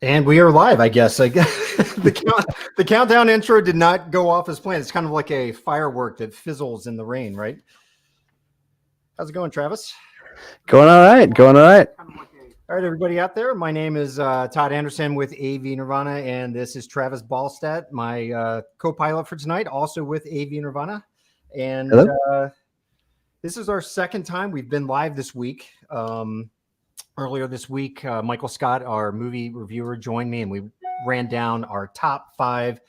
And we are live, I guess. Like the countdown intro did not go off as planned. It's kind of like a firework that fizzles in the rain, right? How's it going, Travis? Going all right. Going all right. All right, everybody out there. My name is Todd Anderson with AV Nirvana, and this is Travis Ballstadt, my co-pilot for tonight, also with AV Nirvana. And this is our second time we've been live this week. Earlier this week, Michael Scott, our movie reviewer, joined me, and we ran down our top 5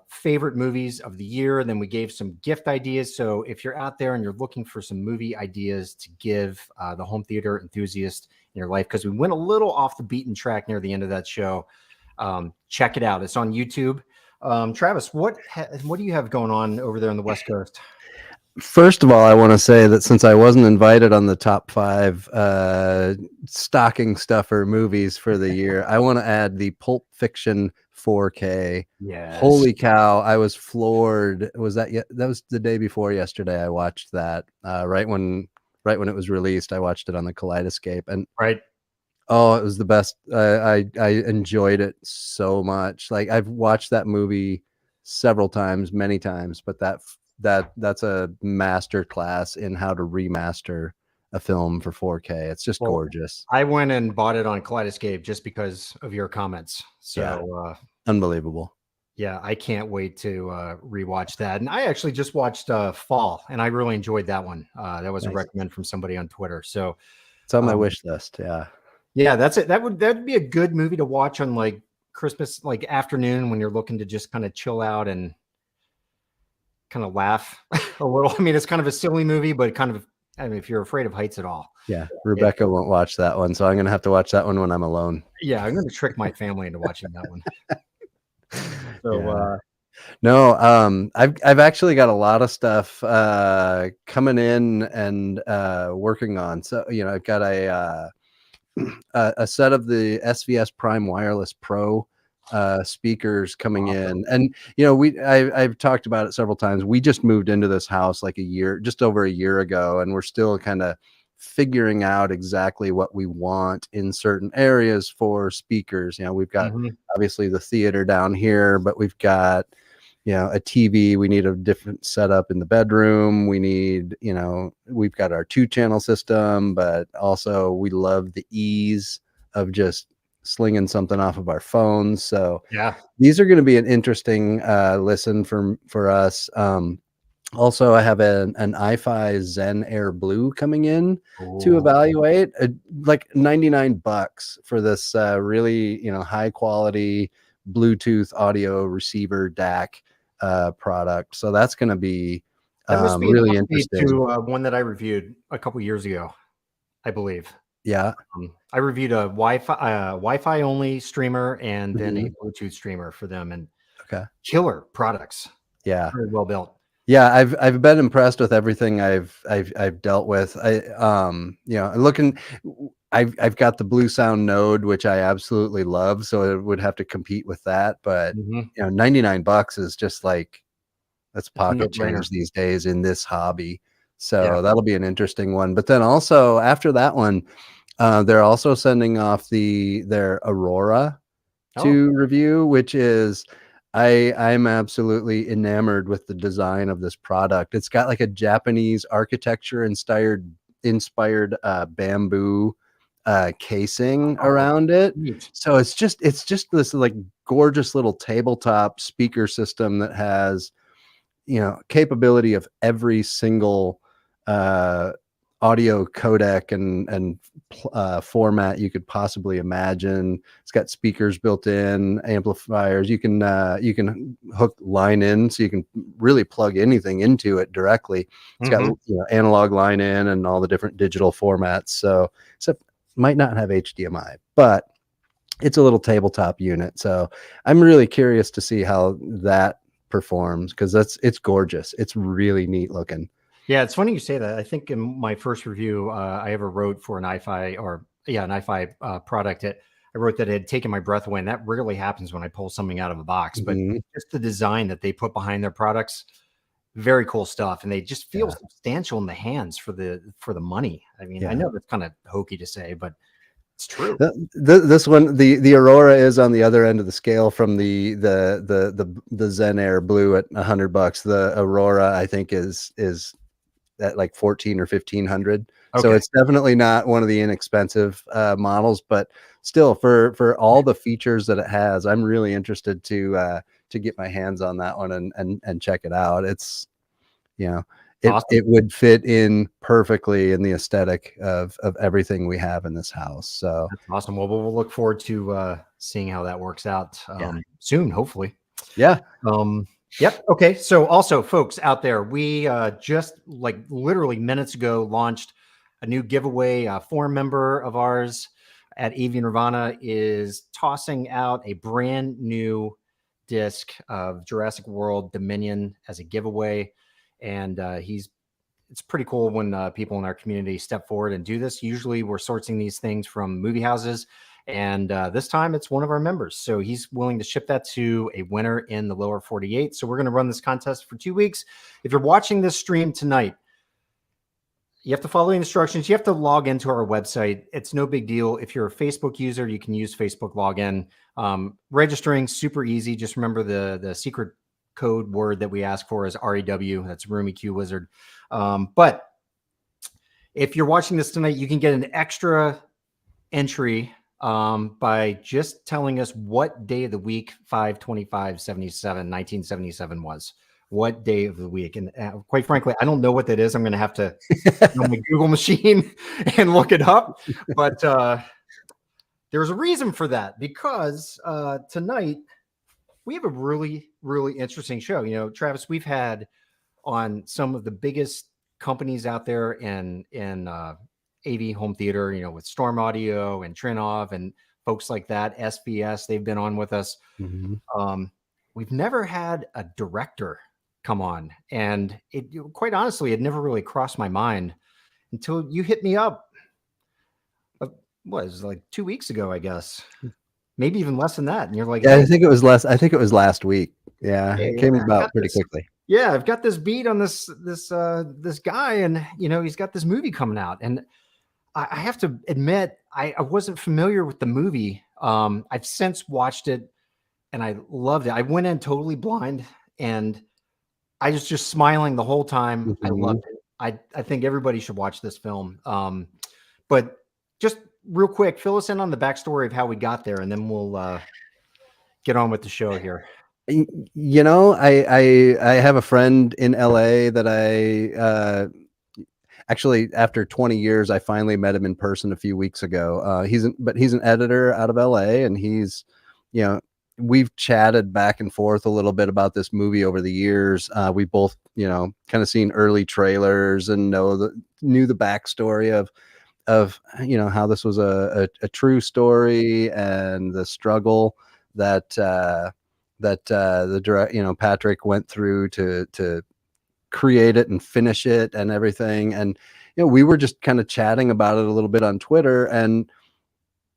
favorite movies of the year. And then we gave some gift ideas. So if you're out there and you're looking for some movie ideas to give the home theater enthusiast in your life, because we went a little off the beaten track near the end of that show, check it out. It's on YouTube. Travis, what do you have going on over there on the West Coast? First of all, I want to say that since I wasn't invited on the top 5 stocking stuffer movies for the year, I want to add the Pulp Fiction 4K. Yes. Holy cow! I was floored. Was that that was the day before yesterday? I watched that right when it was released. I watched it on the Kaleidoscape, and oh, it was the best. I enjoyed it so much. Like, I've watched that movie several times, many times, but that's a master class in how to remaster a film for 4K. It's just gorgeous. I went and bought it on Kaleidoscape just because of your comments. So yeah. Unbelievable. Yeah, I can't wait to rewatch that. And I actually just watched Fall, and I really enjoyed that one. That was nice. A recommend from somebody on Twitter. So it's on my wish list. Yeah, that's it. That'd be a good movie to watch on like Christmas, like afternoon, when you're looking to just kind of chill out and kind of laugh a little. I mean, it's kind of a silly movie, but kind of, I mean, if you're afraid of heights at all. Yeah, Rebecca won't watch that one, so I'm going to have to watch that one when I'm alone. Yeah, I'm going to trick my family into watching that one. So, yeah. No, I've actually got a lot of stuff coming in and working on. So, I've got a set of the SVS Prime Wireless Pro speakers coming in, and I've talked about it several times. We just moved into this house like just over a year ago, and we're still kind of figuring out exactly what we want in certain areas for speakers. We've got obviously the theater down here, but we've got a TV. We need a different setup in the bedroom. We need, we've got our 2-channel system, but also we love the ease of just slinging something off of our phones. So yeah, these are going to be an interesting listen for us. Also, I have an iFi Zen Air Blue coming in to evaluate, like $99 for this really high quality Bluetooth audio receiver DAC product. So that's going to be really interesting. To one that I reviewed a couple years ago, I believe. Yeah, I reviewed a Wi-Fi only streamer and then a Bluetooth streamer for them, and killer products. Yeah, very well built. Yeah, I've been impressed with everything I've dealt with. I've got the Blue Sound Node, which I absolutely love, so it would have to compete with that. But $99 is just like, that's pocket change these days in this hobby. So that'll be an interesting one. But then also after that one, they're also sending off their Aurora to review, which is, I'm absolutely enamored with the design of this product. It's got like a Japanese architecture inspired bamboo casing around it. So it's just this like gorgeous little tabletop speaker system that has capability of every single audio codec and format you could possibly imagine. It's got speakers built in, amplifiers. You can hook line in, so you can really plug anything into it directly. It's got analog line in and all the different digital formats. So except might not have HDMI, but it's a little tabletop unit. So I'm really curious to see how that performs, because it's gorgeous. It's really neat looking. Yeah, it's funny you say that. I think in my first review I ever wrote for an iFi product, I wrote that it had taken my breath away, and that rarely happens when I pull something out of a box. But just the design that they put behind their products, very cool stuff, and they just feel substantial in the hands for the money. I mean, I know that's kind of hokey to say, but It's true. This one, the Aurora is on the other end of the scale from the Zen Air Blue at $100. The Aurora, I think, is at like 14 or 1500. Okay. So it's definitely not one of the inexpensive models, but still, for all the features that it has, I'm really interested to get my hands on that one and check it out. It's, you know, Awesome. it would fit in perfectly in the aesthetic of everything we have in this house. So that's awesome. Well, we'll look forward to seeing how that works out Yeah. soon, hopefully. Yeah. Yep. Okay. So also, folks out there, we just like literally minutes ago launched a new giveaway. A forum member of ours at AV Nirvana is tossing out a brand new disc of Jurassic World Dominion as a giveaway. And it's pretty cool when people in our community step forward and do this. Usually we're sourcing these things from movie houses. And this time it's one of our members. So he's willing to ship that to a winner in the lower 48. So we're going to run this contest for 2 weeks. If you're watching this stream tonight, you have to follow the instructions. You have to log into our website. It's no big deal. If you're a Facebook user, you can use Facebook login. Registering super easy. Just remember the secret code word that we ask for is REW. That's Roomy Q Wizard. But if you're watching this tonight, you can get an extra entry by just telling us what day of the week 5/25/1977 was. What day of the week? And quite frankly, I don't know what that is. I'm going to have to on my Google machine and look it up. But there's a reason for that, because tonight we have a really, really interesting show. You know, Travis, we've had on some of the biggest companies out there in AV home theater, you know, with Storm Audio and Trinov and folks like that, SVS, they've been on with us. Mm-hmm. We've never had a director come on, and it, quite honestly, it never really crossed my mind until you hit me up. What, it was like 2 weeks ago, I guess, maybe even less than that. And you're like, Yeah, hey, I think it was less. I think it was last week. Yeah, hey, it came about pretty quickly. Yeah, I've got this beat on this guy, and you know, he's got this movie coming out, and I have to admit, I wasn't familiar with the movie. I've since watched it, and I loved it. I went in totally blind, and I was just smiling the whole time. Mm-hmm. I loved it. I think everybody should watch this film. But just real quick, fill us in on the backstory of how we got there, and then we'll get on with the show here. You know, I have a friend in LA that I actually, after 20 years, I finally met him in person a few weeks ago. He's an editor out of LA, and he's, you know, we've chatted back and forth a little bit about this movie over the years. We both, you know, kind of seen early trailers and knew the backstory of, you know, how this was a true story and the struggle that the direct, you know, Patrick went through to create it and finish it and everything. And, you know, we were just kind of chatting about it a little bit on Twitter, and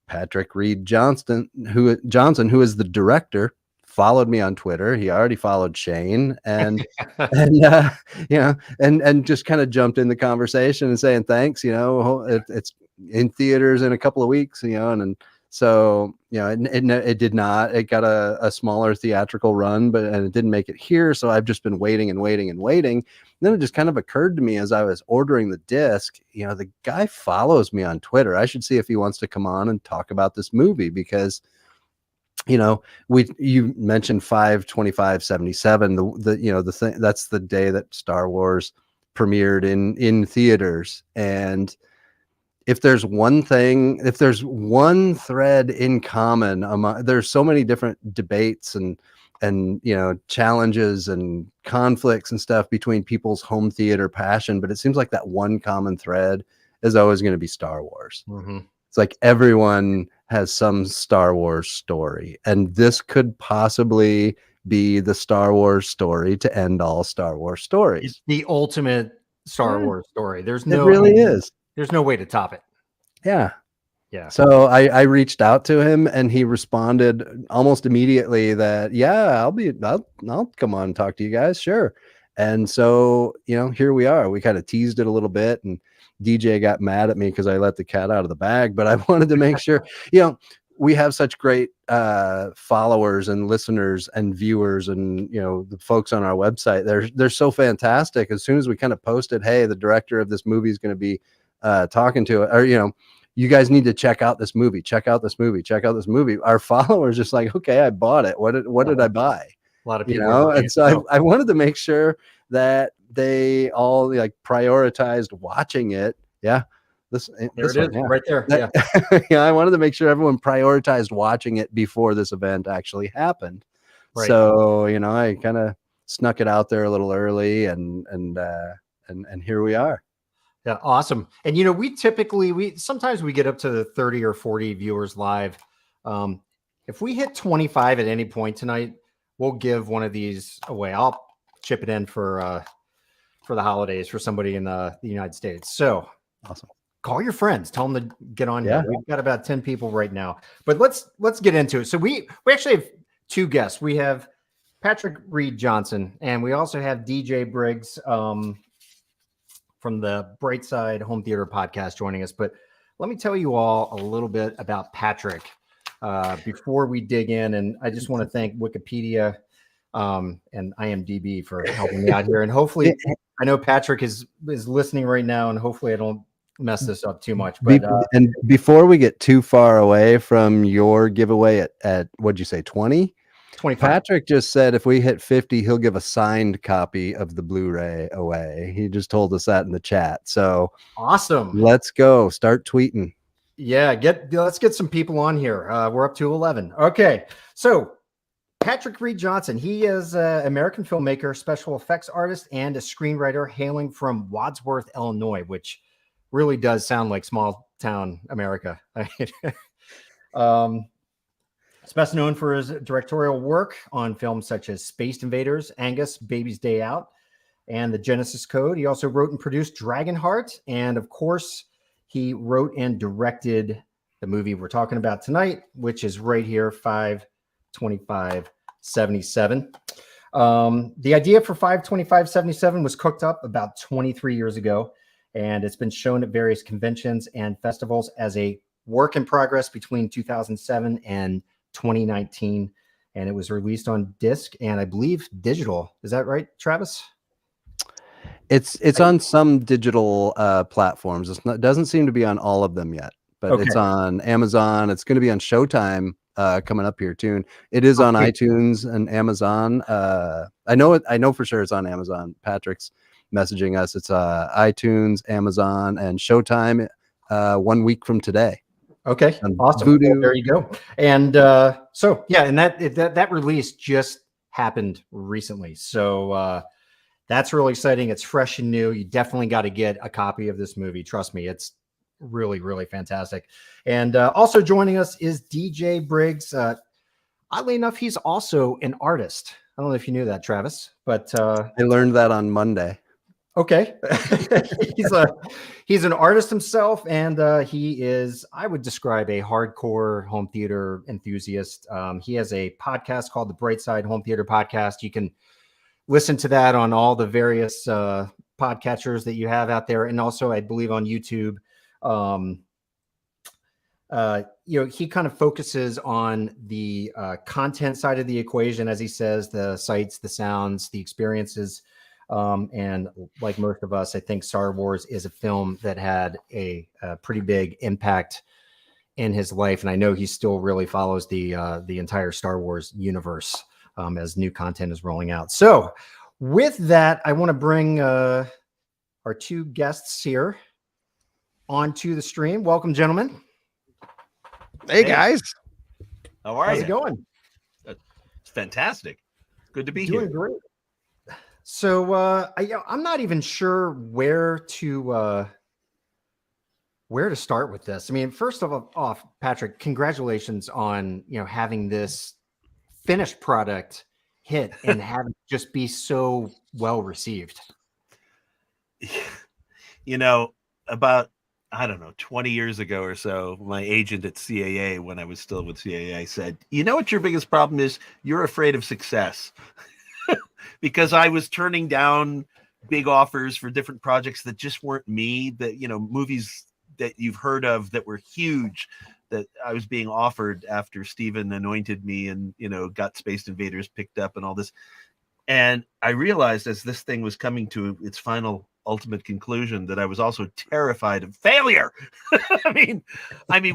Patrick Reed Johnson, who is the director, followed me on Twitter. He already followed Shane, and you know, and just kind of jumped in the conversation and saying thanks. You know, it's in theaters in a couple of weeks. You know, and so, you know, it did not. It got a smaller theatrical run, and it didn't make it here. So I've just been waiting and waiting and waiting. And then it just kind of occurred to me as I was ordering the disc, you know, the guy follows me on Twitter. I should see if he wants to come on and talk about this movie, because, you know, you mentioned 5/25/77, the you know, the thing, that's the day that Star Wars premiered in theaters. And if there's one thread in common among, there's so many different debates and you know, challenges and conflicts and stuff between people's home theater passion, but it seems like that one common thread is always going to be Star Wars. Mm-hmm. It's like everyone has some Star Wars story, and this could possibly be the Star Wars story to end all Star Wars stories. It's the ultimate Star Wars story. It really is. There's no way to top it. Yeah. Yeah. So I reached out to him, and he responded almost immediately that, yeah, I'll come on and talk to you guys. Sure. And so, you know, here we are. We kind of teased it a little bit, and DJ got mad at me because I let the cat out of the bag, but I wanted to make sure, we have such great followers and listeners and viewers, and the folks on our website. They're so fantastic. As soon as we kind of posted, hey, the director of this movie is going to be talking to it, or you guys need to check out this movie. Check out this movie. Check out this movie. Our followers just like, okay, I bought it. What did I buy? A lot of people, and so I wanted to make sure that they all like prioritized watching it. Yeah. This it is right there. I wanted to make sure everyone prioritized watching it before this event actually happened. Right. So, I kind of snuck it out there a little early, and here we are. Yeah, awesome. And sometimes we get up to 30 or 40 viewers live. If we hit 25 at any point tonight, we'll give one of these away. I'll chip it in for the holidays for somebody in the United States. So awesome. Call your friends. Tell them to get on here. We've got about 10 people right now. But let's get into it. So we actually have two guests. We have Patrick Reed Johnson, and we also have DJ Briggs from the Brightside Home Theater podcast joining us. But let me tell you all a little bit about Patrick before we dig in. And I just want to thank Wikipedia and IMDb for helping me out here. And hopefully, I know Patrick is listening right now, and hopefully I don't mess this up too much. But and before we get too far away from your giveaway at what'd you say, 20? 25. Patrick just said if we hit 50, he'll give a signed copy of the Blu-ray away. He just told us that in the chat. So awesome. Let's go. Start tweeting. Yeah, let's get some people on here. We're up to 11. Okay. So Patrick Reed Johnson, he is an American filmmaker, special effects artist, and a screenwriter hailing from Wadsworth, Illinois, which really does sound like small town America. He's best known for his directorial work on films such as Space Invaders, Angus, Baby's Day Out, and The Genesis Code. He also wrote and produced Dragonheart. And of course, he wrote and directed the movie we're talking about tonight, which is right here, 5/25/77. The idea for 5/25/77 was cooked up about 23 years ago, and it's been shown at various conventions and festivals as a work in progress between 2007 and 2019, and it was released on disc and I believe digital. Is that right, Travis? It's on some digital platforms. It doesn't seem to be on all of them yet, but It's on Amazon. It's going to be on Showtime coming up here too. It is on iTunes and Amazon. I know for sure it's on Amazon. Patrick's messaging us. It's iTunes, Amazon, and Showtime 1 week from today. Okay, awesome. Voodoo. Well, there you go. And so yeah, and that release just happened recently. So that's really exciting. It's fresh and new. You definitely got to get a copy of this movie. Trust me, it's really, really fantastic. And also joining us is DJ Briggs. Oddly enough, he's also an artist. I don't know if you knew that, Travis, but I learned that on Monday. Okay. He's an artist himself, and he is, I would describe, a hardcore home theater enthusiast. He has a podcast called the Brightside Home Theater Podcast. You can listen to that on all the various podcatchers that you have out there, and also I believe on YouTube. He kind of focuses on the content side of the equation, as he says, the sights, the sounds, the experiences. And like most of us, I think Star Wars is a film that had a pretty big impact in his life. And I know he still really follows the entire Star Wars universe as new content is rolling out. So with that, I want to bring our two guests here onto the stream. Welcome, gentlemen. Hey guys. How are you? How's it going? It's fantastic. Good to be Doing here. Great. So I'm not even sure where to start with this. I mean, first of all, Patrick, congratulations on having this finished product hit and have it just be so well received. About 20 years ago or so, my agent at CAA, when I was still with CAA, said, "You know what your biggest problem is? You're afraid of success." Because I was turning down big offers for different projects that just weren't me, that, you know, movies that you've heard of that were huge that I was being offered after Steven anointed me and, you know, got Space Invaders picked up and all this. And I realized as this thing was coming to its final ultimate conclusion that I was also terrified of failure. I mean,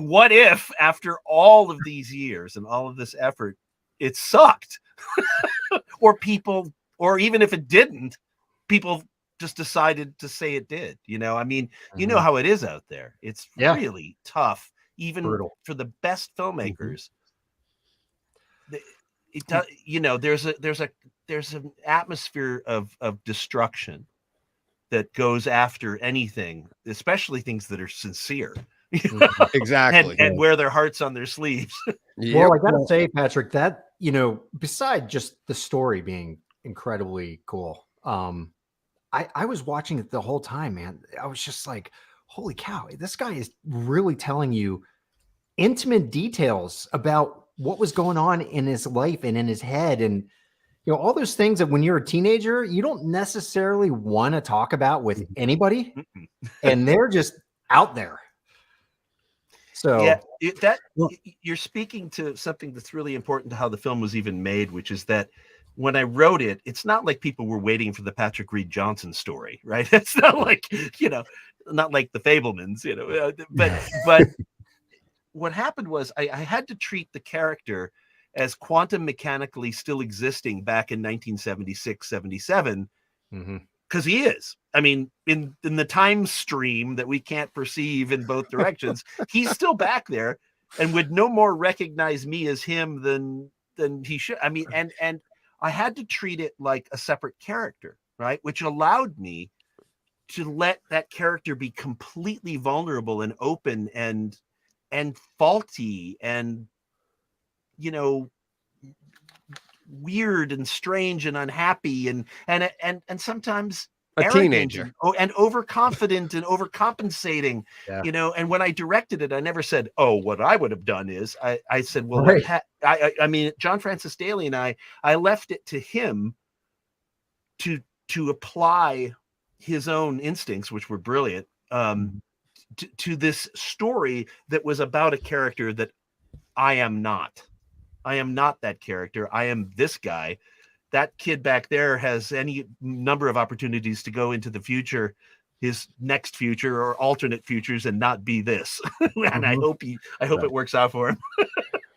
what if after all of these years and all of this effort, it sucked? Or people, or even if it didn't, people just decided to say it did. You know, I mean, you know how it is out there. It's really tough, even brutal for the best filmmakers. It does, you know, there's an atmosphere of destruction that goes after anything, especially things that are sincere. Exactly. and wear their hearts on their sleeves. Well, I gotta say, Patrick, that, you know, beside just the story being incredibly cool, I was watching it the whole time, man. I was just like, holy cow, this guy is really telling you intimate details about what was going on in his life and in his head. And, you know, all those things that when you're a teenager, you don't necessarily want to talk about with anybody. And they're just out there. So yeah, you're speaking to something that's really important to how the film was even made, which is that when I wrote it, it's not like people were waiting for the Patrick Reed Johnson story, right? It's not like, you know, not like the Fablemans, you know, but what happened was I had to treat the character as quantum mechanically still existing back in 1976, 77, because he is. I mean, in the time stream that we can't perceive in both directions, he's still back there and would no more recognize me as him than he should. I mean, and I had to treat it like a separate character, right? Which allowed me to let that character be completely vulnerable and open and faulty and, you know, weird and strange and unhappy and sometimes a teenager and overconfident and overcompensating, you know. And when I directed it, I never said, oh, what I would have done is I said, well, I mean, John Francis Daley and I left it to him to apply his own instincts, which were brilliant, to this story that was about a character that I am not that character. I am this guy. That kid back there has any number of opportunities to go into the future, his next future or alternate futures, and not be this. And I hope it works out for him.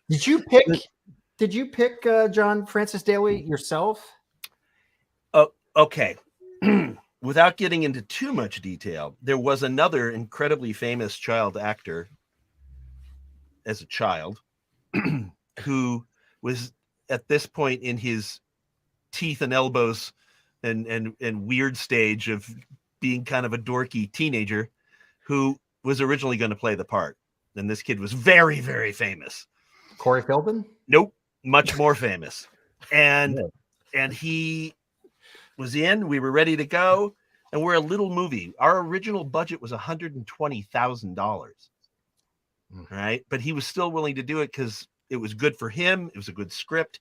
Did you pick John Francis Daley yourself? Oh, okay. Without getting into too much detail, there was another incredibly famous child actor as a child who was at this point in his teeth and elbows and weird stage of being kind of a dorky teenager who was originally going to play the part. And this kid was very, very famous. Corey Feldman? Nope. Much more famous. And he was in, we were ready to go. And we're a little movie. Our original budget was $120,000. Right. But he was still willing to do it because it was good for him. It was a good script.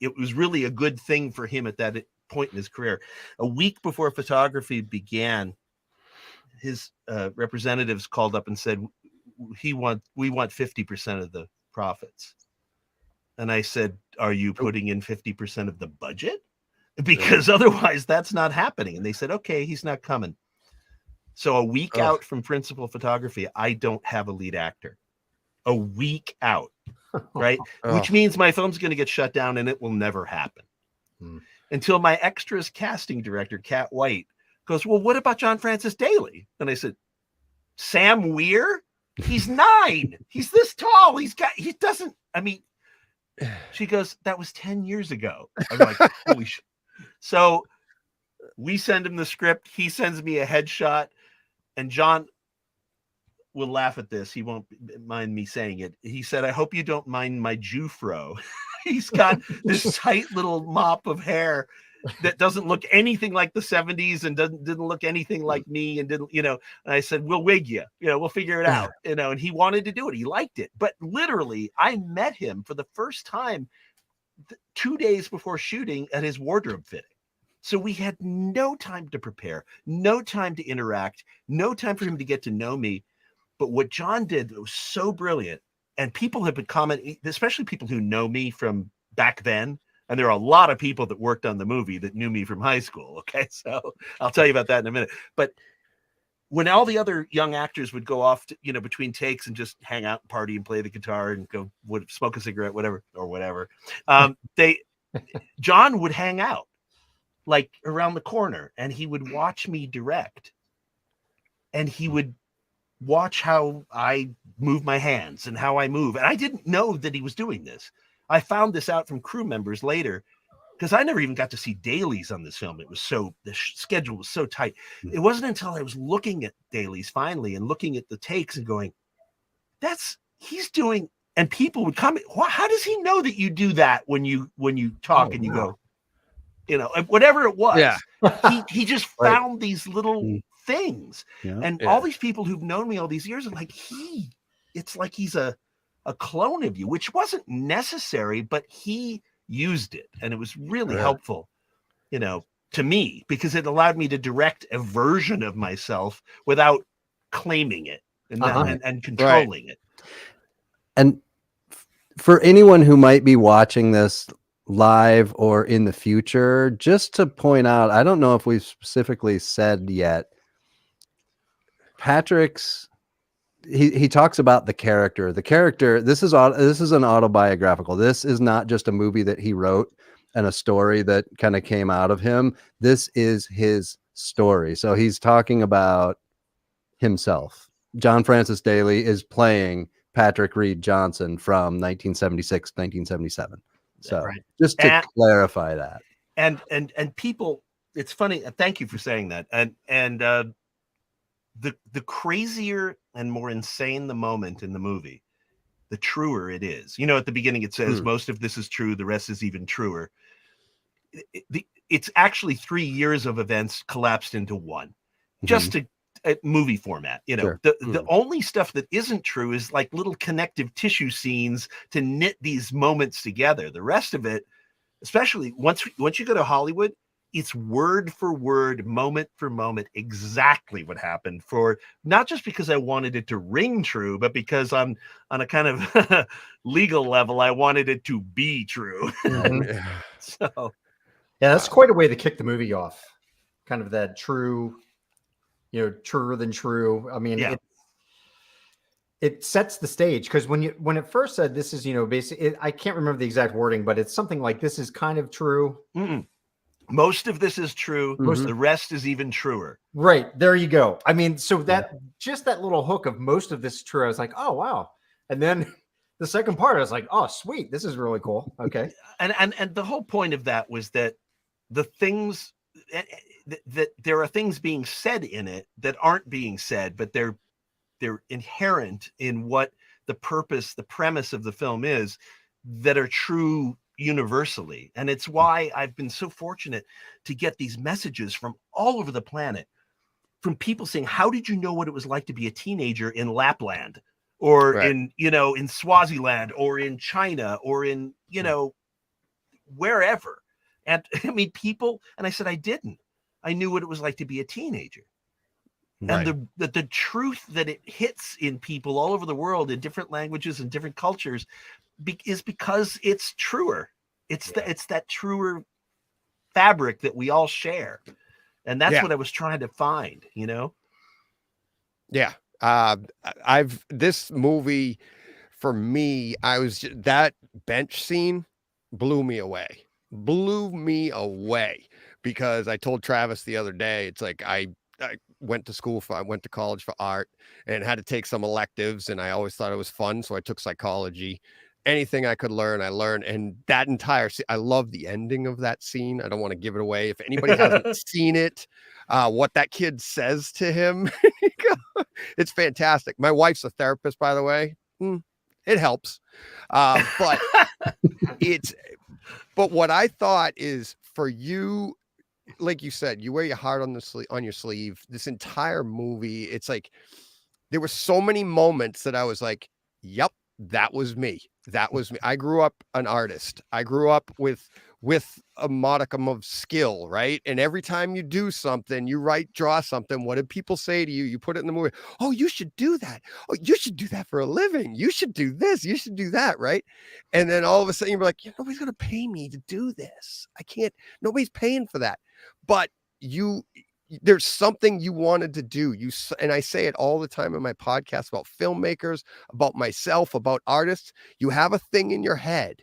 It was really a good thing for him at that point in his career. A week before photography began, his representatives called up and said, we want 50% of the profits. And I said, are you putting in 50% of the budget? Because otherwise that's not happening. And they said, okay, he's not coming. So a week out from principal photography, I don't have a lead actor. A week out. Right. Which means my film's going to get shut down and it will never happen until my extras casting director, Kat White, goes, well, what about John Francis Daley? And I said, Sam Weir? He's 9. He's this tall. He doesn't, I mean, she goes, that was 10 years ago. I'm like, holy shit. So we send him the script. He sends me a headshot, and John will laugh at this. He won't mind me saying it. He said, I hope you don't mind my Jufro. He's got this tight little mop of hair that doesn't look anything like the 70s and didn't look anything like me and didn't, you know. And I said, we'll wig you, we'll figure it out, and he wanted to do it. He liked it. But literally, I met him for the first time 2 days before shooting at his wardrobe fitting. So we had no time to prepare, no time to interact, no time for him to get to know me. But what John did was so brilliant. And people have been commenting, especially people who know me from back then. And there are a lot of people that worked on the movie that knew me from high school. Okay. So I'll tell you about that in a minute. But when all the other young actors would go off to, between takes and just hang out and party and play the guitar and go smoke a cigarette, whatever, John would hang out like around the corner and he would watch me direct and he would watch how I move my hands and how I move. And I didn't know that he was doing this. I found this out from crew members later because I never even got to see dailies on this film. It was the schedule was so tight. It wasn't until I was looking at dailies finally and looking at the takes and going, he's doing, and people would comment, how does he know that you do that when you talk and you go, whatever it was, he just found these little things. And all these people who've known me all these years are like, it's like he's a clone of you, which wasn't necessary, but he used it. And it was really helpful, to me, because it allowed me to direct a version of myself without claiming it and controlling it. And for anyone who might be watching this live or in the future, just to point out, I don't know if we've specifically said yet, Patrick's he talks about the character. This is an autobiographical. This is not just a movie that he wrote and a story that kind of came out of him. This is his story. So he's talking about himself. John Francis Daly is playing Patrick Reed Johnson from 1976, 1977. So just to clarify that. And people, it's funny. Thank you for saying that. And the crazier and more insane the moment in the movie, the truer it is. At the beginning it says most of this is true, the rest is even truer. It's actually 3 years of events collapsed into one, just to movie format. The only stuff that isn't true is like little connective tissue scenes to knit these moments together. The rest of it, especially once you go to Hollywood, it's word for word, moment for moment, exactly what happened, for not just because I wanted it to ring true, but because on a kind of legal level, I wanted it to be true. So that's quite a way to kick the movie off. Kind of that true, truer than true. I mean, it sets the stage, because when it first said this is, basically, I can't remember the exact wording, but it's something like this is kind of true. Most of this is true. The rest is even truer. Right. There you go. I mean, so just that little hook of most of this is true. I was like, oh, wow. And then the second part, I was like, oh, sweet. This is really cool. Okay. And the whole point of that was that the things that there are things being said in it that aren't being said, but they're inherent in what the premise of the film is, that are true universally. And it's why I've been so fortunate to get these messages from all over the planet, from people saying, how did you know what it was like to be a teenager in Lapland or in Swaziland or in China or in, wherever? And I mean, people, and I said, I didn't. I knew what it was like to be a teenager. And the truth that it hits in people all over the world in different languages and different cultures is because it's truer. It's that truer fabric that we all share. And that's what I was trying to find, Yeah. This movie, for me, that bench scene blew me away, because I told Travis the other day, it's like, I went to college for art and had to take some electives, and I always thought it was fun, so I took psychology. Anything I could learn, I learned. And that entire scene, I love the ending of that scene. I don't want to give it away. If anybody hasn't seen it, what that kid says to him, it's fantastic. My wife's a therapist, by the way. It helps. But but what I thought is, for you, like you said, you wear your heart on your sleeve. This entire movie, it's like there were so many moments that I was like, yep, that was me. I grew up an artist. I grew up with with a modicum of skill, right? And every time you do something, you draw something, what did people say to you? You put it in the movie. Oh, you should do that. Oh, you should do that for a living. You should do this. You should do that, right? And then all of a sudden you're like, yeah, nobody's going to pay me to do this. I can't, nobody's paying for that. But there's something you wanted to do. And I say it all the time in my podcast about filmmakers, about myself, about artists. You have a thing in your head,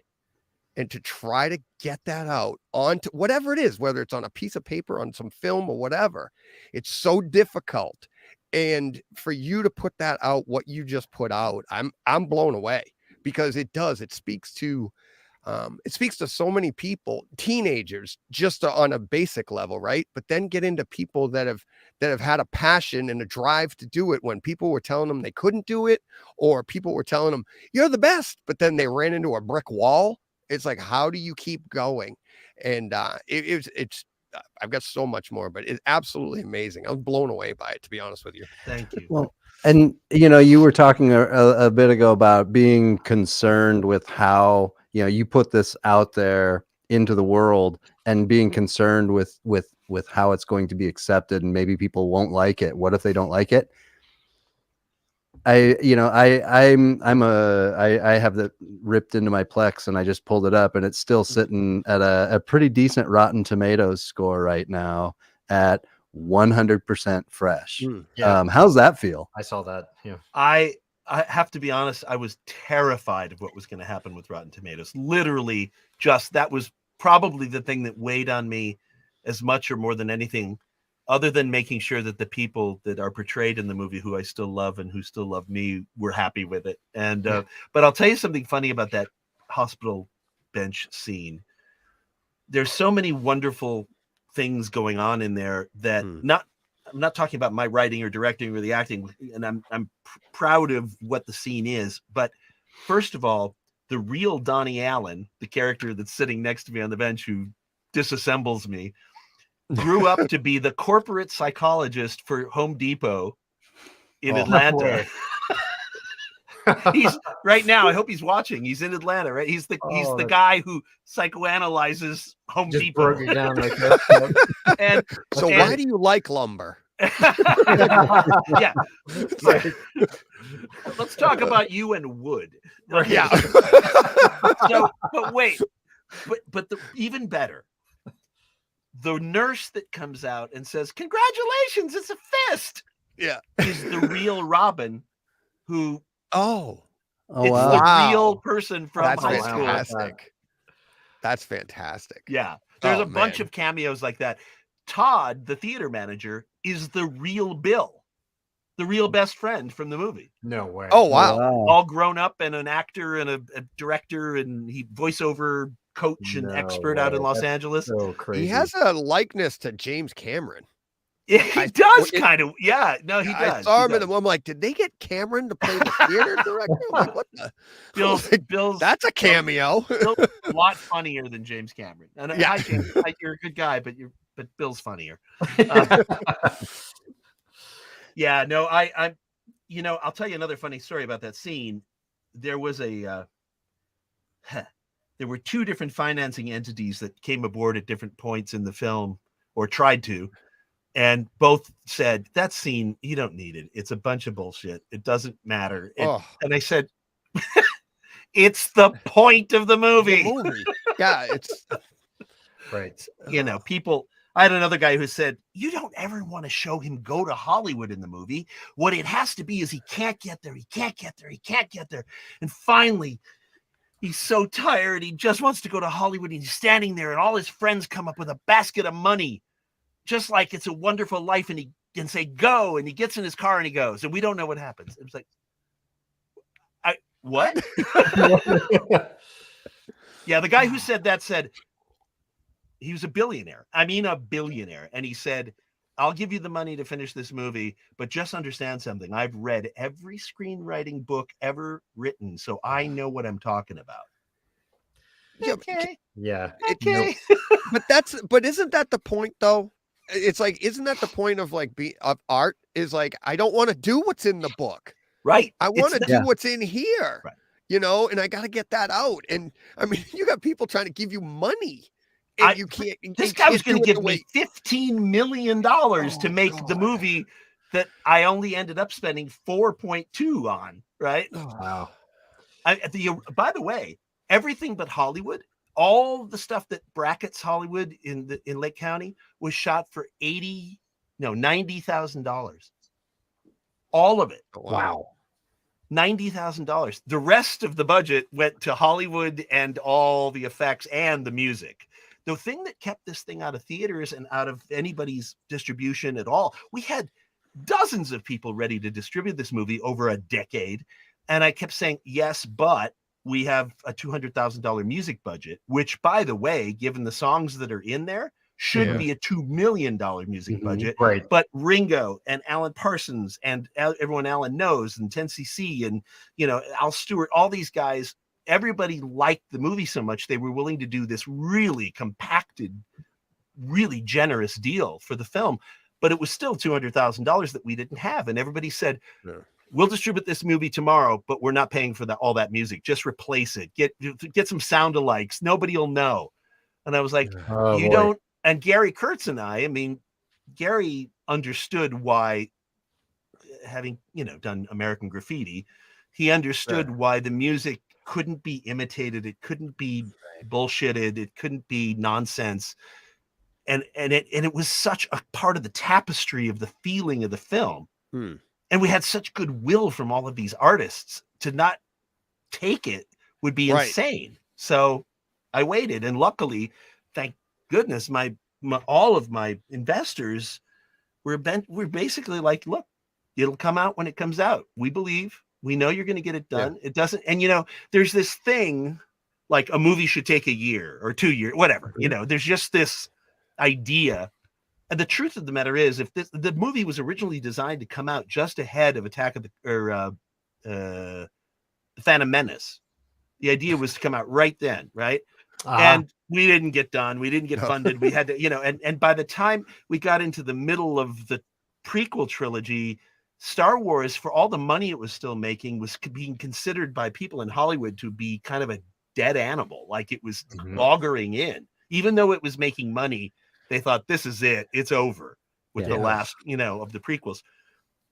and to try to get that out onto whatever it is, whether it's on a piece of paper, on some film or whatever, it's so difficult. And for you to put that out, what you just put out, I'm blown away, because it speaks to so many people, teenagers, just on a basic level, right? But then get into people that have had a passion and a drive to do it when people were telling them they couldn't do it, or people were telling them you're the best, but then they ran into a brick wall. It's like, how do you keep going? And it's I've got so much more, but it's absolutely amazing. I was blown away by it, to be honest with you. Thank you. Well, and you were talking a bit ago about being concerned with how you put this out there into the world, and being concerned with how it's going to be accepted, and maybe people won't like it. What if they don't like it? I have that ripped into my Plex, and I just pulled it up, and it's still sitting at a pretty decent Rotten Tomatoes score right now at 100% fresh. Yeah. How's that feel? I saw that. Yeah. I have to be honest, I was terrified of what was going to happen with Rotten Tomatoes. Literally, that was probably the thing that weighed on me as much or more than anything, other than making sure that the people that are portrayed in the movie, who I still love and who still love me, were happy with it. And but I'll tell you something funny about that hospital bench scene. There's so many wonderful things going on in there that I'm not talking about my writing or directing or the acting, and I'm proud of what the scene is. But first of all, the real Donnie Allen, the character that's sitting next to me on the bench who disassembles me, grew up to be the corporate psychologist for Home Depot in Atlanta. He's right now, I hope he's watching. He's in Atlanta, right? He's the guy who psychoanalyzes Home Depot. Broke it down like that. And why do you like lumber? Yeah. Let's talk about you and wood. Okay. Yeah. So, but wait, but even better, the nurse that comes out and says, "Congratulations, it's a fist." Yeah, is the real Robin, who wow, the real person from high school. Fantastic. That's fantastic. Yeah, there's a bunch of cameos like that. Todd, the theater manager, is the real Bill, the real best friend from the movie. No way. Oh wow. All grown up and an actor and a director, and he voiceover coach and expert out in Los Angeles. So crazy. He has a likeness to James Cameron. Yeah, he does kind of. Yeah, no, he does. I saw him, and I'm like, did they get Cameron to play the theater director? I'm like, what the? Bill's that's a cameo. Bill's a lot funnier than James Cameron. And hi, James, you're a good guy, but Bill's funnier. Yeah, no, I'm. I'll tell you another funny story about that scene. There was there were two different financing entities that came aboard at different points in the film, or tried to. And both said, that scene, you don't need it. It's a bunch of bullshit. It doesn't matter. And I said, it's the point of the movie. Yeah, it's right. People. I had another guy who said, you don't ever want to show him go to Hollywood in the movie. What it has to be is he can't get there. He can't get there. He can't get there. And finally, he's so tired. He just wants to go to Hollywood. And he's standing there, and all his friends come up with a basket of money, just like It's a Wonderful Life, and he can say, go, and he gets in his car and he goes, and we don't know what happens. It was like, what? Yeah, the guy who said that said he was a billionaire. I mean, a billionaire. And he said, I'll give you the money to finish this movie, but just understand something. I've read every screenwriting book ever written, so I know what I'm talking about. Okay. Yeah. Okay. But isn't that the point though? It's like, isn't that the point of of art? Is like, I don't want to do what's in the book. Right. I want to do what's in here. Right. And I got to get that out. And I mean, you got people trying to give you money you can't. This you guy was can't going to do it give the me $15 million to make the movie that I only ended up spending 4.2 on. Right? Wow. By the way, everything but Hollywood, all the stuff that brackets Hollywood in Lake County was shot for $90,000. All of it. Wow. $90,000. The rest of the budget went to Hollywood and all the effects and the music. The thing that kept this thing out of theaters and out of anybody's distribution at all, we had dozens of people ready to distribute this movie over a decade. And I kept saying, yes, but we have a $200,000 music budget, which, by the way, given the songs that are in there, should be a $2 million music budget. Right. But Ringo and Alan Parsons and everyone Alan knows and 10cc and, Al Stewart, all these guys, everybody liked the movie so much they were willing to do this really compacted, really generous deal for the film. But it was still $200,000 that we didn't have. And everybody said, we'll distribute this movie tomorrow, but we're not paying for all that music. Just replace it. Get some sound alikes. Nobody will know. And I was like, you don't. And Gary Kurtz and I mean, Gary understood why, having, done American Graffiti, he understood why the music couldn't be imitated. It couldn't be bullshitted. It couldn't be nonsense. And it was such a part of the tapestry of the feeling of the film. And we had such goodwill from all of these artists to not take it would be insane. So I waited. And luckily, thank goodness, all of my investors were basically like, look, it'll come out when it comes out. We believe, we know you're going to get it done. It doesn't. And, there's this thing like a movie should take a year or 2 years, whatever, there's just this idea. And the truth of the matter is, if the movie was originally designed to come out just ahead of the Phantom Menace, the idea was to come out right then, right? And we didn't get done. We didn't get funded. We had to, and by the time we got into the middle of the prequel trilogy, Star Wars, for all the money it was still making, was being considered by people in Hollywood to be kind of a dead animal. Like it was logering in, even though it was making money. They thought, this is it. It's over with the last, of the prequels.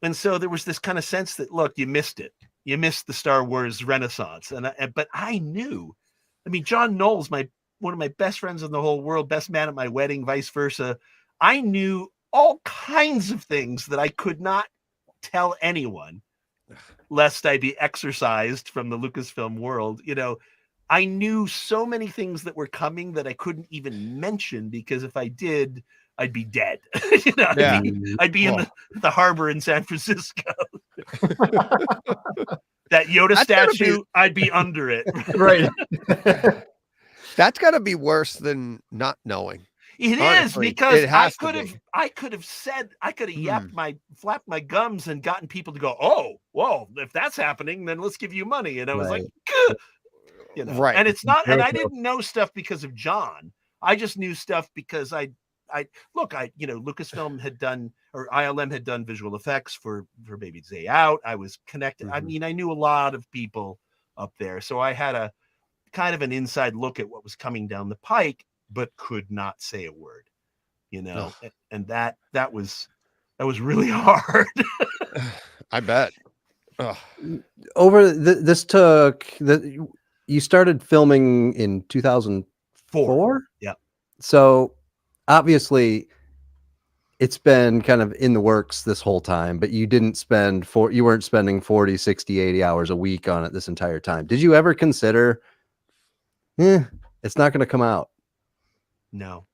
And so there was this kind of sense that, look, you missed it. You missed the Star Wars Renaissance. But I knew, John Knowles, one of my best friends in the whole world, best man at my wedding, vice versa. I knew all kinds of things that I could not tell anyone, lest I be exorcised from the Lucasfilm world. I knew so many things that were coming that I couldn't even mention, because if I did, I'd be dead. I'd be in the harbor in San Francisco. That Yoda statue, I'd be under it. Right. That's got to be worse than not knowing. It honestly, is, because I could have yapped flapped my gums and gotten people to go, oh, whoa, if that's happening, then let's give you money. And I was like, gah! Right. And it's not, and I didn't know stuff because of John. I just knew stuff because Lucasfilm had done, or ILM had done visual effects for Baby's Day Out. I was connected. I knew a lot of people up there. So I had a kind of an inside look at what was coming down the pike, but could not say a word, and that was really hard. I bet. This took you started filming in 2004. Yeah. So obviously it's been kind of in the works this whole time, but you weren't spending 40, 60, 80 hours a week on it this entire time. Did you ever consider, it's not going to come out? No.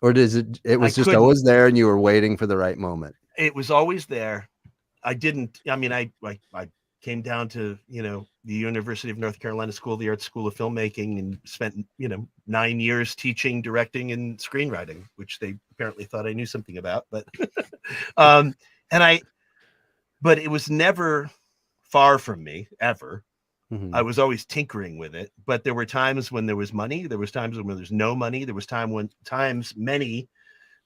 Or it was just always there and you were waiting for the right moment? It was always there. I came down to, the University of North Carolina School of the Arts School of Filmmaking and spent, 9 years teaching, directing, and screenwriting, which they apparently thought I knew something about. But, but it was never far from me, ever. I was always tinkering with it, but there were times when there was money. There was times when there's no money. There was many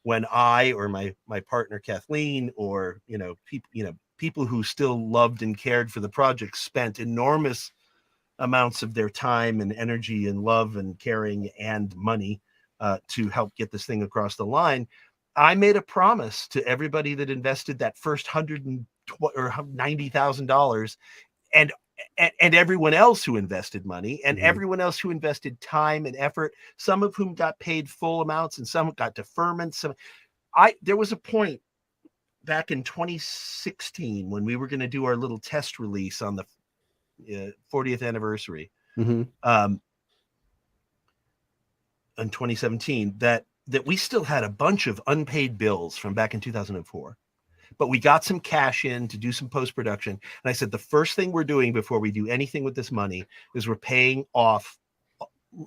when I or my partner Kathleen or people who still loved and cared for the project spent enormous amounts of their time and energy and love and caring and money to help get this thing across the line. I made a promise to everybody that invested that first $190,000, and everyone else who invested money, and everyone else who invested time and effort, some of whom got paid full amounts and some got deferments. There was a point back in 2016 when we were going to do our little test release on the 40th anniversary in 2017 that we still had a bunch of unpaid bills from back in 2004. But we got some cash in to do some post-production. And I said, the first thing we're doing before we do anything with this money is we're paying off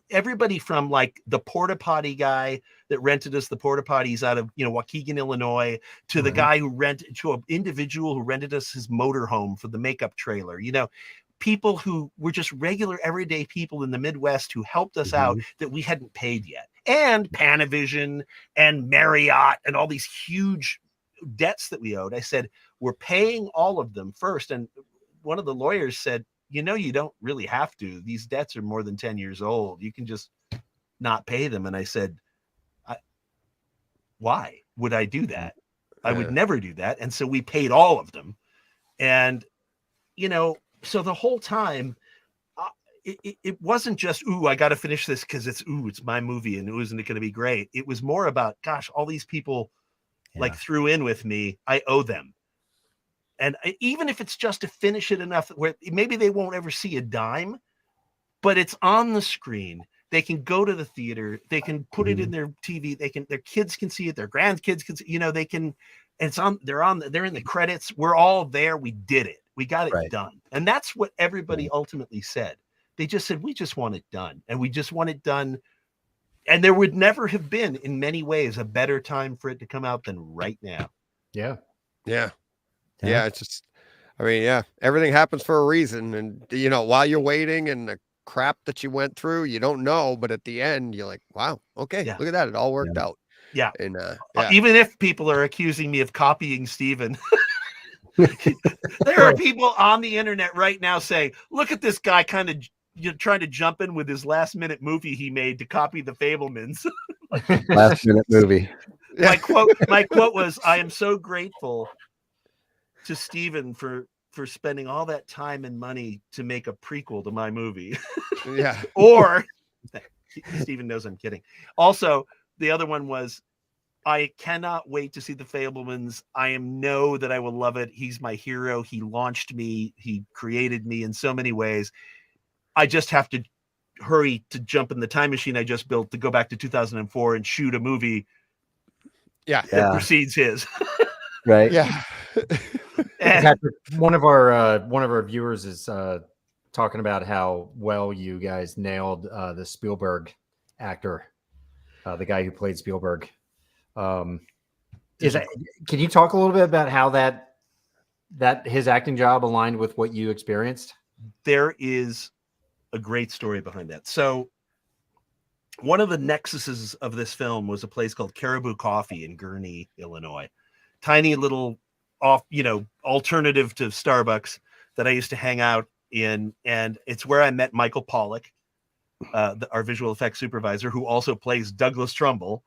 everybody from like the porta potty guy that rented us the porta potties out of, Waukegan, Illinois, to the guy to an individual who rented us his motorhome for the makeup trailer, people who were just regular everyday people in the Midwest who helped us out that we hadn't paid yet. And Panavision and Marriott and all these huge debts that we owed. I said, we're paying all of them first. And one of the lawyers said, you don't really have to. These debts are more than 10 years old. You can just not pay them. And I said, why would I do that? I would never do that. And so we paid all of them. And, so the whole time, it wasn't just, I got to finish this because it's my movie and isn't it going to be great? It was more about, gosh, all these people like threw in with me. I owe them. And even if it's just to finish it enough where maybe they won't ever see a dime, but it's on the screen. They can go to the theater. They can put it in their TV. Their kids can see it. Their grandkids can see, they can, and they're in the credits. We're all there. We did it. We got it done. And that's what everybody ultimately said. They just said, we just want it done. And we just want it done. And there would never have been, in many ways, a better time for it to come out than right now. Yeah. Yeah. It's just, everything happens for a reason. And, while you're waiting and the crap that you went through, you don't know. But at the end, you're like, wow, okay, look at that. It all worked out. Yeah. And even if people are accusing me of copying Steven, there are people on the internet right now saying, look at this guy kind of trying to jump in with his last minute movie he made to copy the Fabelmans. Last minute movie. My quote was, I am so grateful to Steven for spending all that time and money to make a prequel to my movie. Or Steven knows I'm kidding. Also, the other one was, I cannot wait to see the Fabelmans. I know that I will love it. He's my hero. He launched me. He created me in so many ways. I just have to hurry to jump in the time machine I just built to go back to 2004 and shoot a movie that precedes his. Right. Yeah. Patrick, one of our viewers is talking about how well you guys nailed the Spielberg actor, the guy who played Spielberg. Can you talk a little bit about how that his acting job aligned with what you experienced? There is a great story behind that. So one of the nexuses of this film was a place called Caribou Coffee in Gurnee, Illinois. Tiny little alternative to Starbucks that I used to hang out in. And it's where I met Michael Pollack, our visual effects supervisor, who also plays Douglas Trumbull.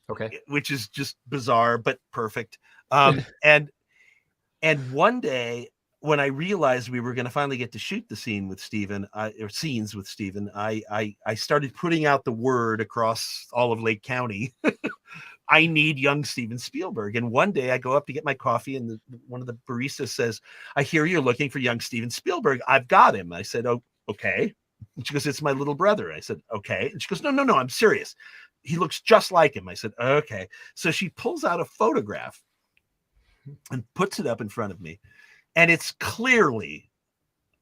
Okay. Which is just bizarre, but perfect. And one day when I realized we were going to finally get to shoot the scene with Steven, scenes with Steven, I started putting out the word across all of Lake County. I need young Steven Spielberg. And one day I go up to get my coffee and one of the baristas says, I hear you're looking for young Steven Spielberg. I've got him. I said, oh, okay. And she goes, it's my little brother. I said, okay. And she goes, no, I'm serious. He looks just like him. I said, okay. So she pulls out a photograph and puts it up in front of me. And it's clearly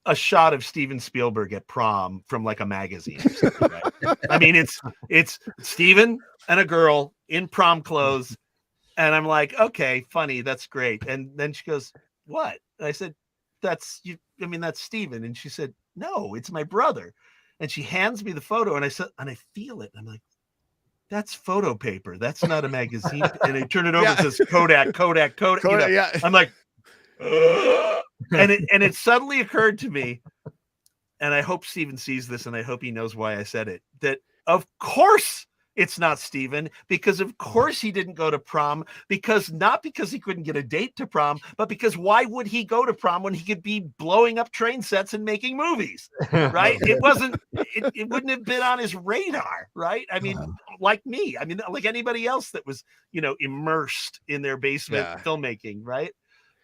a shot of Steven Spielberg at prom from like a magazine or something, right? I mean, it's Steven and a girl in prom clothes. And I'm like, okay, funny. That's great. And then she goes, what? And I said, that's Steven. And she said, no, it's my brother. And she hands me the photo and I feel it. And I'm like, that's photo paper. That's not a magazine. And I turn it over. It says Kodak. I'm like, and it suddenly occurred to me, and I hope Steven sees this and I hope he knows why I said it, that of course it's not Steven, because of course he didn't go to prom, not because he couldn't get a date to prom, but because why would he go to prom when he could be blowing up train sets and making movies, right? It wouldn't have been on his radar, right? I mean, like me, I mean, like anybody else that was, immersed in their basement filmmaking, right?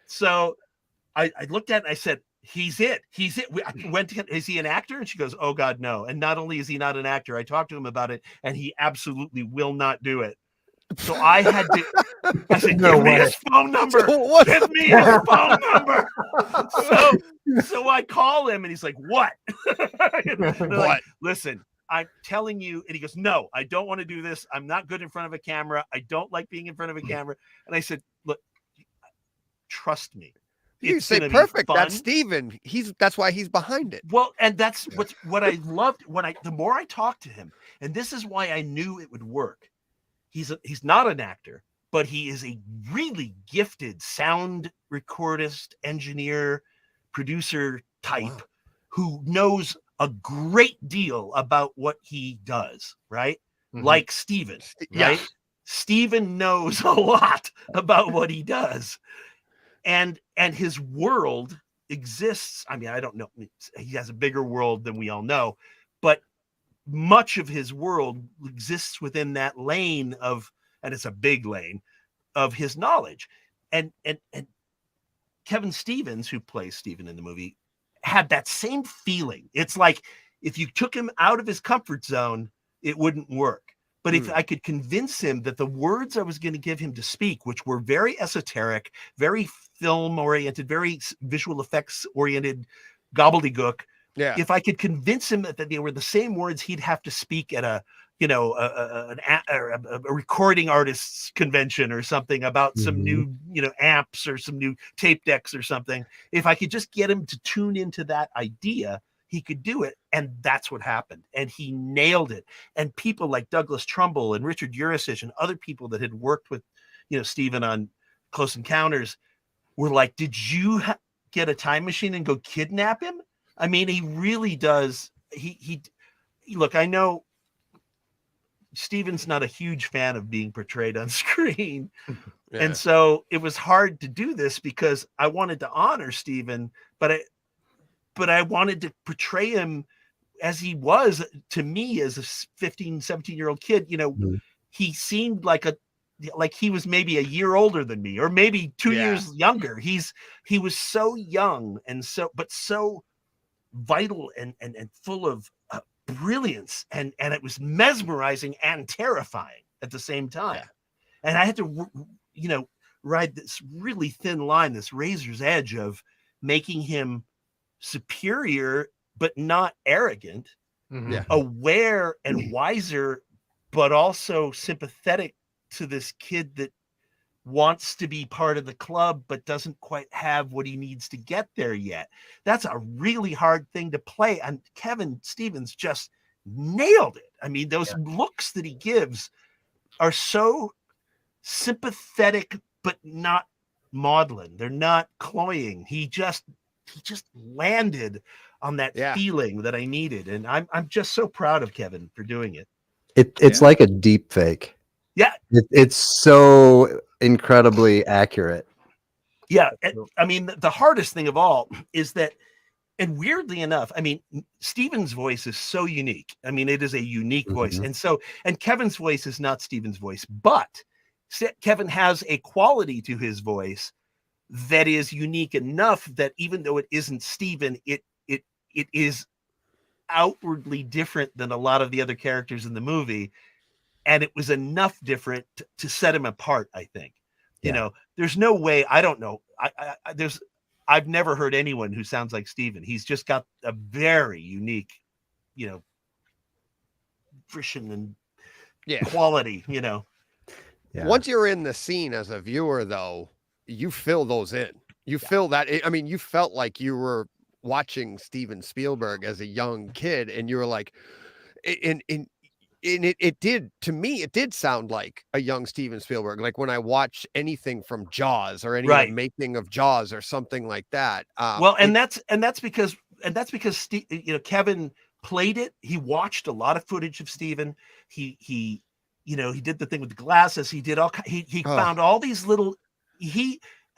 So I looked at it and I said, He's it. I went to, is he an actor? And she goes, oh God, no. And not only is he not an actor, I talked to him about it and he absolutely will not do it. So I said, give me his phone number. Give me his phone number. So I call him and he's like, what? Like, listen, I'm telling you. And he goes, no, I don't want to do this. I'm not good in front of a camera. I don't like being in front of a camera. And I said, look, trust me. You say perfect. That's Steven. That's why he's behind it. Well, and that's what I loved the more I talked to him, and this is why I knew it would work. He's not an actor, but he is a really gifted sound recordist, engineer, producer type who knows a great deal about what he does, right? Mm-hmm. Like Steven, right? Yeah. Steven knows a lot about what he does. And his world exists. I mean, I don't know. He has a bigger world than we all know, but much of his world exists within that lane of, and it's a big lane of his knowledge. And Kevin Stevens, who plays Steven in the movie, had that same feeling. It's like if you took him out of his comfort zone, it wouldn't work. But if I could convince him that the words I was going to give him to speak, which were very esoteric, very film oriented, very visual effects oriented gobbledygook, if I could convince him that they were the same words he'd have to speak at a recording artists convention or something about some new, amps or some new tape decks or something, if I could just get him to tune into that idea, he could do it. And that's what happened. And he nailed it. And people like Douglas Trumbull and Richard Urasich and other people that had worked with, Steven on Close Encounters were like, did you get a time machine and go kidnap him? I mean, he really does. He look, I know Steven's not a huge fan of being portrayed on screen. Yeah. And so it was hard to do this because I wanted to honor Steven, but I wanted to portray him as he was to me as a 15, 17-year-old kid. He seemed like he was maybe a year older than me, or maybe 2 years younger. He was so young and so vital and full of brilliance. And it was mesmerizing and terrifying at the same time. Yeah. And I had to, ride this really thin line, this razor's edge of making him superior but not arrogant, aware and wiser, but also sympathetic to this kid that wants to be part of the club but doesn't quite have what he needs to get there yet. That's a really hard thing to play, and Kevin Stevens just nailed it. I mean, those looks that he gives are so sympathetic but not maudlin. They're not cloying. He just landed on that feeling that I needed. And I'm just so proud of Kevin for doing it. It's like a deep fake. Yeah. It's so incredibly accurate. Yeah. I mean, the hardest thing of all is that, and weirdly enough, I mean, Steven's voice is so unique. I mean, it is a unique voice. And Kevin's voice is not Steven's voice, but Kevin has a quality to his voice that is unique enough that even though it isn't Steven, it is outwardly different than a lot of the other characters in the movie. And it was enough different to set him apart, I think. There's no way, I don't know. I've never heard anyone who sounds like Steven. He's just got a very unique, friction and quality, Yeah. Once you're in the scene as a viewer, though, you fill those in. You feel that. I mean, you felt like you were watching Steven Spielberg as a young kid, and you were like, and it did, to me, it did sound like a young Steven Spielberg. Like when I watch anything from Jaws or any making of Jaws or something like that. That's because Kevin played it. He watched a lot of footage of Steven. He you know, he did the thing with the glasses. He did he found all these little,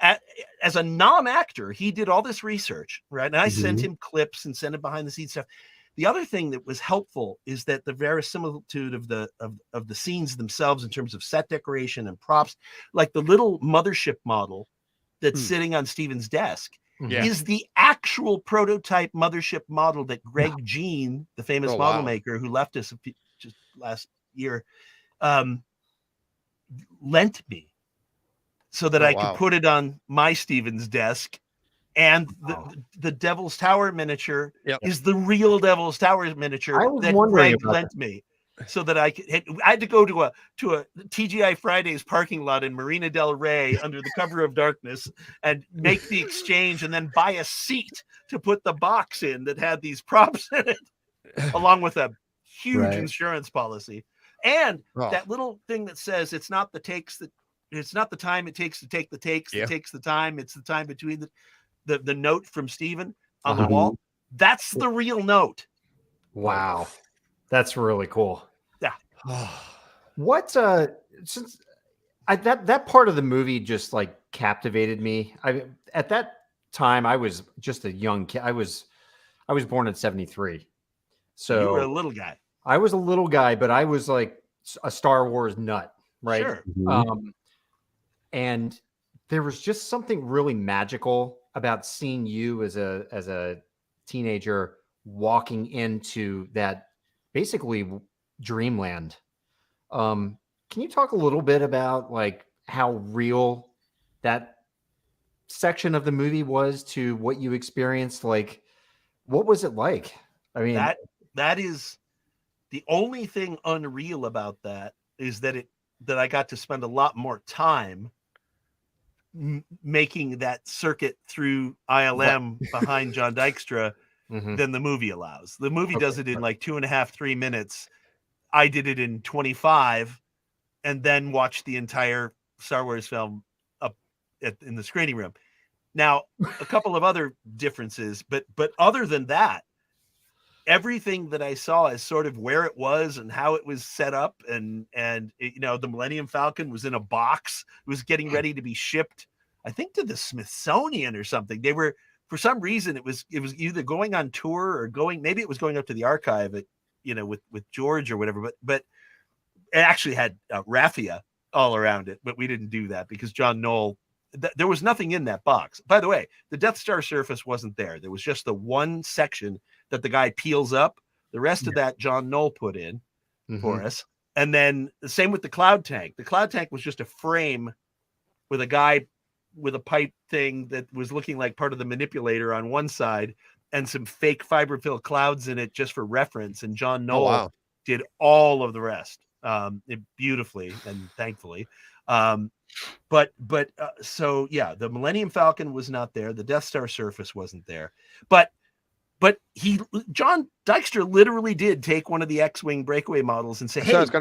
as a non-actor, he did all this research, right? And I sent him clips and sent him behind the scenes stuff. The other thing that was helpful is that the verisimilitude of the scenes themselves in terms of set decoration and props, like the little mothership model that's sitting on Steven's desk, is the actual prototype mothership model that Greg Jean, the famous model maker who left us just last year, lent me so that I could put it on my Steven's desk. And the Devil's Tower miniature is the real Devil's Tower miniature that Greg lent me, so that I had to go to a TGI Fridays parking lot in Marina del Rey under the cover of darkness and make the exchange, and then buy a seat to put the box in that had these props in it, along with a huge insurance policy and that little thing that says it's not the time it takes to take the takes that takes the time. It's the time between the note from Steven on the wall. That's the real note. Wow. That's really cool. Yeah. What since that part of the movie just like captivated me. At that time I was just a young kid. I was born in 73. So you were a little guy. I was a little guy, but I was like a Star Wars nut, right? Sure. And there was just something really magical about seeing you as a teenager walking into that basically dreamland. Can you talk a little bit about like how real that section of the movie was to what you experienced? Like, what was it like? I mean, that is the only thing unreal about that is that I got to spend a lot more time making that circuit through ILM behind John Dykstra than the movie allows. The movie does it in like 2.5, 3 minutes. I did it in 25 and then watched the entire Star Wars film up in the screening room. Now, a couple of other differences, but other than that, everything that I saw is sort of where it was and how it was set up. And you know, the Millennium Falcon was in a box. It was getting ready to be shipped, I think, to the Smithsonian or something. They were, for some reason, it was either going on tour or maybe it was going up to the archive at, you know, with George or whatever, but it actually had raffia all around it, but we didn't do that because John Knoll, there was nothing in that box. By the way, the Death Star surface wasn't there. There was just the one section that the guy peels up. The rest of that John Knoll put in for us. And then the same with the cloud tank. The cloud tank was just a frame with a guy with a pipe thing that was looking like part of the manipulator on one side and some fake fiber-filled clouds in it just for reference. And John Knoll did all of the rest beautifully and thankfully. So yeah, the Millennium Falcon was not there. The Death Star surface wasn't there, but John Dykstra literally did take one of the X-Wing breakaway models and say, "Hey, check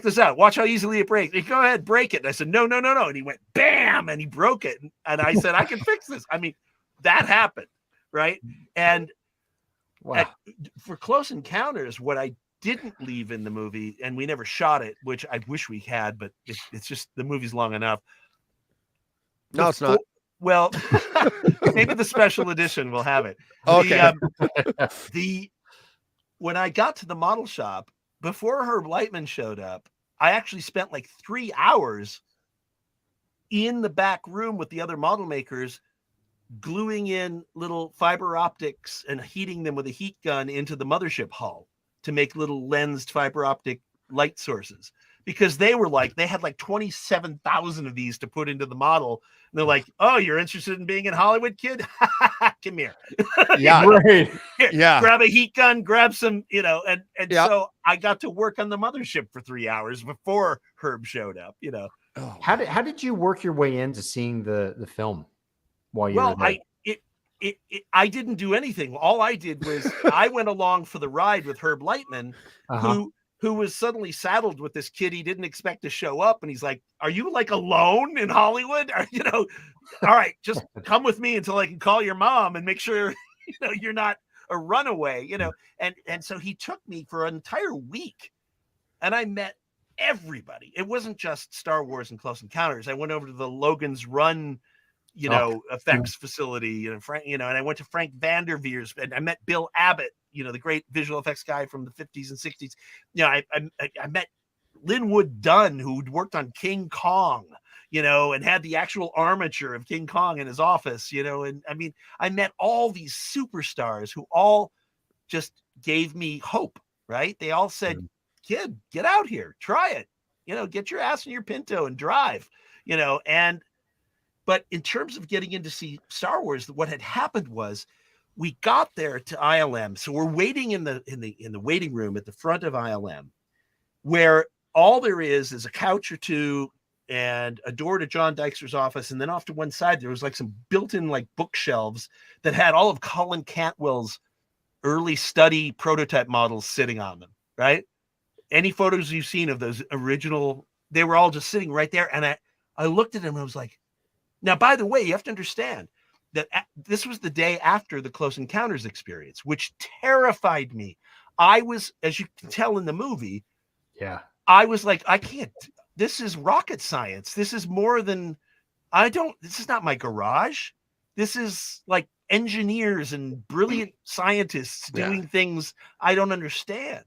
this out. Watch how easily it breaks. Go ahead, break it." And I said, "No." And he went, bam, and he broke it. And I said, "I can fix this." I mean, that happened, right? And for Close Encounters, what I didn't leave in the movie, and we never shot it, which I wish we had, but it's just the movie's long enough. No, it's not. Well, maybe the special edition will have it. Okay. When I got to the model shop, before Herb Lightman showed up, I actually spent like 3 hours in the back room with the other model makers, gluing in little fiber optics and heating them with a heat gun into the mothership hull to make little lensed fiber optic light sources, because they had like 27,000 of these to put into the model. And they're like, "Oh, you're interested in being in Hollywood, kid? Come here." Yeah. Right. Yeah. Grab a heat gun, grab some, you know, and so I got to work on the mothership for 3 hours before Herb showed up, you know. How did you work your way into seeing the film while you were there? I didn't do anything. All I did was I went along for the ride with Herb Lightman, who was suddenly saddled with this kid he didn't expect to show up. And he's like, "Are you like alone in Hollywood? You know, all right, just come with me until I can call your mom and make sure, you know, you're not a runaway, you know." And so he took me for an entire week, and I met everybody. It wasn't just Star Wars and Close Encounters. I went over to the Logan's Run, effects facility, Frank, and I went to Frank Vanderveer's, and I met Bill Abbott, the great visual effects guy from the 50s and 60s. I met Linwood Dunn, who'd worked on King Kong, and had the actual armature of King Kong in his office, and I mean, I met all these superstars who all just gave me hope, right? They all said, kid, get out here, try it, get your ass in your Pinto and drive, but in terms of getting in to see Star Wars, what had happened was we got there to ILM. So we're waiting in the waiting room at the front of ILM, where all there is a couch or two and a door to John Dykstra's office. And then off to one side, there was like some built-in like bookshelves that had all of Colin Cantwell's early study prototype models sitting on them, right? Any photos you've seen of those original, they were all just sitting right there. And I looked at them and I was like, now, by the way, you have to understand that this was the day after the Close Encounters experience, which terrified me. I was, as you can tell in the movie, I was like, I can't, this is rocket science. This is more than, this is not my garage. This is like engineers and brilliant scientists doing things I don't understand.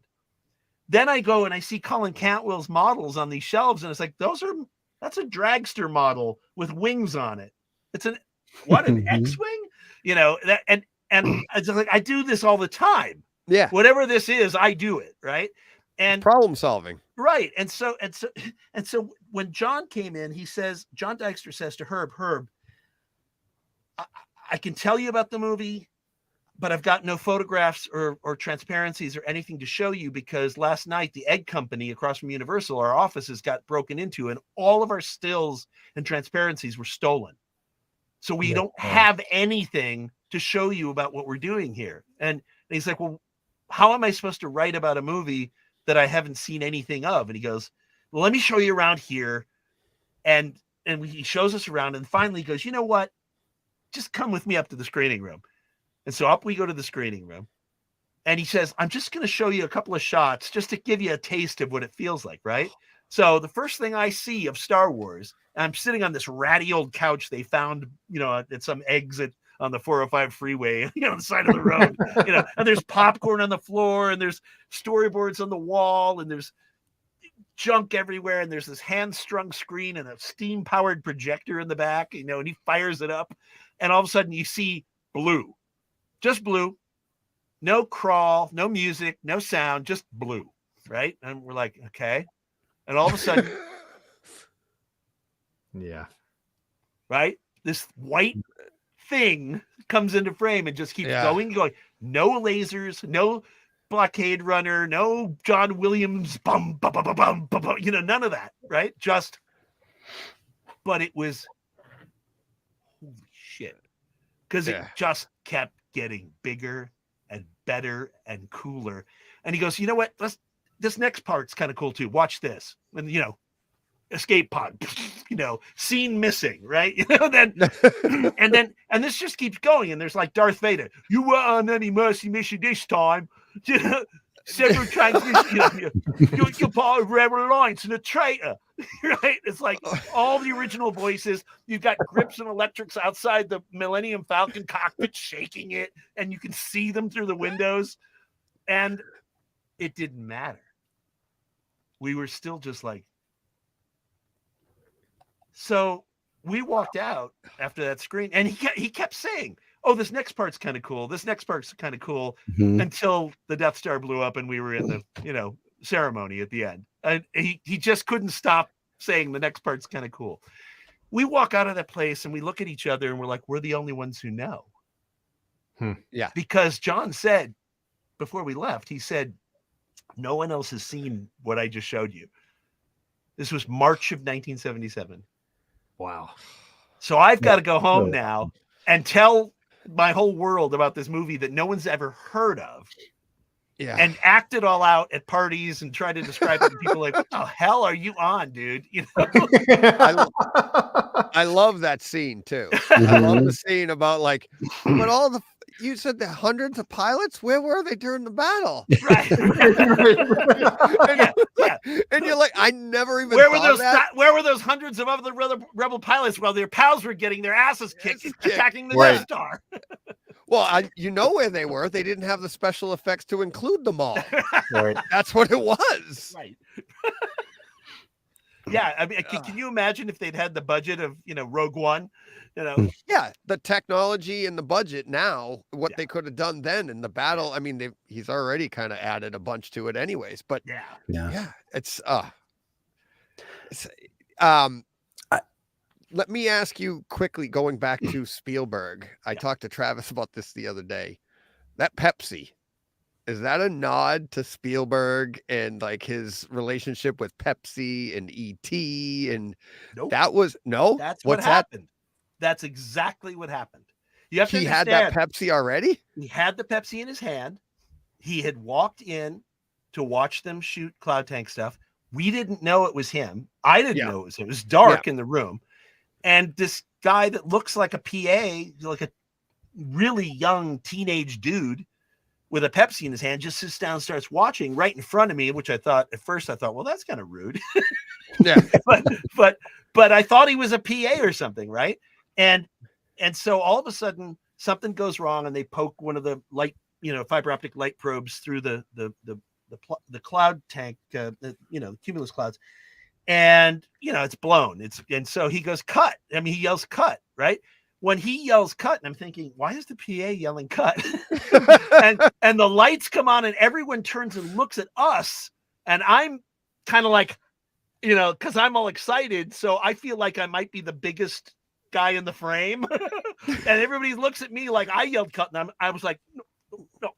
Then I go and I see Colin Cantwell's models on these shelves, and it's like, that's a dragster model with wings on it. It's an X-wing? And it's like, I do this all the time. Yeah. Whatever this is, I do it, right? And problem solving. Right. And so when John came in, John Dykstra says to Herb, I can tell you about the movie, but I've got no photographs or transparencies or anything to show you, because last night the egg company across from Universal, our offices got broken into, and all of our stills and transparencies were stolen. So we don't have anything to show you about what we're doing here. And he's like, well, how am I supposed to write about a movie that I haven't seen anything of? And he goes, well, let me show you around here. And he shows us around, and finally he goes, you know what? Just come with me up to the screening room. And so up we go to the screening room, and he says, I'm just going to show you a couple of shots just to give you a taste of what it feels like, right? So the first thing I see of Star Wars, I'm sitting on this ratty old couch they found, at some exit on the 405 freeway, on the side of the road, and there's popcorn on the floor, and there's storyboards on the wall, and there's junk everywhere, and there's this hand-strung screen and a steam-powered projector in the back, and he fires it up, and all of a sudden you see blue. Just blue, no crawl, no music, no sound, just blue, right? And we're like, okay. And all of a sudden, right? This white thing comes into frame and just keeps going. No lasers, no blockade runner, no John Williams, bum, bum, bum, bum, bum, bum, bum, none of that, right? But it was, holy shit. Because it just kept getting bigger and better and cooler. And he goes, you know what? This next part's kind of cool too. Watch this. And escape pod, scene missing, right? And this just keeps going. And there's like Darth Vader. You weren't on any mercy mission this time. Several transmissions. You're part of Rebel Alliance and a traitor, right? It's like all the original voices. You've got grips and electrics outside the Millennium Falcon cockpit shaking it, and you can see them through the windows. And it didn't matter. We were still just like. So we walked out after that screen, and he kept saying, oh, this next part's kind of cool. This next part's kind of cool, until the Death Star blew up and we were in the, ceremony at the end. And he just couldn't stop saying the next part's kind of cool. We walk out of that place and we look at each other and we're like, we're the only ones who know. Yeah. Because John said, before we left, he said, no one else has seen what I just showed you. This was March of 1977. Wow. So I've got to go home now and tell my whole world about this movie that no one's ever heard of, and act it all out at parties and try to describe it to people like, what the hell are you on, dude? I love that scene too. I love the scene about but all the, you said the hundreds of pilots. Where were they during the battle? Right. And you're like, I never even. Where were those hundreds of other rebel pilots while their pals were getting their asses kicked attacking the Death Star? Well, you know where they were. They didn't have the special effects to include them all. Right. That's what it was. Right. Yeah, I mean, can you imagine if they'd had the budget of Rogue One? Yeah, the technology and the budget now, what they could have done then in the battle. I mean, he's already kind of added a bunch to it, anyways. But yeah, it's let me ask you quickly, going back to Spielberg. I talked to Travis about this the other day. That Pepsi, is that a nod to Spielberg and like his relationship with Pepsi and E.T. and nope. That's what happened. That's exactly what happened. You have to understand, had that Pepsi already? He had the Pepsi in his hand. He had walked in to watch them shoot cloud tank stuff. We didn't know it was him. I didn't know it was him. It was dark in the room. And this guy that looks like a PA, like a really young teenage dude with a Pepsi in his hand, just sits down and starts watching right in front of me, which at first I thought, well, that's kind of rude. Yeah. but I thought he was a PA or something, right? And so all of a sudden something goes wrong and they poke one of the light, fiber optic light probes through the cloud tank, cumulus clouds. And, it's blown. And so he goes, cut. I mean, he yells cut, right? When he yells cut, and I'm thinking, why is the PA yelling cut? and the lights come on and everyone turns and looks at us. And I'm kind of like, because I'm all excited. So I feel like I might be the biggest guy in the frame. And everybody looks at me like I yelled cut. And I was like, no,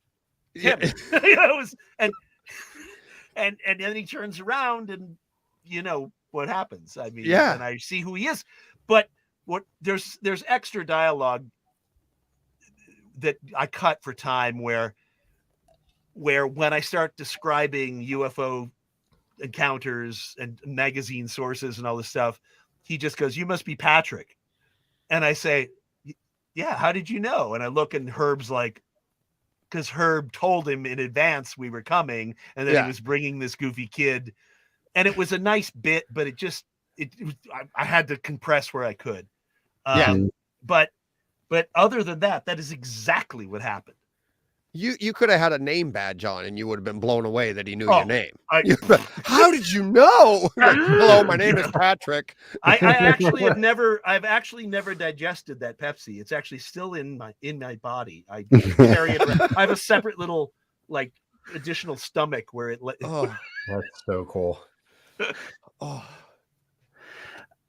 him. And then he turns around and what happens. I mean, and I see who he is. But there's extra dialogue that I cut for time where when I start describing UFO encounters and magazine sources and all this stuff, he just goes, "You must be Patrick." And I say, "Yeah, how did you know?" And I look and Herb's like, because Herb told him in advance we were coming and that he was bringing this goofy kid. And it was a nice bit, but I had to compress where I could. But other than that is exactly what happened. You could have had a name badge on and you would have been blown away that he knew your name. How did you know? Hello, my name is Patrick. I've actually never digested that Pepsi. It's actually still in my body. I carry it around. I have a separate little additional stomach where it. That's so cool. All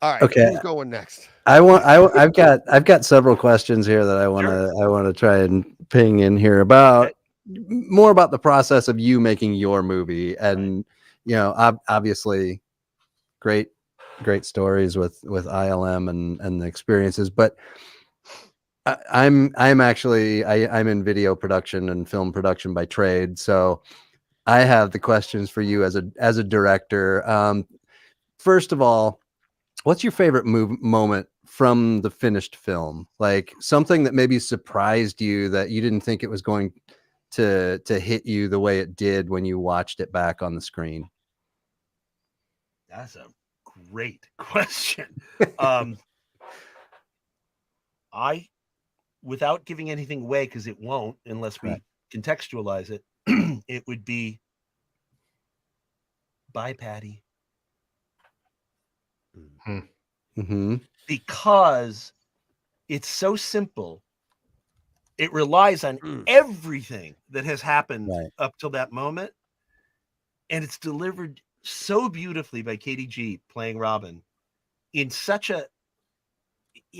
right. Okay. Who's going next? I've got several questions here that I want to try and ping in here about more about the process of you making your movie. And obviously great stories with ILM and the experiences, but I'm in video production and film production by trade, so I have the questions for you as a director. First of all, what's your favorite moment from the finished film? Like something that maybe surprised you that you didn't think it was going to hit you the way it did when you watched it back on the screen? That's a great question. Without giving anything away, because it won't unless we contextualize it, it would be bye, Patty. Mm-hmm. Because it's so simple. It relies on everything that has happened up till that moment. And it's delivered so beautifully by Katie G playing Robin in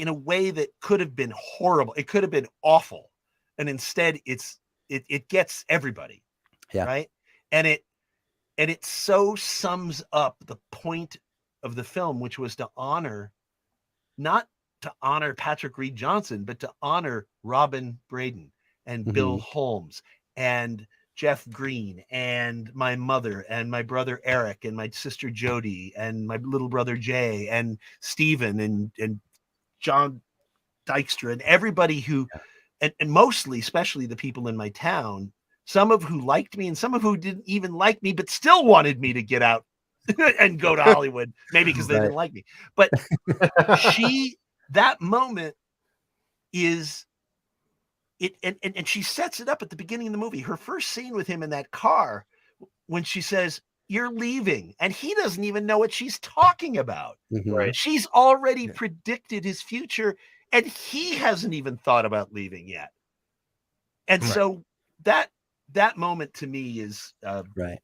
a way that could have been horrible. It could have been awful. And instead it gets everybody. Yeah. Right. And it so sums up the point of the film, which was not to honor Patrick Reed Johnson, but to honor Robin Braden and Bill Holmes and Jeff Green and my mother and my brother Eric and my sister Jody and my little brother Jay and Stephen and John Dykstra and everybody who and mostly, especially the people in my town, some of who liked me and some of who didn't even like me, but still wanted me to get out and go to Hollywood, maybe because they didn't like me. But that moment is it, and she sets it up at the beginning of the movie. Her first scene with him in that car, when she says, "You're leaving," and he doesn't even know what she's talking about. Right. She's already predicted his future, and he hasn't even thought about leaving yet. And so that moment to me is right.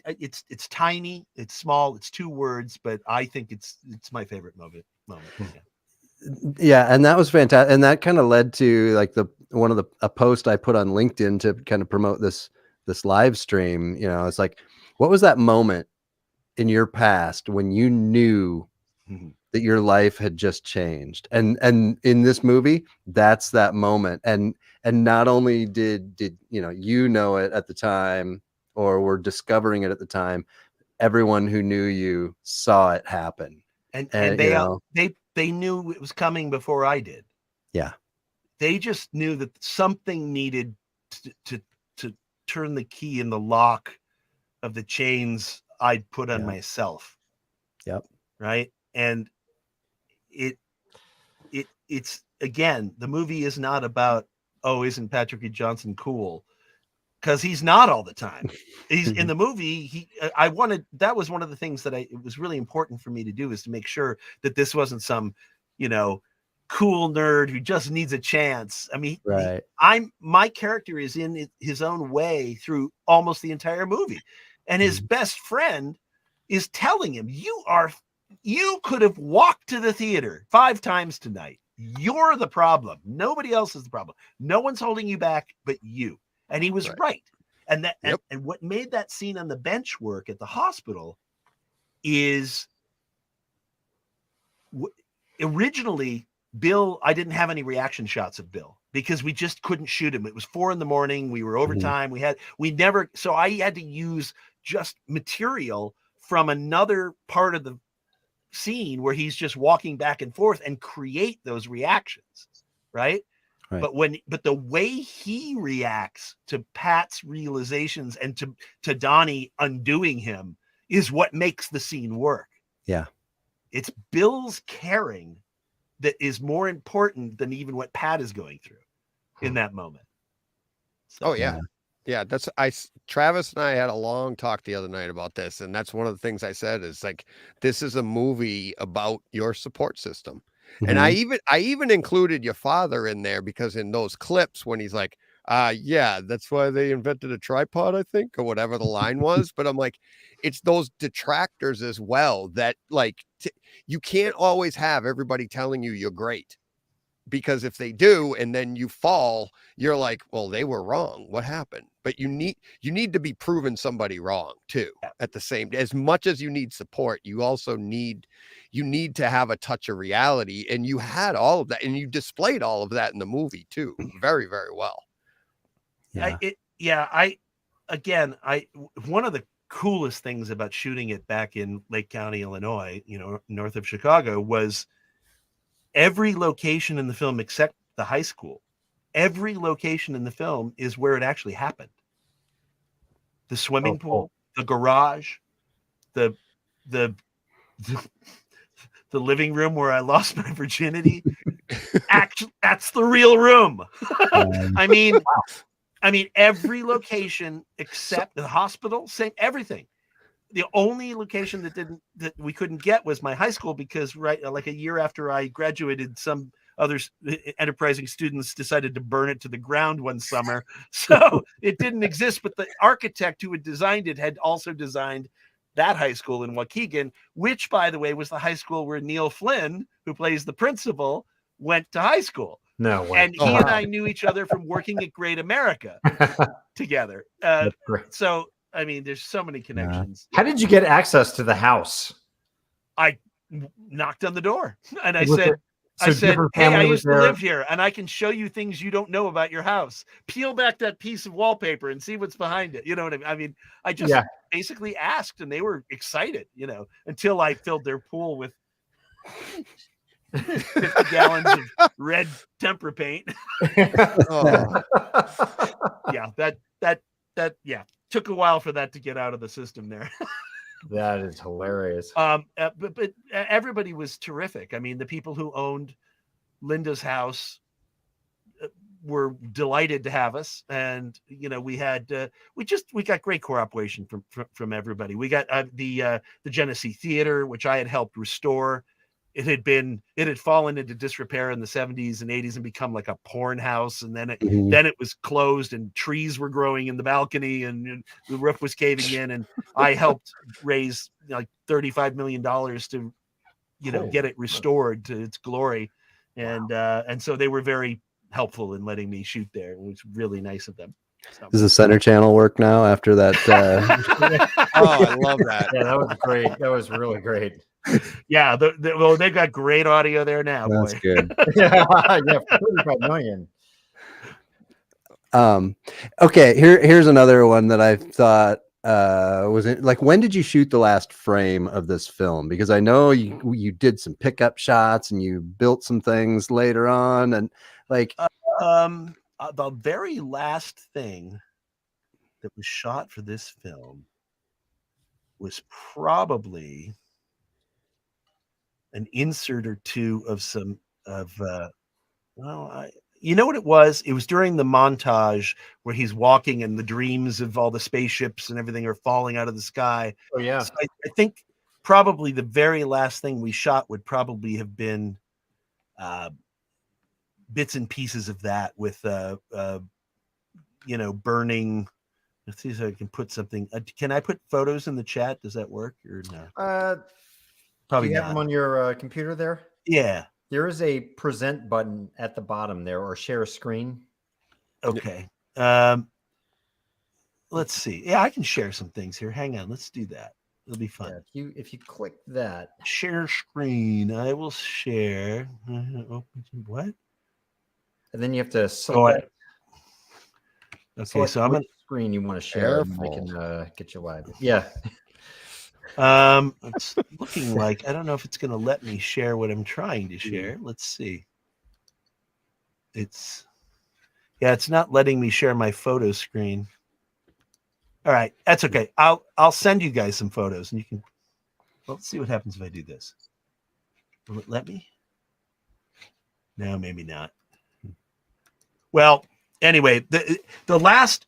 It's tiny, it's small, it's 2 words, but I think it's my favorite moment. Yeah, and that was fantastic, and that kind of led to like a post I put on LinkedIn to kind of promote this live stream. You know, it's like, what was that moment in your past when you knew that your life had just changed? And in this movie, that's that moment. And not only did you know it at the time, or were discovering it at the time, everyone who knew you saw it happen. And they knew it was coming before I did. Yeah. They just knew that something needed to turn the key in the lock of the chains I'd put on myself. Yep. Right. And it's again, the movie is not about, oh, isn't Patrick E. Johnson cool? Because he's not all the time. He's in the movie. That was one of the things that it was really important for me to do, is to make sure that this wasn't some, cool nerd who just needs a chance. I mean, my character is in his own way through almost the entire movie. And his best friend is telling him, you could have walked to the theater 5 times tonight. You're the problem. Nobody else is the problem. No one's holding you back but you. And he was right. And and what made that scene on the bench work at the hospital is originally Bill, I didn't have any reaction shots of Bill because we just couldn't shoot him. It was 4 a.m. We were overtime. So I had to use just material from another part of the scene where he's just walking back and forth and create those reactions. Right. But the way he reacts to Pat's realizations and to Donnie undoing him is what makes the scene work. Yeah. It's Bill's caring that is more important than even what Pat is going through in that moment. So, yeah. Travis and I had a long talk the other night about this. And that's one of the things I said is like, this is a movie about your support system. And I even included your father in there because in those clips when he's like, yeah, that's why they invented a tripod, I think, or whatever the line was. But I'm like, it's those detractors as well that like, you can't always have everybody telling you you're great, because if they do, and then you fall, you're like, well, they were wrong. What happened? But you need to be proving somebody wrong too. At the same, as much as you need support, you also need to have a touch of reality. And you had all of that, and you displayed all of that in the movie too. Very, very well. One of the coolest things about shooting it back in Lake County, Illinois, north of Chicago, was every location in the film except the high school. Every location in the film is where it actually happened. The swimming pool, the garage, the living room where I lost my virginity. Actually, that's the real room. I mean, every location except the hospital, same everything. The only location that we couldn't get was my high school, because like a year after I graduated, some other enterprising students decided to burn it to the ground one summer. So it didn't exist, but the architect who had designed it had also designed that high school in Waukegan, which, by the way, was the high school where Neil Flynn, who plays the principal, went to high school. No way. And he and I knew each other from working at Great America together. So, I mean, there's so many connections. How did you get access to the house? I knocked on the door and I said, hey, I used to live here and I can show you things you don't know about your house. Peel back that piece of wallpaper and see what's behind it. You know what I mean? I mean, I just basically asked and they were excited, until I filled their pool with 50 gallons of red tempera paint. Oh, Yeah, that yeah, took a while for that to get out of the system there. That is hilarious. But everybody was terrific. I mean, the people who owned Linda's house were delighted to have us, and you know, we got great cooperation from everybody. We got the Genesee Theater, which I had helped restore. It had fallen into disrepair in the 70s and 80s and become like a porn house, and then it was closed, and trees were growing in the balcony, and the roof was caving in, and I helped raise like $35 million to get it restored to its glory. And so they were very helpful in letting me shoot there. It was really nice of them. So. Does the Center Channel work now after that? oh, I love that. Yeah, that was great. That was really great. Yeah, well, they've got great audio there now. That's boy. good. Yeah, 35 million. Okay, here's another one that I thought was like, when did you shoot the last frame of this film? Because I know you did some pickup shots and you built some things later on, and like the very last thing that was shot for this film was probably an insert or two of you know what it was? It was during the montage where he's walking and the dreams of all the spaceships and everything are falling out of the sky. Oh yeah. So I think probably the very last thing we shot would probably have been bits and pieces of that with burning. Let's see if I can put something. Can I put photos in the chat? Does that work or no? Probably do you not. have them on your computer there? Yeah. There is a present button at the bottom there, or share a screen. Okay. Let's see. Yeah, I can share some things here. Hang on. Let's do that. It'll be fun. Yeah, if you click that. Share screen. I will share. What? And then you have to select. Okay, so I'm on screen you want to share, and I can get you live. Yeah. It's looking like I don't know if it's going to let me share what I'm trying to share. Let's see. It's not letting me share my photo screen. All right, that's okay. I'll send you guys some photos, and you can. Well, let's see what happens if I do this. Will it let me? No, maybe not. Well, anyway, the last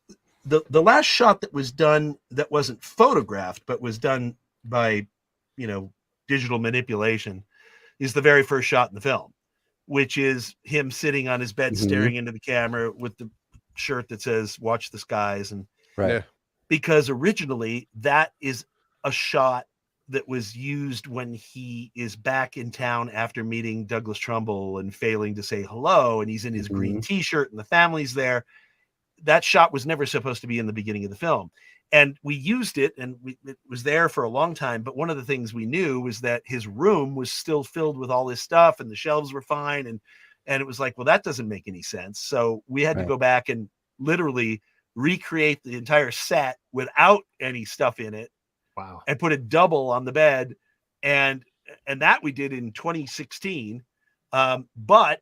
shot that was done that wasn't photographed but was done by digital manipulation is the very first shot in the film, which is him sitting on his bed staring into the camera with the shirt that says "Watch the Skies." And right, because originally that is a shot that was used when he is back in town after meeting Douglas Trumbull and failing to say hello, and he's in his green t-shirt and the family's there. That shot was never supposed to be in the beginning of the film. And we used it, and it was there for a long time. But one of the things we knew was that his room was still filled with all his stuff, and the shelves were fine. And it was like, well, that doesn't make any sense. So we had to go back and literally recreate the entire set without any stuff in it. Wow. And put a double on the bed. And that we did in 2016. But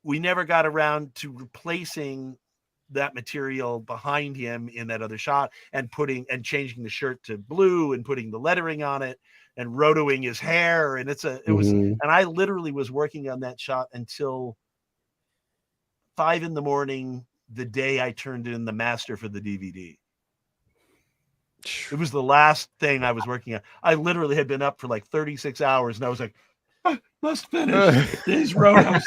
we never got around to replacing that material behind him in that other shot and changing the shirt to blue and putting the lettering on it and rotoing his hair. And and I literally was working on that shot until 5 a.m. the day I turned in the master for the DVD. It was the last thing I was working on. I literally had been up for like 36 hours and I was like, I must finish these rotos.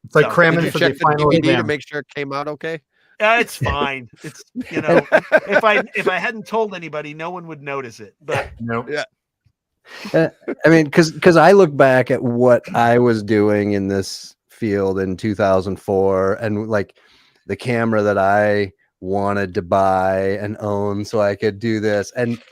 It's like cramming for the final DVD to make sure it came out okay. It's fine. It's if I hadn't told anybody, no one would notice it. But nope. Yeah. I mean, because I look back at what I was doing in this field in 2004, and like the camera that I wanted to buy and own so I could do this, and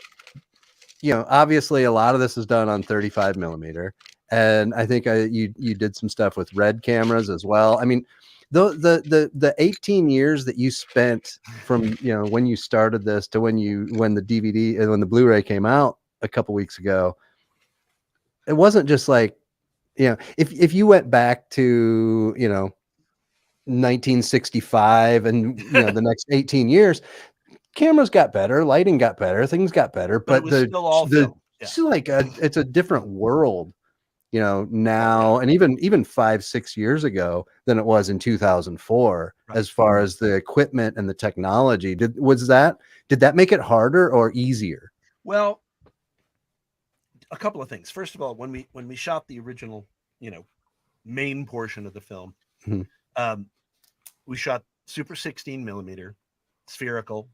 obviously a lot of this is done on 35 millimeter. And I think you did some stuff with red cameras as well. I mean, the 18 years that you spent from when you started this to when the DVD and when the Blu-ray came out a couple weeks ago, it wasn't just like, if you went back to 1965 and the next 18 years, cameras got better, lighting got better, things got better, But it but was still all film. Yeah. it's like it's a different world, now, and even 5-6 years ago than it was in 2004, Right. as far as the equipment and the technology. Did that make it harder or easier? Well, a couple of things. First of all, when we shot the original, main portion of the film, Mhm. We shot super 16 millimeter spherical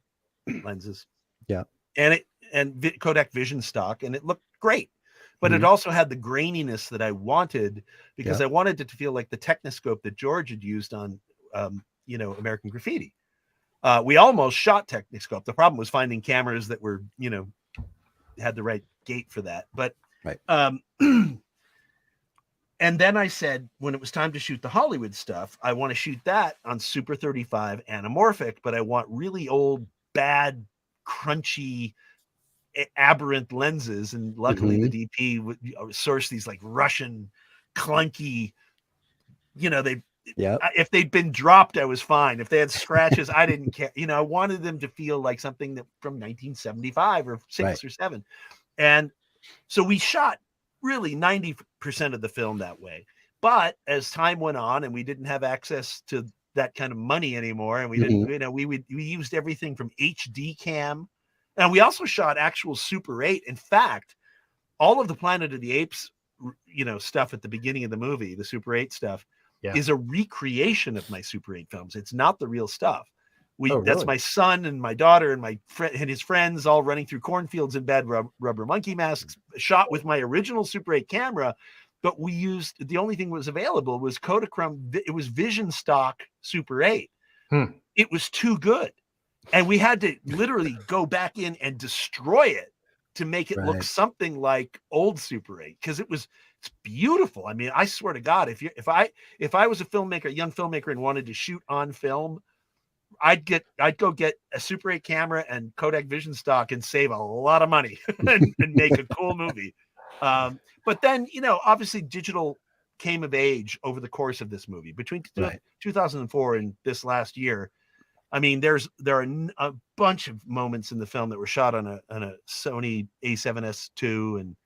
lenses. Yeah. And Kodak Vision stock, and it looked great. But it Mhm. also had the graininess that I wanted, because Yeah. I wanted it to feel like the Techniscope that George had used on, American Graffiti. We almost shot Techniscope. The problem was finding cameras that were, had the right gate for that. But Right. and then I said, when it was time to shoot the Hollywood stuff, I want to shoot that on Super 35 anamorphic, but I want really old, bad, crunchy, aberrant lenses. And luckily the DP would source these like Russian clunky, if they'd been dropped, I was fine. If they had scratches, I didn't care. I wanted them to feel like something that from 1975 or 6 or 7. And so we shot really 90% of the film that way. But as time went on and we didn't have access to that kind of money anymore, and we didn't, we used everything from HD cam, and we also shot actual Super 8. In fact, all of the Planet of the Apes, stuff at the beginning of the movie, the Super 8 stuff, is a recreation of my Super 8 films. It's not the real stuff. That's my son and my daughter and my friend and his friends all running through cornfields in bad rubber monkey masks, shot with my original Super 8 camera. But we used, the only thing that was available was Kodachrome. It was Vision stock Super 8. It was too good. And we had to literally go back in and destroy it to make it look something like old Super 8, because it's beautiful. I mean, I swear to God, if I was a filmmaker, a young filmmaker, and wanted to shoot on film, I'd go get a Super 8 camera and Kodak Vision stock and save a lot of money and make a cool movie. But then, obviously digital came of age over the course of this movie between 2004 and this last year. I mean, there are a bunch of moments in the film that were shot on a Sony A7S II, and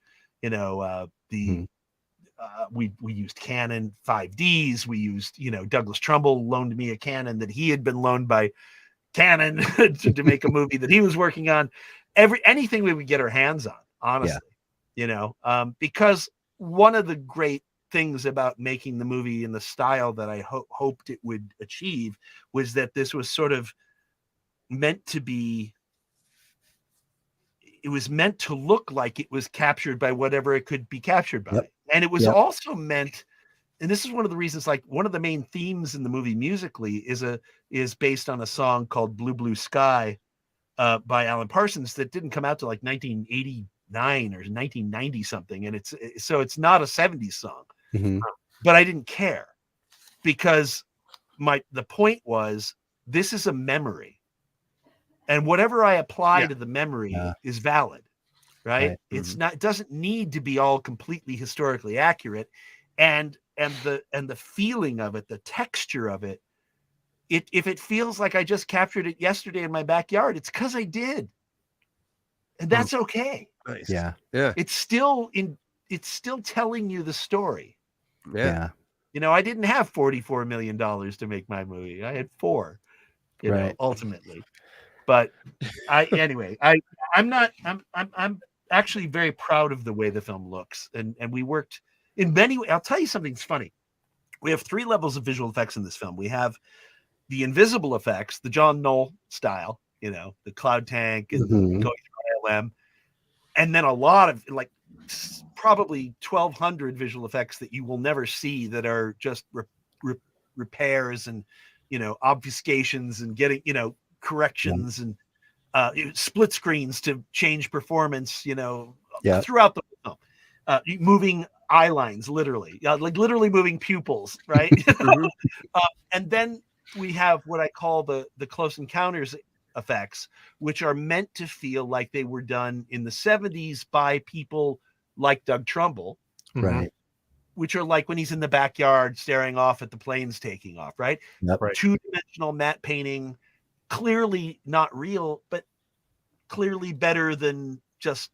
we used Canon 5Ds. We used, Douglas Trumbull loaned me a Canon that he had been loaned by Canon to make a movie that he was working on. Anything we would get our hands on, honestly, because one of the great things about making the movie in the style that I hoped it would achieve was that this was sort of meant to be, it was meant to look like it was captured by whatever it could be captured by. And it was also meant, and this is one of the reasons, like one of the main themes in the movie musically is based on a song called Blue Blue Sky by Alan Parsons that didn't come out till like 1989 or 1990 something. And it's not a 70s song. But I didn't care, because the point was, this is a memory, and whatever I apply to the memory is valid, right? It's not, it doesn't need to be all completely historically accurate, and the feeling of it, the texture of it, if it feels like I just captured it yesterday in my backyard, it's because I did, and that's okay. Nice. Yeah. It's still telling you the story. Yeah. I didn't have $44 million to make my movie. I had 4, ultimately. But I'm actually very proud of the way the film looks. And we worked in many ways. I'll tell you something's funny. We have 3 levels of visual effects in this film. We have the invisible effects, the John Knoll style, the cloud tank and going through ILM. And then a lot of probably 1,200 visual effects that you will never see, that are just repairs and, obfuscations and getting, corrections and split screens to change performance, throughout the film. Moving eye lines, literally, literally moving pupils, right? And then we have what I call the close encounters effects, which are meant to feel like they were done in the 70s by people like Doug Trumbull, Right. which are like when he's in the backyard staring off at the planes taking off, right? Yep. Right. Two-dimensional matte painting, clearly not real, but clearly better than just,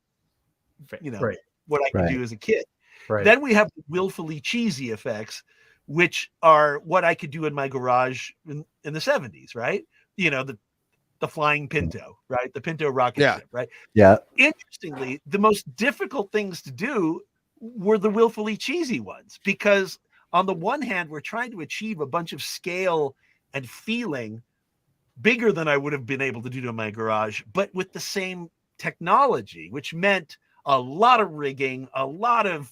Right. what I could Right. do as a kid. Right. Then we have willfully cheesy effects, which are what I could do in my garage in the 70s, right? The flying Pinto, right? The Pinto rocket ship, right? Yeah. Interestingly, the most difficult things to do were the willfully cheesy ones, because on the one hand, we're trying to achieve a bunch of scale and feeling bigger than I would have been able to do in my garage, but with the same technology, which meant a lot of rigging, a lot of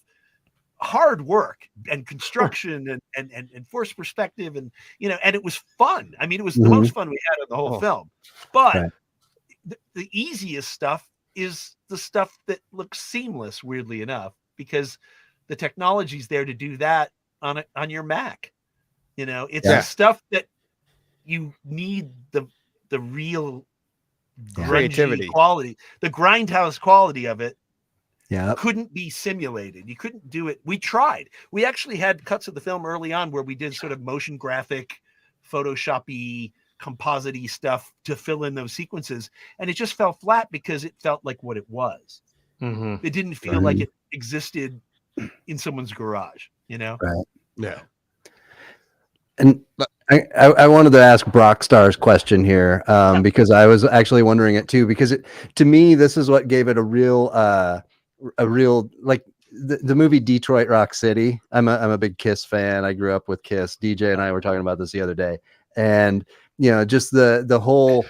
hard work and construction and force perspective, and and it was fun. I mean, it was the most fun we had in the whole film. But the easiest stuff is the stuff that looks seamless, weirdly enough, because the technology's there to do that on your Mac. It's the stuff that you need the real creativity quality, the grindhouse quality of it. Yeah. Couldn't be simulated. You couldn't do it. We tried. We actually had cuts of the film early on where we did sort of motion graphic, Photoshop-y, composite-y stuff to fill in those sequences. And it just fell flat because it felt like what it was. It didn't feel like it existed in someone's garage, Right. Yeah. And I wanted to ask Brockstar's question here because I was actually wondering it too, because to me, this is what gave it a real like the movie Detroit Rock City. I'm a big Kiss fan. I grew up with Kiss. DJ and I were talking about this the other day, and just the whole,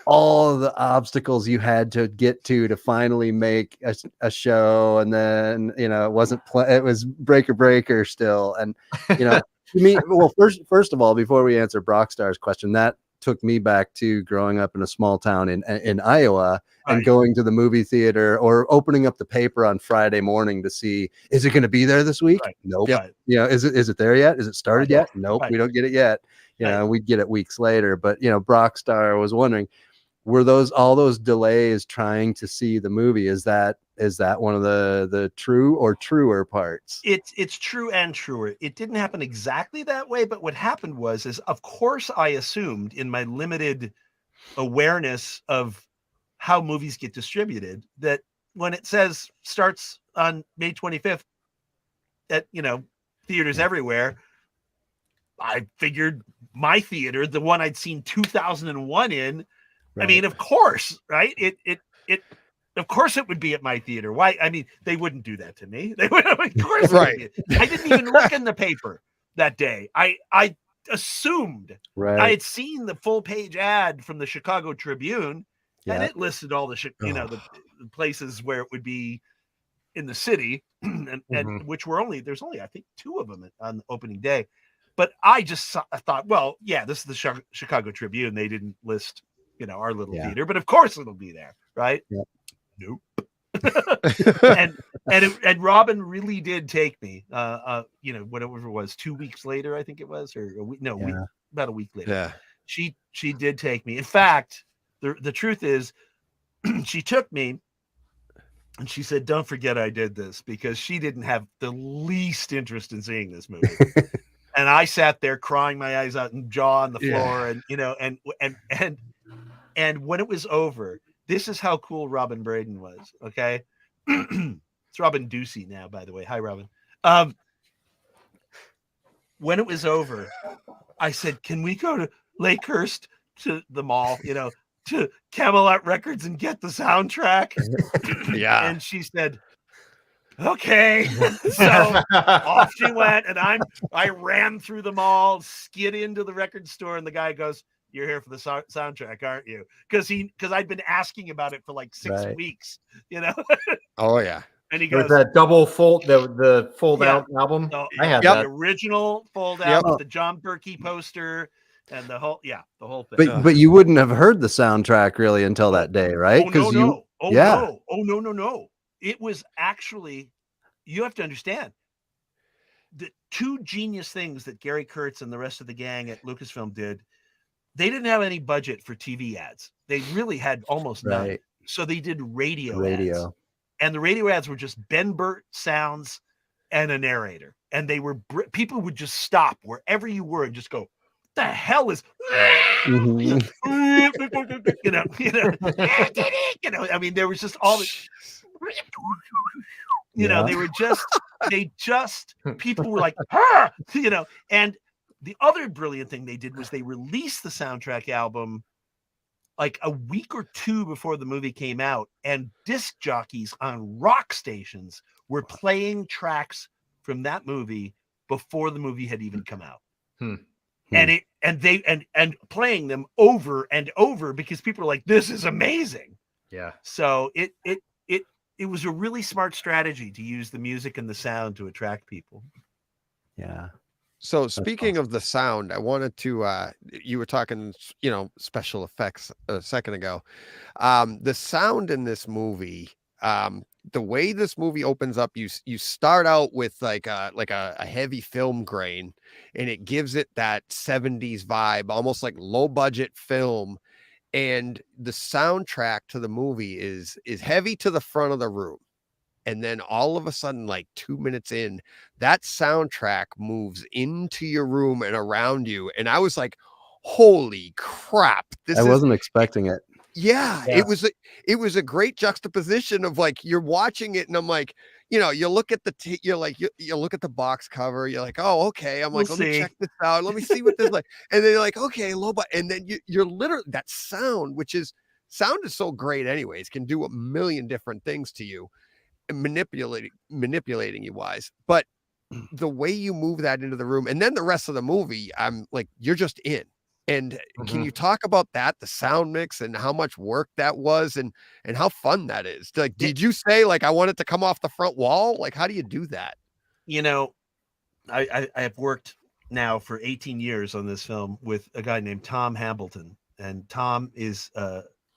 all of the obstacles you had to get to finally make a show, and then it wasn't it was breaker still, and to me, well, first of all, before we answer Brockstar's question, that took me back to growing up in a small town in Iowa and going to the movie theater or opening up the paper on Friday morning to see, is it going to be there this week? Nope. Is it there yet? Is it started yet? Nope. We don't get it yet. We'd get it weeks later. But Brockstar was wondering, were all those delays trying to see the movie? Is that one of the true or truer parts? It's true and truer. It didn't happen exactly that way, but what happened was, of course, I assumed in my limited awareness of how movies get distributed that when it says starts on May 25th at theaters everywhere, I figured my theater, the one I'd seen 2001 in, I mean, of course, right? Of course it would be at my theater. Why? I mean, they wouldn't do that to me. They would, of course, right? I didn't even look in the paper that day. I assumed I had seen the full page ad from the Chicago Tribune, and it listed all the the places where it would be in the city, and which there's only I think 2 of them on opening day. But I thought, well, yeah, this is the Chicago Tribune. They didn't list our little theater, but of course it'll be there, right? Nope. and Robin really did take me, whatever it was, 2 weeks later, I think it was, or about a week later. Yeah. She did take me. In fact, the truth is, she took me and she said, don't forget I did this, because she didn't have the least interest in seeing this movie. And I sat there crying my eyes out and jaw on the floor, and when it was over, this is how cool Robin Braden was. Okay. It's Robin Ducey now, by the way. Hi, Robin. When it was over, I said, can we go to Lakehurst, to the mall, to Camelot Records and get the soundtrack? Yeah. And she said, okay. So off she went, and I ran through the mall, skid into the record store, and the guy goes, you're here for the soundtrack, aren't you? Because I'd been asking about it for like 6 weeks, Oh yeah. And he goes, that double fold, the fold out album. So, I had the that original fold out with the John Berkey poster and the whole thing. But you wouldn't have heard the soundtrack really until that day, right? No. No. It was actually, you have to understand, the 2 genius things that Gary Kurtz and the rest of the gang at Lucasfilm did. They didn't have any budget for TV ads. They really had almost none. So they did radio ads. And the radio ads were just Ben Burt sounds and a narrator, and they were people would just stop wherever you were and just go, "The hell is?" Mhm. I mean, there was just all the, Yeah. they just people were like, "Ah!" And the other brilliant thing they did was they released the soundtrack album like a week or two before the movie came out, and disc jockeys on rock stations were playing tracks from that movie before the movie had even come out. And playing them over and over because people are like, this is amazing. Yeah. So it was a really smart strategy to use the music and the sound to attract people. Yeah. So speaking of the sound, I wanted to you were talking, special effects a second ago. The sound in this movie, the way this movie opens up, you start out with like a heavy film grain, and it gives it that 70s vibe, almost like low budget film. And the soundtrack to the movie is heavy to the front of the room. And then all of a sudden, like 2 minutes in, that soundtrack moves into your room and around you. And I was like, holy crap. I wasn't expecting it. Yeah, Yeah. it was a great juxtaposition of like, you're watching it and I'm like, you look at you're like, you look at the box cover, you're like, oh, okay. I'm like, We'll let me see. check this out. Let me see what this is like. And then you're like, okay, and then you're literally that sound, sound is so great anyways, can do a million different things to you. Manipulating you wise, but the way you move that into the room and then the rest of the movie, I'm like, you're just in. And can you talk about that, the sound mix, and how much work that was, and how fun that is? Like, did you say like, I want it to come off the front wall? Like, how do you do that? I have worked now for 18 years on this film with a guy named Tom Hambleton, and Tom is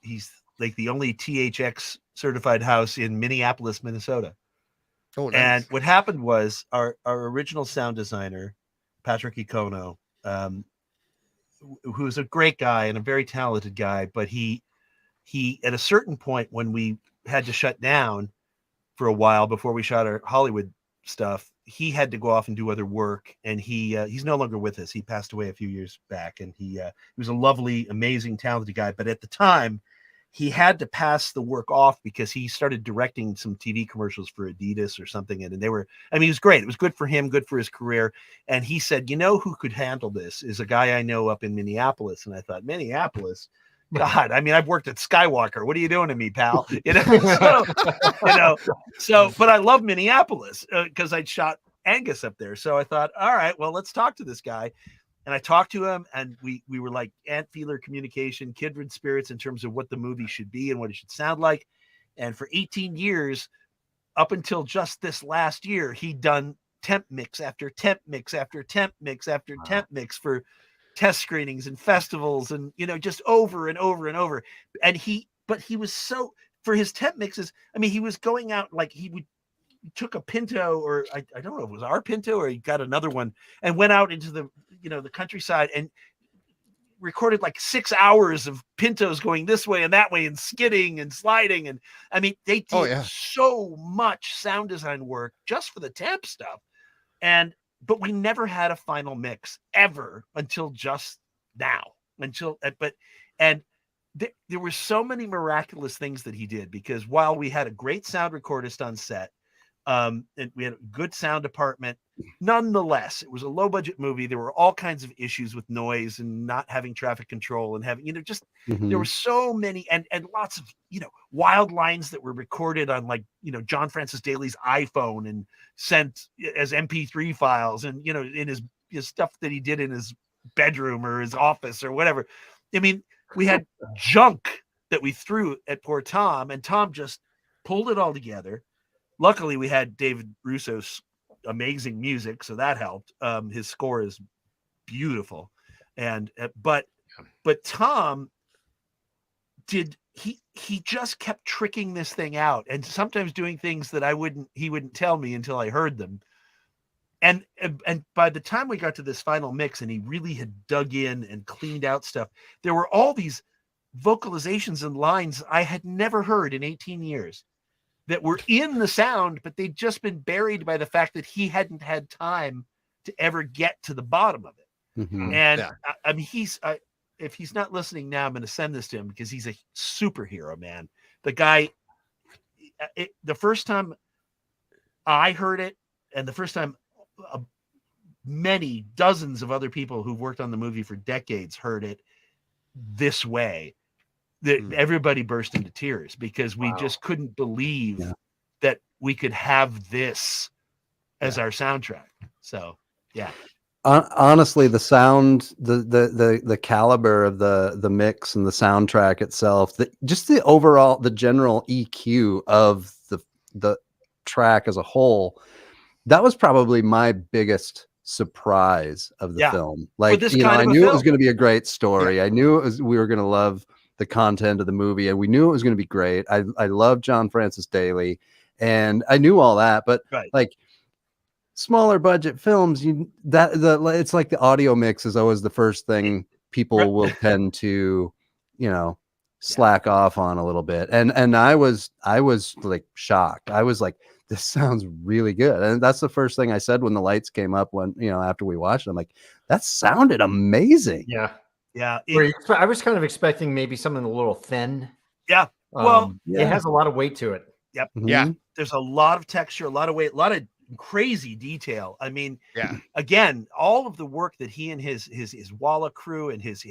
he's like the only THX certified house in Minneapolis, Minnesota. Oh, nice. And what happened was our original sound designer, Patrick Ikono, who is a great guy and a very talented guy, but he at a certain point when we had to shut down for a while before we shot our Hollywood stuff, he had to go off and do other work, and he's no longer with us. He passed away a few years back, and he was a lovely, amazing, talented guy. But at the time, he had to pass the work off because he started directing some TV commercials for Adidas or something. And they were, I mean, it was great. It was good for him, good for his career. And he said, who could handle this is a guy I know up in Minneapolis. And I thought, Minneapolis? God, I mean, I've worked at Skywalker. What are you doing to me, pal? But I love Minneapolis because I'd shot Angus up there. So I thought, all right, well, let's talk to this guy. And I talked to him, and we were like ant-feeler communication, kindred spirits in terms of what the movie should be and what it should sound like. And for 18 years, up until just this last year, he'd done temp mix after temp mix after temp mix after temp mix for test screenings and festivals, and just over and over and over. And he was so, for his temp mixes, I mean, he was going out, like he took a Pinto, or I don't know if it was our Pinto or he got another one, and went out into the the countryside and recorded like 6 hours of Pintos going this way and that way and skidding and sliding. And I mean, they did so much sound design work just for the temp stuff. But we never had a final mix ever until just now. There were so many miraculous things that he did, because while we had a great sound recordist on set, and we had a good sound department, nonetheless, it was a low budget movie. There were all kinds of issues with noise and not having traffic control and having, there were so many and lots of, wild lines that were recorded on John Francis Daley's iPhone and sent as MP3 files, and, in his stuff that he did in his bedroom or his office or whatever. I mean, we had junk that we threw at poor Tom, and Tom just pulled it all together. Luckily, we had David Russo's amazing music, so that helped. His score is beautiful, but Tom did, he just kept tricking this thing out, and sometimes doing things that he wouldn't tell me until I heard them. And by the time we got to this final mix, and he really had dug in and cleaned out stuff, there were all these vocalizations and lines I had never heard in 18 years. that were in the sound, but they'd just been buried by the fact that he hadn't had time to ever get to the bottom of it. Mhm. And Yeah. I mean, if he's not listening now, I'm going to send this to him because he's a superhero, man. The guy, the first time I heard it, and the first time many dozens of other people who've worked on the movie for decades heard it this way, that everybody burst into tears because we just couldn't believe that we could have this as our soundtrack. So, yeah. Honestly, the sound, the caliber of the mix and the soundtrack itself, just the overall, the general EQ of the track as a whole, that was probably my biggest surprise of the film. Like, I knew it was going to be a great story. I knew we were going to love the content of the movie, and we knew it was going to be great. I love John Francis Daley, and I knew all that, but like, smaller budget films, it's like the audio mix is always the first thing people will tend to, slack off on a little bit. And I was like shocked. I was like, this sounds really good. And that's the first thing I said when the lights came up, when, after we watched it, I'm like, that sounded amazing. Yeah. Yeah. I was kind of expecting maybe something a little thin. Yeah. Well, it has a lot of weight to it. Yep. Mm-hmm. Yeah. There's a lot of texture, a lot of weight, a lot of crazy detail. I mean, again, all of the work that he and his Walla crew and his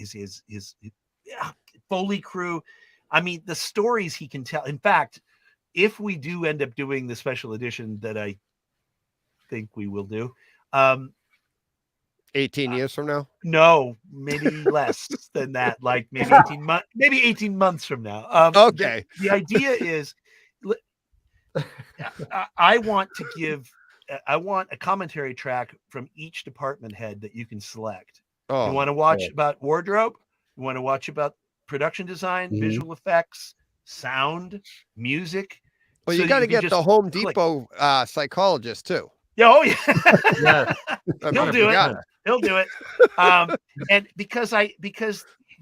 Foley crew, I mean, the stories he can tell. In fact, if we do end up doing the special edition that I think we will do, 18 years from now? No, maybe less than that, like maybe 18 months from now. Okay. The idea is, I want a commentary track from each department head that you can select. You want to watch about wardrobe? You want to watch about production design, visual effects, sound, music? Well, you got to get the Home Depot psychologist too. Yeah, oh yeah. He'll do it. He'll do it. And because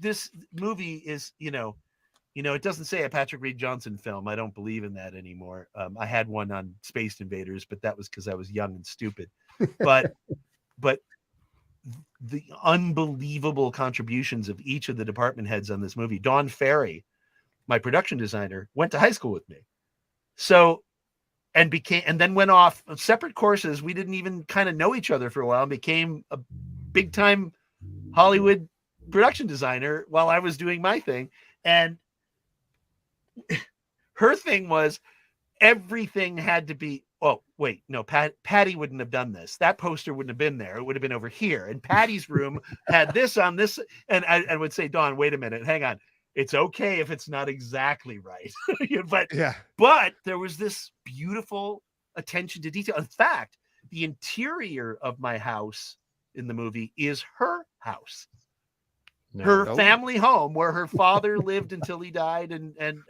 this movie is, it doesn't say a Patrick Reed Johnson film. I don't believe in that anymore. I had one on Space Invaders, but that was because I was young and stupid. But the unbelievable contributions of each of the department heads on this movie. Dawn Ferry, my production designer, went to high school with me. So, and then went off separate courses. We didn't even kind of know each other for a while, and became a big time Hollywood production designer while I was doing my thing. And her thing was everything had to be, oh, wait, no, Patty wouldn't have done this. That poster wouldn't have been there. It would have been over here. And Patty's room had this on this. And I would say, Dawn, wait a minute, hang on. It's okay if it's not exactly right. But there was this beautiful attention to detail. In fact, the interior of my house in the movie is her house. Her family home, where her father lived until he died, and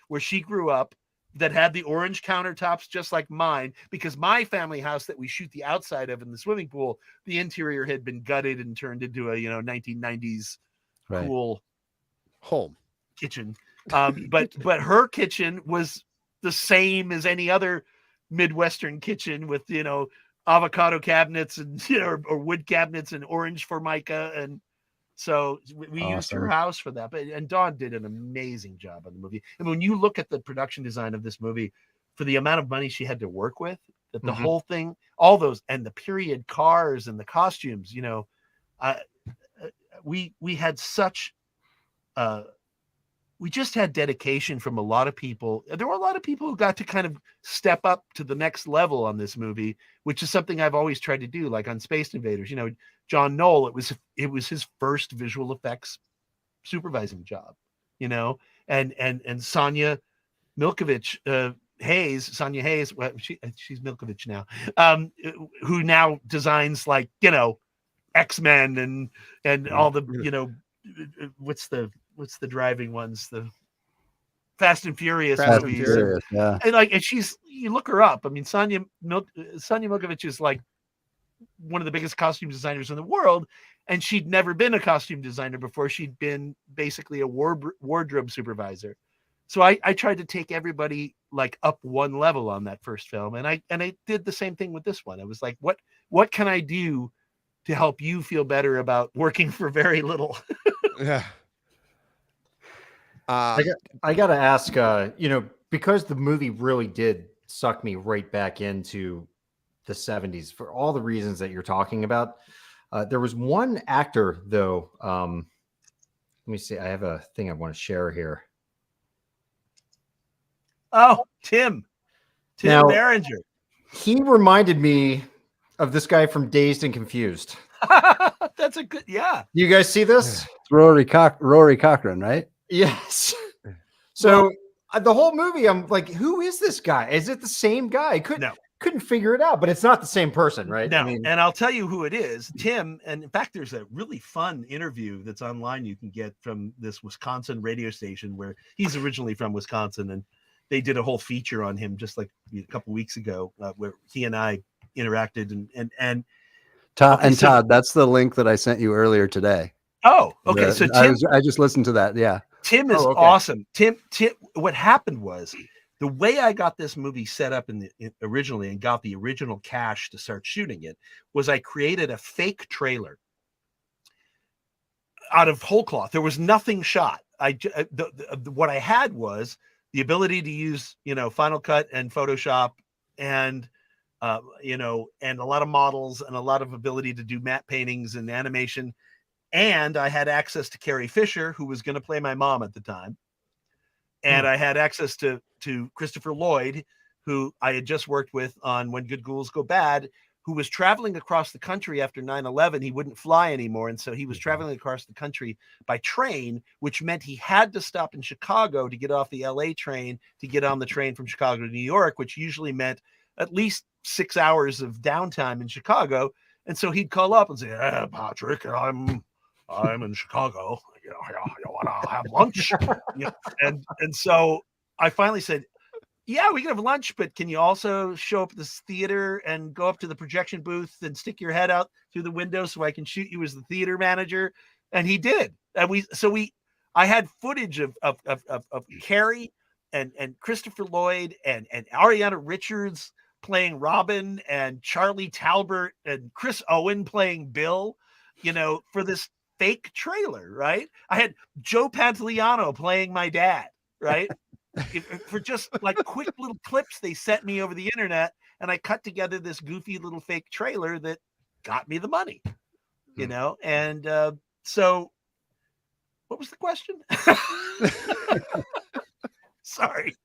where she grew up, that had the orange countertops just like mine, because my family house that we shoot the outside of in the swimming pool, the interior had been gutted and turned into a 1990s cool home kitchen. But her kitchen was the same as any other Midwestern kitchen, with avocado cabinets and or wood cabinets and orange formica, and so we used her house for that. And Dawn did an amazing job on the movie. And when you look at the production design of this movie, for the amount of money she had to work with, that the whole thing, all those, and the period cars and the costumes, we had such we just had dedication from a lot of people. There were a lot of people who got to kind of step up to the next level on this movie, which is something I've always tried to do. Like on Space Invaders, John Knoll, it was his first visual effects supervising job, and Sonia Milkovich Sonia Hayes, well, she's Milkovich now, who now designs like, X-Men and all the, what's the driving ones, the Fast and Furious movies. And you look her up. I mean, Sonia Milkovich is like one of the biggest costume designers in the world, and she'd never been a costume designer before. She'd been basically a wardrobe supervisor. So I tried to take everybody like up one level on that first film. And I did the same thing with this one. I was like, what can I do to help you feel better about working for very little? Yeah. I got to ask, because the movie really did suck me right back into the 70s for all the reasons that you're talking about. There was one actor, though. Let me see. I have a thing I want to share here. Oh, Tim Now, Berenger. He reminded me of this guy from Dazed and Confused. That's a good, yeah. You guys see this? It's Rory Cochrane, right? Yes. So the whole movie, I'm like, who is this guy? Is it the same guy? Couldn't figure it out, but it's not the same person, right? No, and I'll tell you who it is, Tim. And in fact, there's a really fun interview that's online you can get from this Wisconsin radio station where he's originally from Wisconsin, and they did a whole feature on him just like a couple weeks ago, where he and I interacted and Todd, that's the link that I sent you earlier today. Oh, okay. So Tim, I just listened to that. Yeah. Tim is awesome. Tim, what happened was the way I got this movie set up originally and got the original cash to start shooting it was I created a fake trailer out of whole cloth. There was nothing shot. What I had was the ability to use, Final Cut and Photoshop and, and a lot of models and a lot of ability to do matte paintings and animation. And I had access to Carrie Fisher, who was going to play my mom at the time. And I had access to Christopher Lloyd, who I had just worked with on When Good Ghouls Go Bad, who was traveling across the country after 9/11. He wouldn't fly anymore. And so he was traveling across the country by train, which meant he had to stop in Chicago to get off the LA train to get on the train from Chicago to New York, which usually meant at least 6 hours of downtime in Chicago. And so he'd call up and say, "Hey, Patrick, I'm in Chicago. You want to have lunch?" And so I finally said, "Yeah, we can have lunch, but can you also show up at this theater and go up to the projection booth and stick your head out through the window so I can shoot you as the theater manager?" And he did. And I had footage of Carrie and Christopher Lloyd and Ariana Richards playing Robin and Charlie Talbert and Chris Owen playing Bill, for this fake trailer, right? I had Joe Pantoliano playing my dad, right? For just like quick little clips they sent me over the internet, and I cut together this goofy little fake trailer that got me the money, and so what was the question? Sorry.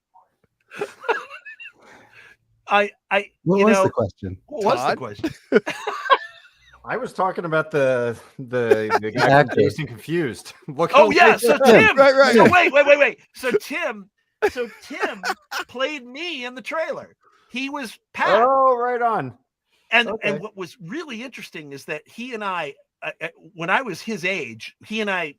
What was the question? What was the question? I was talking about the guy from Dazed and Confused. So Tim, right. So wait. So Tim played me in the trailer. He was Pat. Oh, right on. And what was really interesting is that he and I, when I was his age, he and I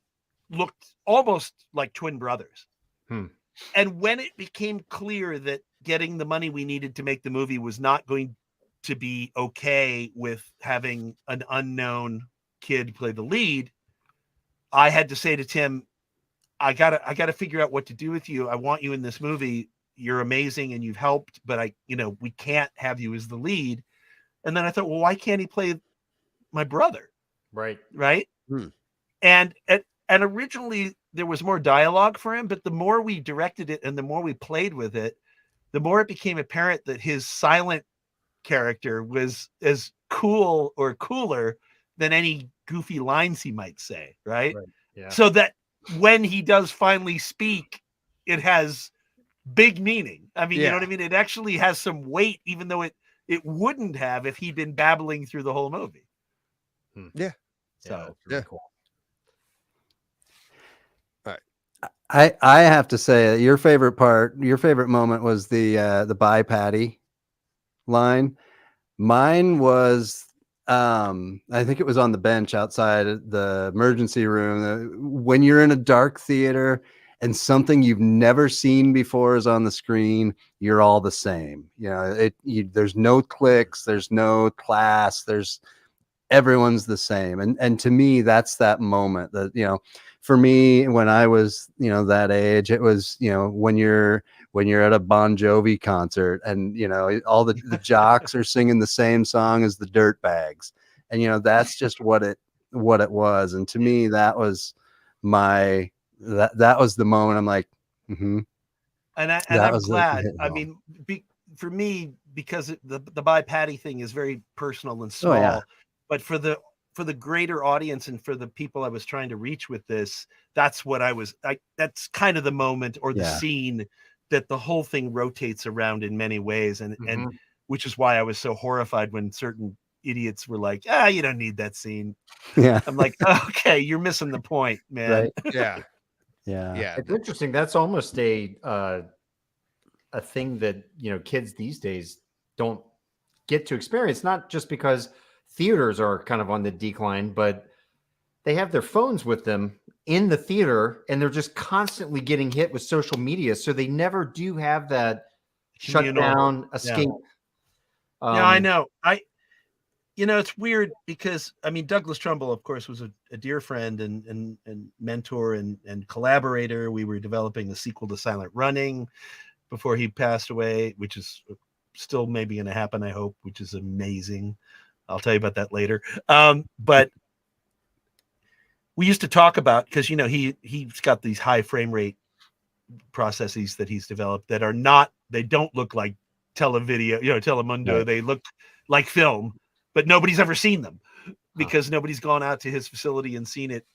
looked almost like twin brothers. And when it became clear that getting the money we needed to make the movie was not going to be okay with having an unknown kid play the lead, I had to say to Tim, I gotta figure out what to do with you. I want you in this movie. You're amazing and you've helped, but we can't have you as the lead. And then I thought, well, why can't he play my brother? Right. And originally there was more dialogue for him, but the more we directed it and the more we played with it, the more it became apparent that his silent character was as cool or cooler than any goofy lines he might say, right? Yeah. So that when he does finally speak, it has big meaning. I mean, you know what I mean? It actually has some weight, even though it wouldn't have if he'd been babbling through the whole movie. Yeah. So really cool. All right. I have to say your favorite moment was the bye Patty line. Mine was I think it was on the bench outside the emergency room. When you're in a dark theater and something you've never seen before is on the screen, you're all the same. There's no cliques, there's no class, everyone's the same. And to me, that's that moment that, for me, when I was, that age, it was, when you're at a Bon Jovi concert and, all the jocks are singing the same song as the Dirtbags. And, that's just what it was. And to me, that was that was the moment I'm like, and I'm glad. For me, because the Buy Patty thing is very personal and small, but for the greater audience and for the people I was trying to reach with this, that's what that's kind of the moment or the scene that the whole thing rotates around in many ways. And which is why I was so horrified when certain idiots were like, you don't need that scene. Yeah. I'm like, okay, you're missing the point, man. Right. Yeah. Yeah. It's interesting. That's almost a thing that, kids these days don't get to experience, not just because theaters are kind of on the decline, but they have their phones with them in the theater and they're just constantly getting hit with social media. So they never do have that shutdown escape. Yeah, I know. It's weird because Douglas Trumbull, of course, was a dear friend and mentor and collaborator. We were developing a sequel to Silent Running before he passed away, which is still maybe going to happen, I hope, which is amazing. I'll tell you about that later. But we used to talk about, because he's got these high frame rate processes that he's developed that they don't look like Telemundo. Right. They look like film, but nobody's ever seen them because nobody's gone out to his facility and seen it.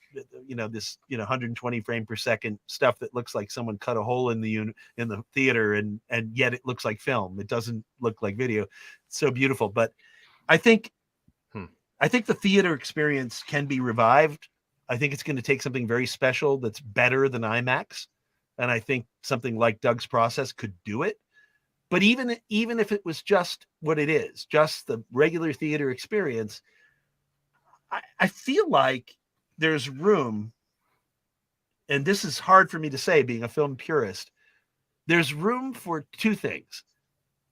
This 120 frame per second stuff that looks like someone cut a hole in the theater, and yet it looks like film. It doesn't look like video. It's so beautiful. But I think the theater experience can be revived. I think it's going to take something very special that's better than IMAX, and I think something like Doug's process could do it. But even if it was just what it is, just the regular theater experience, I feel like there's room, and this is hard for me to say being a film purist, there's room for two things.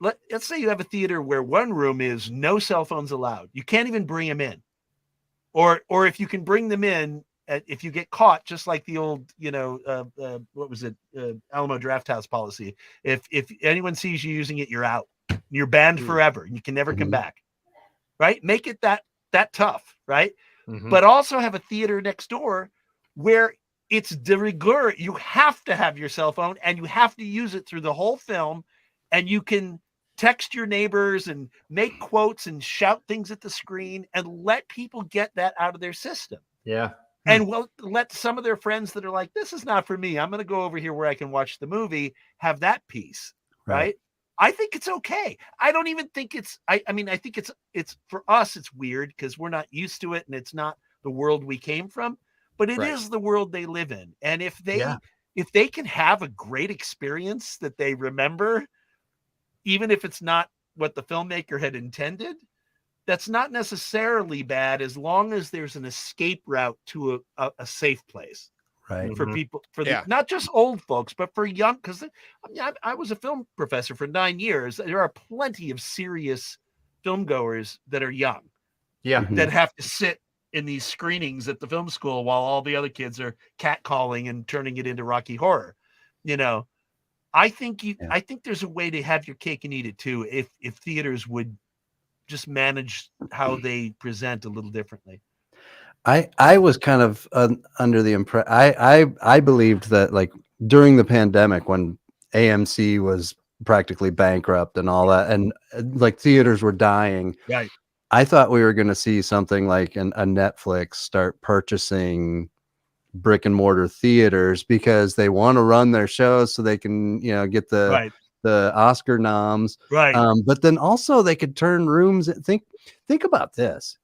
Let's say you have a theater where one room is no cell phones allowed. You can't even bring them in. Or if you can bring them in, if you get caught, just like the old, what was it? Alamo Drafthouse policy. If anyone sees you using it, you're out. You're banned forever. You can never come back. Right? Make it that tough, right? But also have a theater next door where it's de rigueur. You have to have your cell phone and you have to use it through the whole film, and you can text your neighbors and make quotes and shout things at the screen and let people get that out of their system. Yeah. And we'll let some of their friends that are like, this is not for me, I'm going to go over here where I can watch the movie, have that piece. Right. I think it's okay. I don't even think I think it's for us, it's weird because we're not used to it and it's not the world we came from, but it is the world they live in. And if they can have a great experience that they remember, even if it's not what the filmmaker had intended, that's not necessarily bad as long as there's an escape route to a safe place. Right. For people, not just old folks, but for young, because I was a film professor for 9 years. There are plenty of serious film goers that are young. Yeah. That have to sit in these screenings at the film school while all the other kids are catcalling and turning it into Rocky Horror. I think there's a way to have your cake and eat it too, if theaters would just manage how they present a little differently. I was kind of under the impression, I believed that like during the pandemic when AMC was practically bankrupt and all that, and like theaters were dying, right? I thought we were going to see something like a Netflix start purchasing brick and mortar theaters because they want to run their shows so they can, get the Oscar noms. Right. But then also they could turn rooms. Think about this.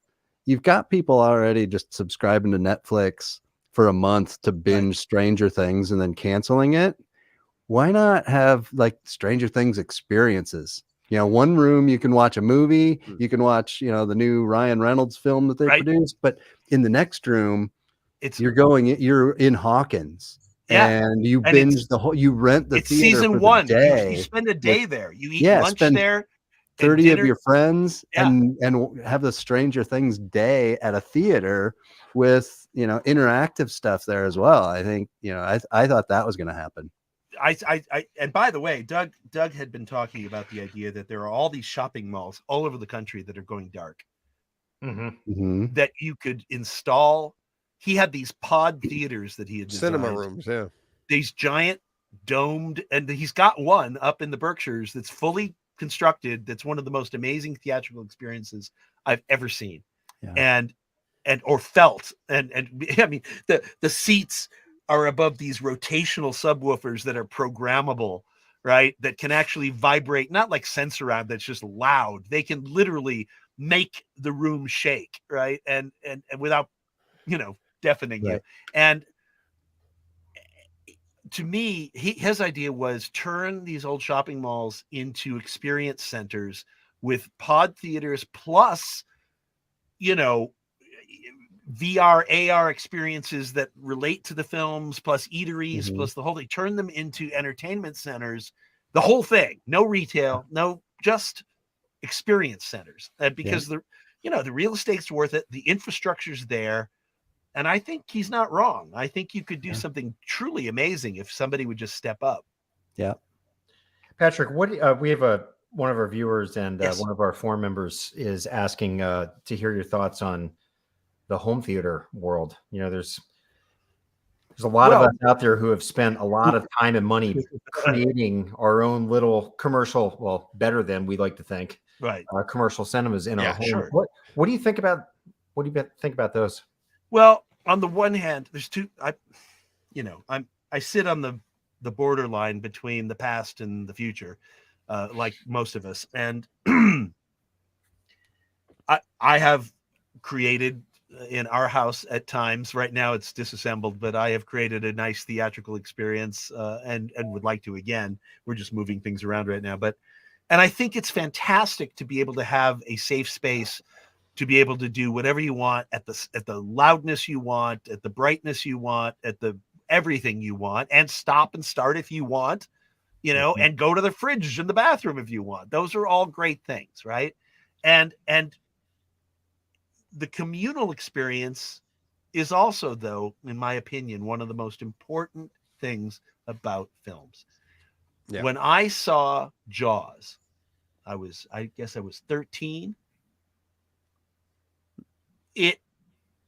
You've got people already just subscribing to Netflix for a month to binge Stranger Things and then canceling it. Why not have like Stranger Things experiences? One room you can watch a movie, you can watch, the new Ryan Reynolds film that they produced, but in the next room, you're in Hawkins. Yeah. And you binge you rent the theater season for one. the day. You spend a day there. You eat lunch there. 30 of your friends Yeah. and have the Stranger Things day at a theater with, you know, interactive stuff there as well. I think, you know, I thought that was going to happen. And by the way, Doug had been talking about the idea that there are all these shopping malls all over the country that are going dark, that you could install. He had these pod theaters that he had designed. Cinema rooms, yeah. These giant domed, and he's got one up in the Berkshires that's fully constructed. That's one of the most amazing theatrical experiences I've ever seen, and or felt. And I mean, the seats are above these rotational subwoofers that are programmable, right? That can actually vibrate, not like Sensorab that's just loud. They can literally make the room shake, right? And without, you know, deafening you. And to me, his idea was turn these old shopping malls into experience centers with pod theaters plus, you know, VR, AR experiences that relate to the films, plus eateries, plus the whole thing. Turn them into entertainment centers, the whole thing. No retail, no, just experience centers. And because the real estate's worth it, the infrastructure's there. And I think he's not wrong. I think you could do something truly amazing if somebody would just step up. Yeah. Patrick, what we have one of our viewers and one of our forum members is asking to hear your thoughts on the home theater world. You know, there's a lot of us out there who have spent a lot of time and money creating our own little commercial, well, better than we like to think, commercial cinemas in our home. Sure. What do you think about those? Well, on the one hand, there's two. I sit on the borderline between the past and the future, like most of us, and I have created in our house at times. Right now, it's disassembled, but I have created a nice theatrical experience, and would like to again. We're just moving things around right now, and I think it's fantastic to be able to have a safe space, to be able to do whatever you want at the loudness you want, at the brightness you want, at the everything you want, and stop and start if you want, you know, and go to the fridge in the bathroom if you want. Those are all great things, right? And the communal experience is also, though, in my opinion, one of the most important things about films. Yeah. When I saw Jaws, I guess I was 13.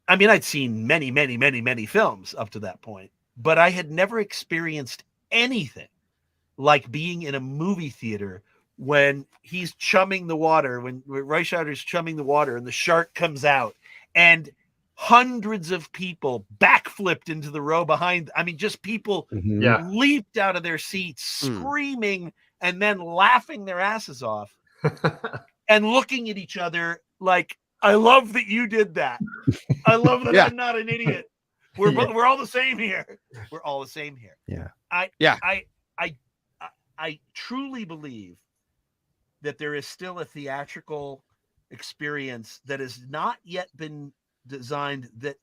I'd seen many, many, many, many films up to that point, but I had never experienced anything like being in a movie theater when he's chumming the water, when Reichauder's chumming the water and the shark comes out and hundreds of people backflipped into the row behind. I mean, just people leaped out of their seats, screaming and then laughing their asses off and looking at each other like, I love that you did that. I love that I'm not an idiot. We're all the same here. We're all the same here. Yeah. I truly believe that there is still a theatrical experience that has not yet been designed that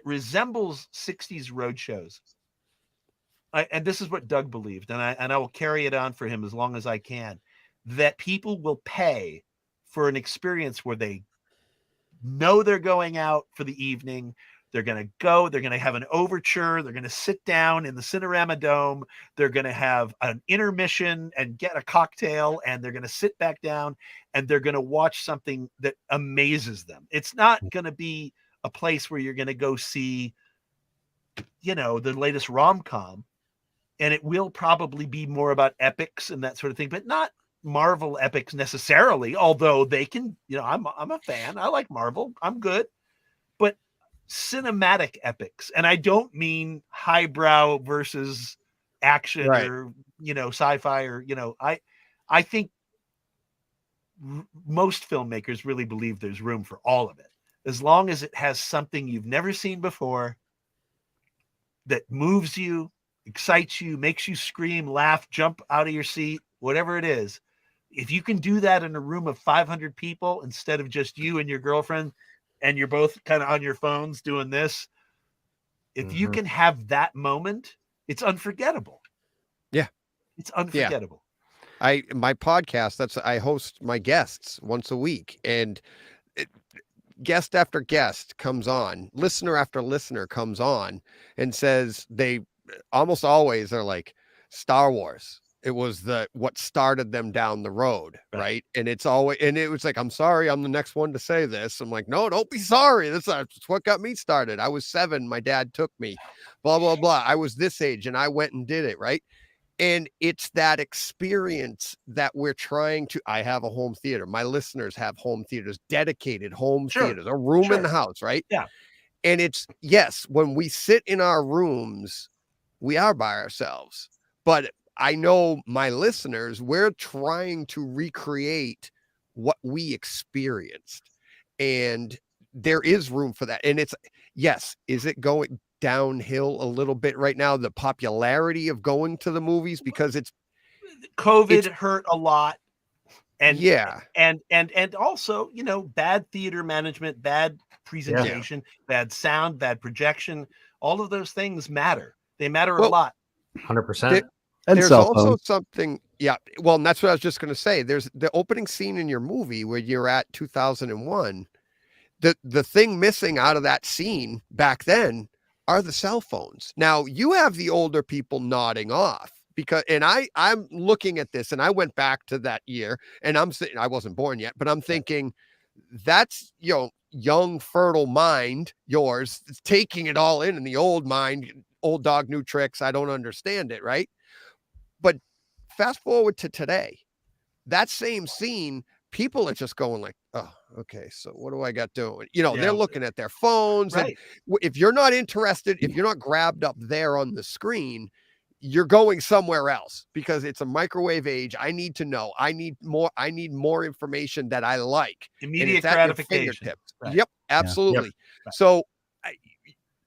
resembles 60s road shows. And this is what Doug believed, and I will carry it on for him as long as I can, that people will pay for an experience where they know they're going out for the evening. They're going to have an overture. They're going to sit down in the Cinerama Dome. They're going to have an intermission and get a cocktail, and they're going to sit back down and they're going to watch something that amazes them. It's not going to be a place where you're going to go see, you know, the latest rom-com, and it will probably be more about epics and that sort of thing, but not Marvel epics necessarily, although they can, you know, I'm a fan. I like Marvel. I'm good. But cinematic epics, and I don't mean highbrow versus action or, you know, sci-fi, or, you know, I think most filmmakers really believe there's room for all of it, as long as it has something you've never seen before that moves you, excites you, makes you scream, laugh, jump out of your seat, whatever it is. If you can do that in a room of 500 people instead of just you and your girlfriend, and you're both kind of on your phones doing this, if you can have that moment, it's unforgettable. Yeah. It's unforgettable. my podcast, I host my guests once a week, and guest after guest comes on, listener after listener comes on and says they almost always are like, Star Wars. It was what started them down the road, right? And it was like, I'm sorry, I'm the next one to say this. I'm like, no, don't be sorry. That's what got me started. I was 7, my dad took me, blah, blah, blah. I was this age and I went and did it, right? And it's that experience that we're trying to. I have a home theater. My listeners have home theaters, dedicated home theaters, a room in the house, right? Yeah. And it's, yes, when we sit in our rooms, we are by ourselves. But I know my listeners, we're trying to recreate what we experienced. And there is room for that. And it's, yes, is it going downhill a little bit right now, the popularity of going to the movies, because COVID hurt a lot, and yeah, and also, you know, bad theater management, bad presentation, bad sound, bad projection, all of those things matter. They matter a lot. 100%. There's also something, well, and that's what I was just going to say. There's the opening scene in your movie where you're at 2001. The thing missing out of that scene back then are the cell phones. Now you have the older people nodding off and I'm looking at this, and I went back to that year, and I wasn't born yet, but I'm thinking that's, you know, young, fertile mind, yours, taking it all in the old mind, old dog, new tricks. I don't understand it. Right. But fast forward to today, that same scene, people are just going like, oh, okay, so what do I got doing? You know, they're looking at their phones. Right. And if you're not interested, if you're not grabbed up there on the screen, you're going somewhere else, because it's a microwave age. I need to know. I need more information that I like. Immediate gratification. Right. Yep, absolutely. Yeah. Yep. So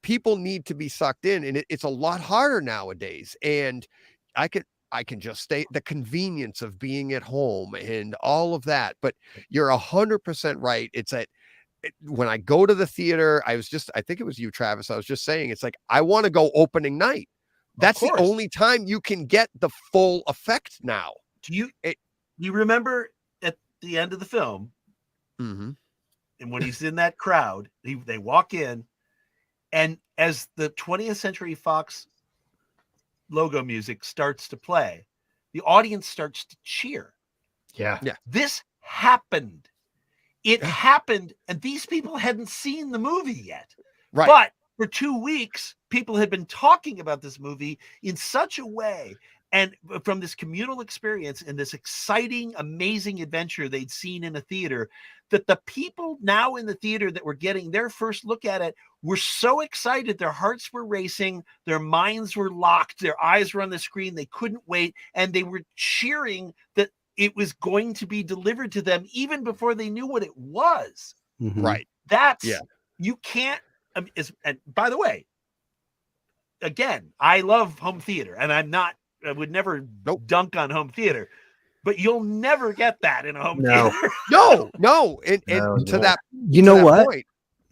people need to be sucked in, and it's a lot harder nowadays. And I can just stay, the convenience of being at home and all of that. But you're 100% right. It's when I go to the theater, I think it was you, Travis. I was just saying, it's like, I want to go opening night. That's the only time you can get the full effect now. Do you remember at the end of the film, and when he's in that crowd, they walk in, and as the 20th Century Fox logo music starts to play, the audience starts to cheer. Yeah. This happened. It happened, and these people hadn't seen the movie yet. Right. But for 2 weeks, people had been talking about this movie in such a way, and from this communal experience and this exciting, amazing adventure they'd seen in a theater, that the people now in the theater that were getting their first look at it were so excited. Their hearts were racing. Their minds were locked. Their eyes were on the screen. They couldn't wait. And they were cheering that it was going to be delivered to them even before they knew what it was. Right. You can't. And by the way, again, I love home theater, and I would never dunk on home theater, but you'll never get that in a home theater. No. And to that, you know what? Point,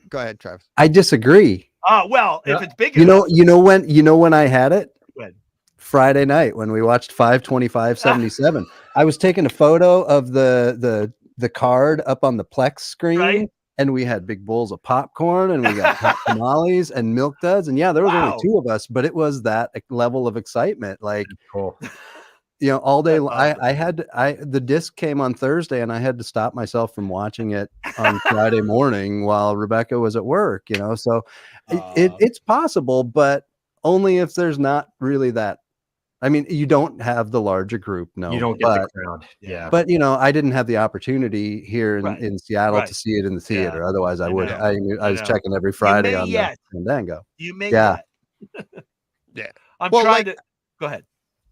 go ahead, Travis. I disagree. Well, if it's big enough. You know when I had it? When? Friday night when we watched 5/25/77. I was taking a photo of the card up on the Plex screen. Right. And we had big bowls of popcorn, and we got hot tamales and milk duds. And there was only 2 of us, but it was that level of excitement. Like, cool. You know, all day. The disc came on Thursday, and I had to stop myself from watching it on Friday morning while Rebecca was at work. You know, so it's possible, but only if there's not really that. I mean, you don't have the larger group. No, you don't get the crowd. Yeah. But, you know, I didn't have the opportunity here in Seattle to see it in the theater. Yeah. Otherwise, I would. I was checking every Friday on the Fandango. You may. Yeah. I'm trying to. Go ahead.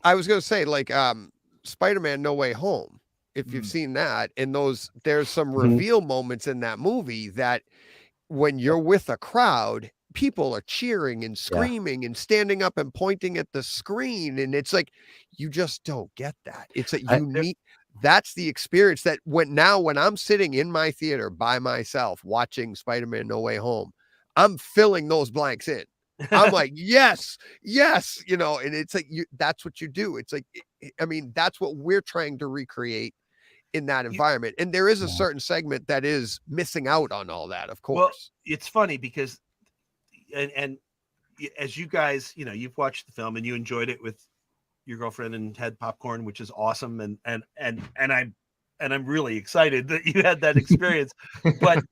I was going to say, like, Spider-Man No Way Home, if you've seen that, and there's some reveal moments in that movie that when you're with a crowd, people are cheering and screaming and standing up and pointing at the screen. And it's like, you just don't get that. It's a unique, that's the experience that when I'm sitting in my theater by myself watching Spider-Man No Way Home, I'm filling those blanks in. I'm like, yes, you know, and it's like, that's what you do. It's like, I mean, that's what we're trying to recreate in that environment. And there is a certain segment that is missing out on all that, of course. Well, it's funny because, and as you guys, you've watched the film and you enjoyed it with your girlfriend and had popcorn, which is awesome. And I'm really excited that you had that experience. But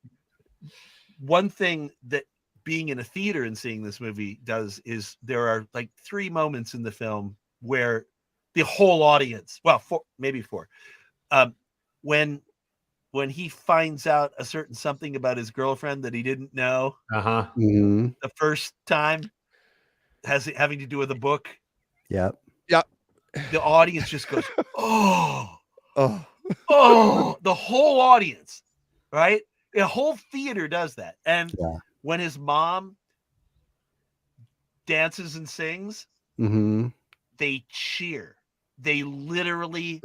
one thing that being in a theater and seeing this movie does is there are like 3 moments in the film where the whole audience, well, maybe 4, when he finds out a certain something about his girlfriend that he didn't know the first time, having to do with a book. Yep. The audience just goes, oh, the whole audience, right? The whole theater does that. And when his mom dances and sings, they cheer. They literally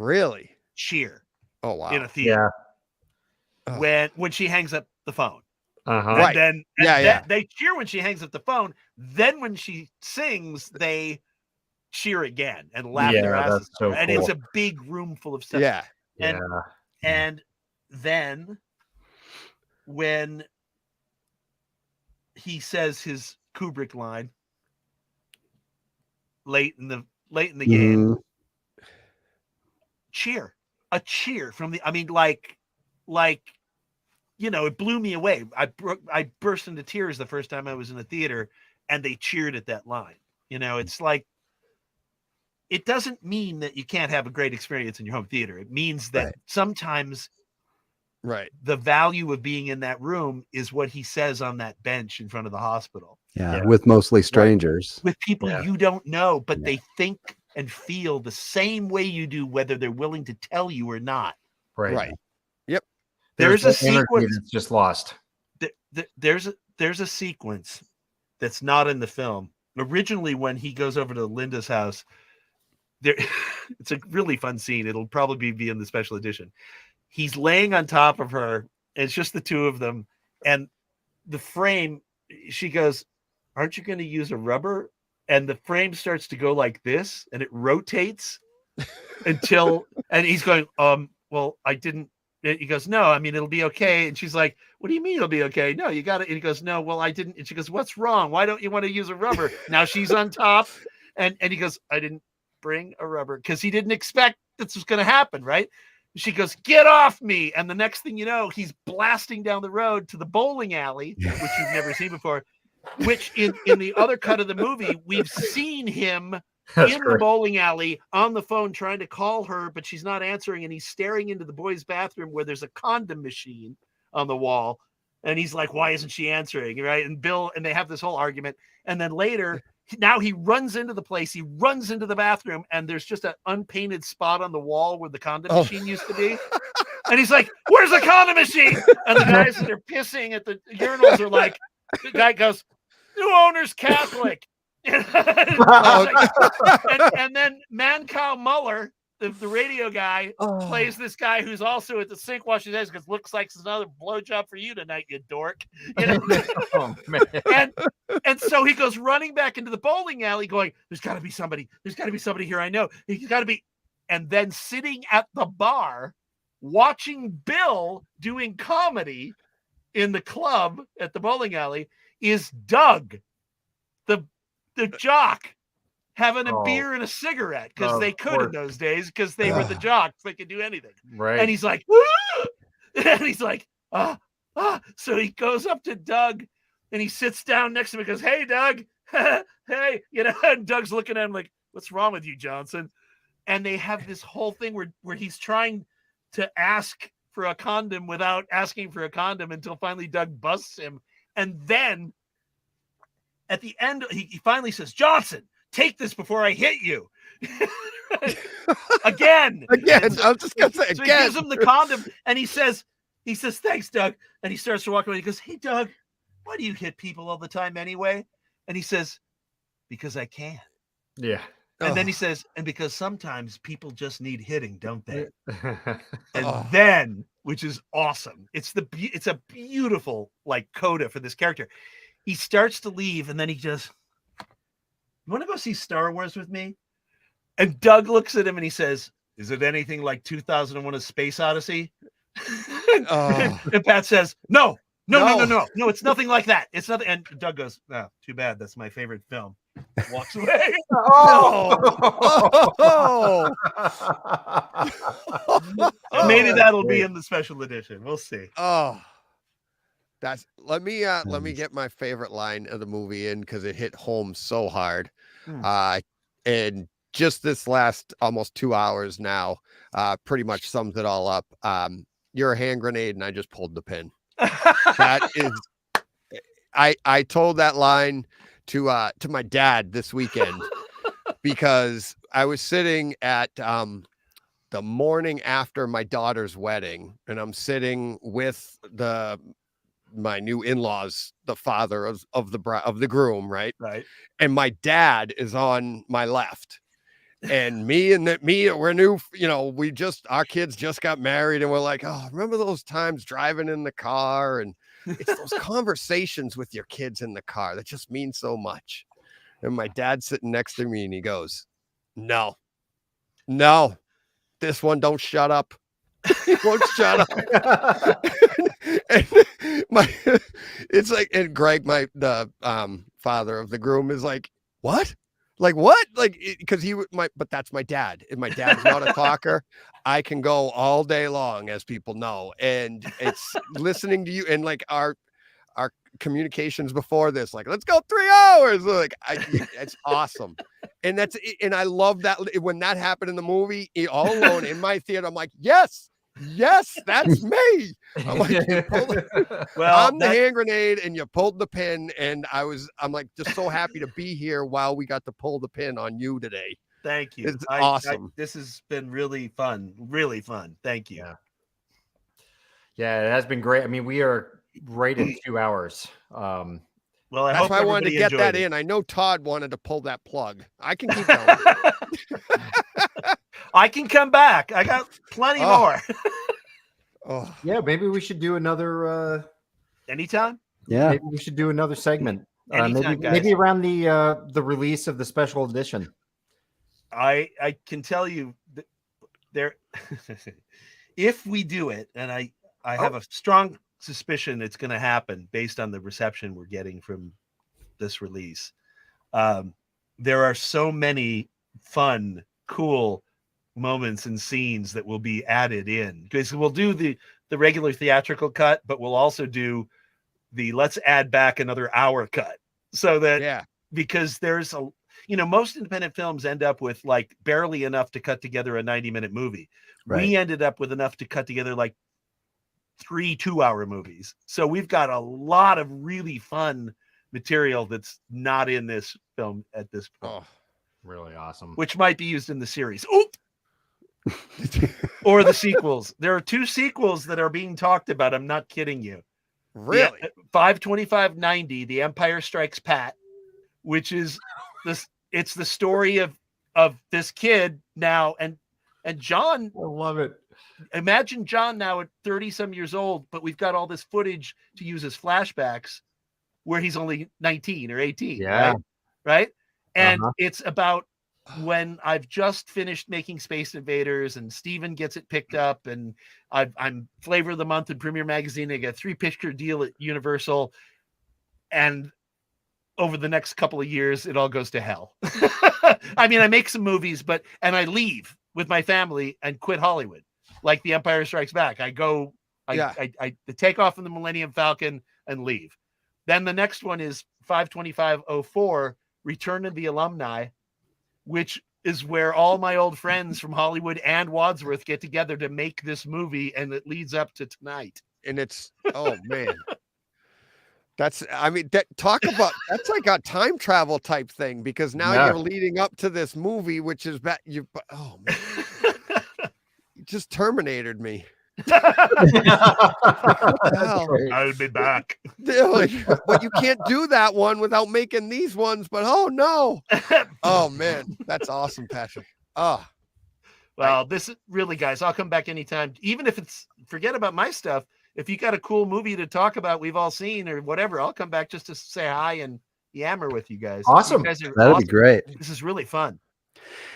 cheer. Oh, wow. In a theater. When she hangs up the phone. Right. And they cheer when she hangs up the phone. Then when she sings, they cheer again and laugh their asses off. And it's a big room full of stuff. And then when he says his Kubrick line late in the game, a cheer from the, I mean, like, it blew me away. I burst into tears the first time I was in the theater and they cheered at that line. It's like, it doesn't mean that you can't have a great experience in your home theater. It means that sometimes the value of being in that room is what he says on that bench in front of the hospital. With mostly strangers. With people you don't know, but they think and feel the same way you do, whether they're willing to tell you or not. Right. Yep. There's a sequence that's just lost. There's a sequence that's not in the film. Originally, when he goes over to Linda's house, it's a really fun scene. It'll probably be in the special edition. He's laying on top of her, and it's just the two of them. And the frame, she goes, "Aren't you going to use a rubber?" And the frame starts to go like this, and it rotates and he's going, well, I didn't. He goes, "No, I mean, it'll be okay." And she's like, "What do you mean it'll be okay?" "No, you got it." And he goes, "No, well, I didn't." And she goes, "What's wrong? Why don't you want to use a rubber?" Now she's on top. And he goes, "I didn't bring a rubber," because he didn't expect this was going to happen, right? She goes, "Get off me." And the next thing you know, he's blasting down the road to the bowling alley, which you've never seen before, which in the other cut of the movie, we've seen him the bowling alley on the phone trying to call her, but she's not answering. And he's staring into the boys' bathroom where there's a condom machine on the wall. And he's like, "Why isn't she answering?" Right. And they have this whole argument. And then later, now he runs into the place. He runs into the bathroom, and there's just an unpainted spot on the wall where the condom machine used to be. And he's like, "Where's the condom machine?" And the guys that are pissing at the urinals are like, the guy goes, "New owner's Catholic." And then Mancow Muller, the radio guy, plays this guy who's also at the sink washing his hands because looks like it's another blowjob for you tonight, you dork. Oh, man. And so he goes running back into the bowling alley going, "There's got to be somebody. There's got to be somebody here. I know. He's got to be." And then sitting at the bar watching Bill doing comedy in the club at the bowling alley is Doug, the jock, having a beer and a cigarette because they could in those days because they were the jocks. They could do anything. Right. And he's like, and he's like, So he goes up to Doug and he sits down next to him and goes, "Hey, Doug." "Hey," and Doug's looking at him like, "What's wrong with you, Johnson?" And they have this whole thing where he's trying to ask for a condom without asking for a condom until finally Doug busts him. And then at the end, he finally says, "Johnson, take this before I hit you." Again. So, I was just going to say, so again. He gives him the condom and he says, "Thanks, Doug." And he starts to walk away. He goes, "Hey, Doug, why do you hit people all the time anyway?" And he says, "Because I can." Yeah. And then he says, "And because sometimes people just need hitting, don't they?" And then, which is awesome. It's a beautiful like coda for this character. He starts to leave and then he just, "You want to go see Star Wars with me?" And Doug looks at him and he says, "Is it anything like 2001: A Space Odyssey?" And Pat says, No, it's nothing like that. It's nothing. And Doug goes, "No, too bad. That's my favorite film." Walks away. Maybe that'll be in the special edition. We'll see. That's let me get my favorite line of the movie in, because it hit home so hard. And just this last almost 2 hours now pretty much sums it all up. You're a hand grenade and I just pulled the pin. That is, I told that line to my dad this weekend because I was sitting at the morning after my daughter's wedding, and I'm sitting with my new in-laws, the father of the groom, right? And my dad is on my left, and we're new, our kids just got married, and we're like, oh, remember those times driving in the car? And it's those conversations with your kids in the car that just mean so much. And my dad's sitting next to me and he goes, no, this one don't shut up. He won't shut up. and it's like, and Greg, the father of the groom, is like, what? Like what? Like, because but that's my dad. And my dad's not a talker. I can go all day long, as people know. And it's listening to you, and like our communications before this, like, let's go 3 hours. Like, it's awesome. And I love that when that happened in the movie, all alone in my theater, I'm like, yes, that's me. I'm like, I'm the hand grenade and you pulled the pin. And I'm like, just so happy to be here while we got to pull the pin on you today. Thank you. It's awesome. This has been really fun. Really fun. Thank you. Yeah, it has been great. I mean, we are right at 2 hours. Well, that's why I wanted to get that in. I know Todd wanted to pull that plug. I can keep going. I can come back. I got plenty more. Yeah, maybe we should do another anytime. Yeah, maybe we should do another segment. Anytime, maybe around the release of the special edition. I can tell you that there if we do it, and I have a strong suspicion it's going to happen based on the reception we're getting from this release. There are so many fun, cool moments and scenes that will be added in, because we'll do the regular theatrical cut, but we'll also do the let's add back another hour cut, so that because there's most independent films end up with like barely enough to cut together a 90-minute movie. We ended up with enough to cut together like 3 2-hour movies. So we've got a lot of really fun material that's not in this film at this point. Really awesome. Which might be used in the series. Or the sequels. There are 2 sequels that are being talked about. I'm not kidding you. Really? 5/25/90, The Empire Strikes Pat, which is this. It's the story of this kid now, and John. I love it. Imagine John now at 30-some years old, but we've got all this footage to use as flashbacks where he's only 19 or 18. Yeah. Right? And it's about when I've just finished making Space Invaders and Steven gets it picked up, and I'm Flavor of the Month in Premiere Magazine. I get a 3-picture deal at Universal. And over the next couple of years, it all goes to hell. I mean, I make some movies, and I leave with my family and quit Hollywood. Like The Empire Strikes Back. I take off in the Millennium Falcon and leave. Then the next one is 5/25/04, Return of the Alumni, which is where all my old friends from Hollywood and Wadsworth get together to make this movie, and it leads up to tonight. And it's, oh man. That's that's like a time travel type thing, because now you're leading up to this movie, which is oh man. You just Terminated me. I'll be back. But you can't do that one without making these ones. But oh no. Oh man, that's awesome, Patrick. Well, this is really, guys, I'll come back anytime. Even if forget about my stuff. If you got a cool movie to talk about we've all seen or whatever, I'll come back just to say hi and yammer with you guys. Awesome. You guys are That'd awesome. be great. This is really fun.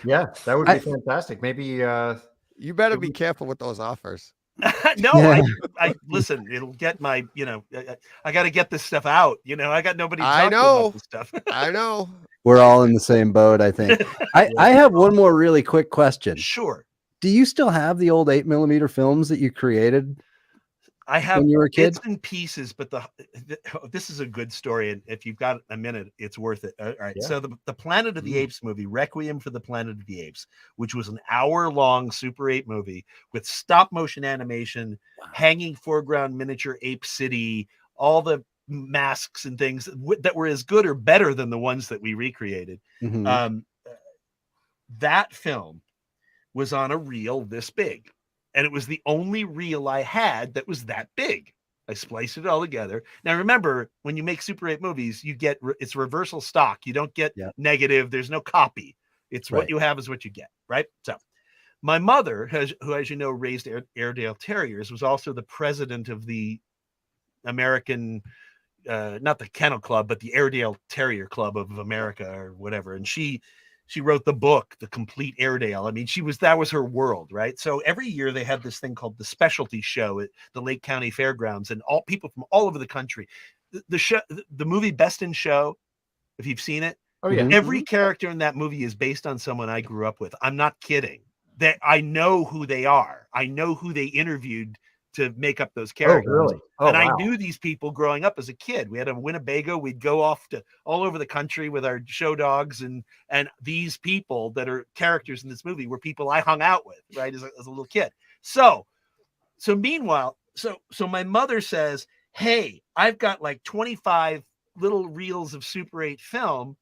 Yeah, that would be fantastic. Maybe You better be careful with those offers. No, Yeah. I listen, it'll get my, I got to get this stuff out. I got nobody to I talk to know. about this stuff. I know. We're all in the same boat, I think. I have one more really quick question. Sure. Do you still have the old 8mm films that you created I have when you were a kid? bits and pieces, but this is a good story, and if you've got a minute, it's worth it. All right. Yeah. So the Planet of the Apes movie, Requiem for the Planet of the Apes, which was an hour-long Super 8 movie with stop-motion animation, hanging foreground miniature ape city, all the masks and things that were as good or better than the ones that we recreated. That film was on a reel this big. And it was the only reel I had that was that big. I spliced it all together. Now, remember, when you make Super 8 movies, you get it's reversal stock. You don't get negative. There's no copy. It's what you have is what you get, right? So my mother, who, as you know, raised Airedale Terriers, was also the president of the American, not the Kennel Club, but the Airedale Terrier Club of America or whatever. And she wrote the book, The Complete Airedale. I mean, that was her world, right? So every year they had this thing called the Specialty Show at the Lake County Fairgrounds, and all people from all over the country. The movie Best in Show, if you've seen it, every character in that movie is based on someone I grew up with. I'm not kidding. That I know who they are. I know who they interviewed to make up those characters. Oh, really? Oh, and wow. I knew these people growing up as a kid. We had a Winnebago. We'd go off to all over the country with our show dogs, and these people that are characters in this movie were people I hung out with, right, as a little kid. So meanwhile, so my mother says, hey, I've got like 25 little reels of Super 8 film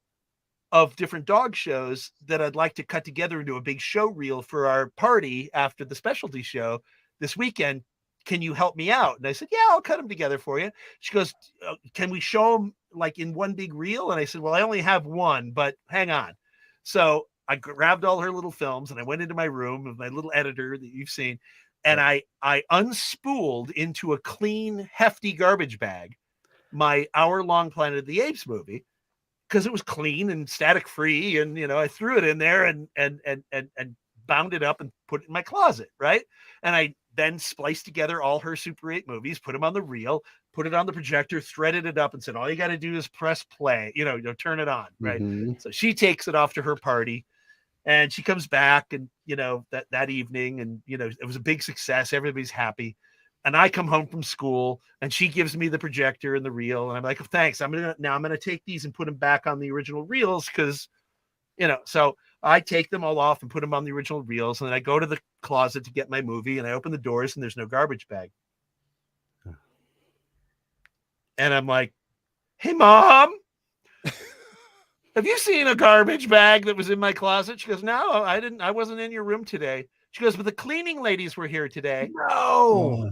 of different dog shows that I'd like to cut together into a big show reel for our party after the specialty show this weekend. Can you help me out? And I said, yeah, I'll cut them together for you. She goes, can we show them like in one big reel? And I said, well, I only have one, but hang on. So I grabbed all her little films and I went into my room with my little editor that you've seen. And I unspooled into a clean, hefty garbage bag my hour-long Planet of the Apes movie, because it was clean and static free. And, I threw it in there and bound it up and put it in my closet. Right. And I then spliced together all her Super 8 movies, put them on the reel, put it on the projector, threaded it up and said, all you got to do is press play, turn it on. Right. So she takes it off to her party and she comes back and, that evening and, it was a big success. Everybody's happy. And I come home from school and she gives me the projector and the reel. And I'm like, oh, thanks. I'm going to take these and put them back on the original reels. Cause so I take them all off and put them on the original reels. And then I go to the closet to get my movie and I open the doors and there's no garbage bag. And I'm like, hey, Mom, have you seen a garbage bag that was in my closet? She goes, no, I didn't. I wasn't in your room today. She goes, but the cleaning ladies were here today. No.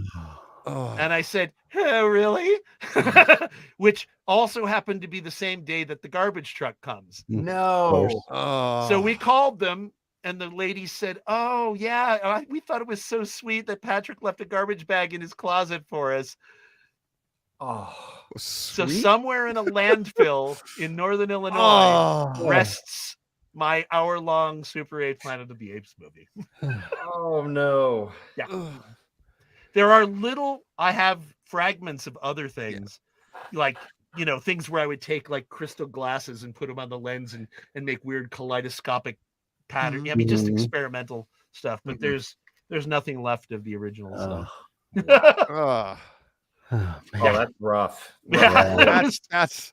And I said, oh, really? Which also happened to be the same day that the garbage truck comes. No. So we called them and the lady said, oh, yeah, we thought it was so sweet that Patrick left a garbage bag in his closet for us. Oh, so somewhere in a landfill in Northern Illinois rests my hour-long Super 8 Planet of the Apes movie. Oh, no. Yeah. There are I have fragments of other things, like, things where I would take like crystal glasses and put them on the lens and make weird kaleidoscopic pattern. I mean, just experimental stuff, but there's nothing left of the original stuff. That's rough. Yeah. That's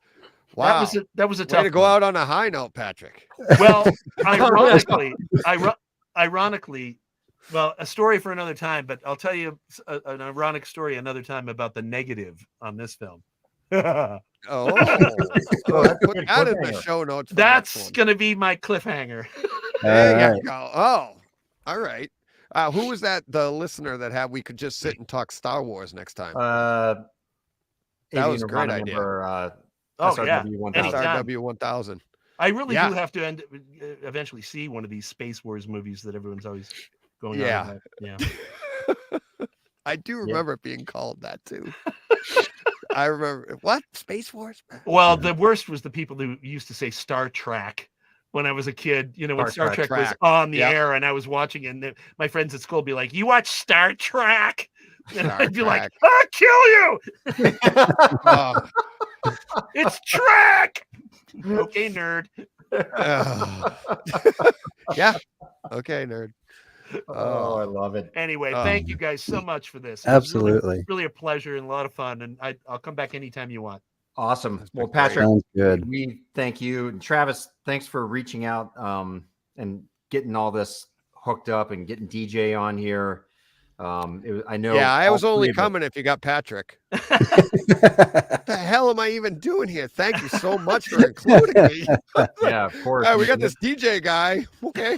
wow. That was a tough way to go out on a high note, Patrick. Well, ironically, well, a story for another time, but I'll tell you an ironic story another time about the negative on this film. Put that in the show notes. That's going to be my cliffhanger. There you go. Oh, all right. Who was that? The listener that we could just sit and talk Star Wars next time. That was a great idea. SRW 1000. SRW 1000. I really do have to eventually see one of these Space Wars movies that everyone's always going on about. Yeah. I do remember it being called that too. I remember what? Space Wars? Well, the worst was the people who used to say Star Trek when I was a kid, you know, when Star Star Trek was Trek. on the Yep. air and I was watching it, and my friends at school would be like, "You watch Star Trek?" And Star I'd be like, Trek. "I'll kill you. Oh, It's Trek." Okay, nerd. yeah. Okay, nerd. Oh, I love it. Anyway, Oh. thank you guys so much for this. It was Absolutely. really a pleasure and a lot of fun. And I'll come back anytime you want. Awesome. That's Well, great. Patrick, Sounds good. we thank you. And Travis, thanks for reaching out and getting all this hooked up and getting DJ on here. I know. Yeah, I all was only three of us- coming if you got Patrick. What the hell am I even doing here? Thank you so much for including me. Yeah, of course. Hey, we got this DJ guy. Okay.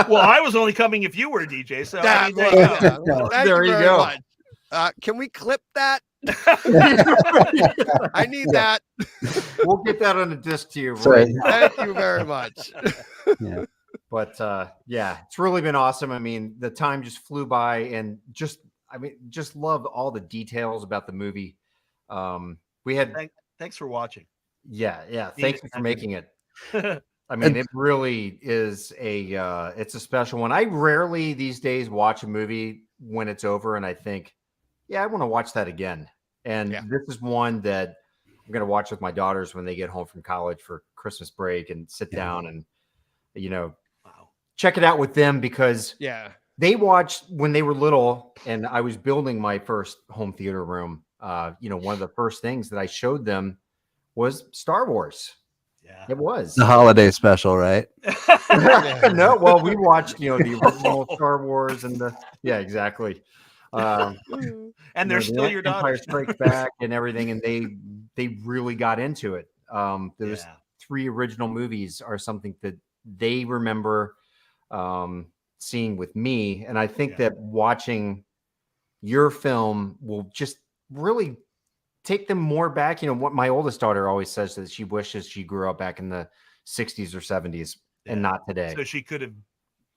Well, I was only coming if you were a DJ. So I mean, there you go. Thank There you you very go. much. Can we clip that? I need that. We'll get that on a disc to you. Sorry. Right. Thank you very much. Yeah. But yeah, it's really been awesome. I mean, the time just flew by, and just loved all the details about the movie. We had Thanks for watching. yeah. Thank you for making it. Yeah. I mean, it really is it's a special one. I rarely these days watch a movie when it's over and I think, yeah, I want to watch that again. And this is one that I'm going to watch with my daughters when they get home from college for Christmas break and sit down and, you know, check it out with them, because they watched when they were little and I was building my first home theater room. You know, one of the first things that I showed them was Star Wars. Yeah, it was The holiday special, right? No, well, we watched, you know, the original Star Wars and exactly. And they're still your Empire daughters. Strikes Back and everything, and they really got into it. Those 3 original movies are something that they remember seeing with me, and I think that watching your film will just really take them more back. You know, what my oldest daughter always says, that she wishes she grew up back in the 60s or 70s and not today. So she could have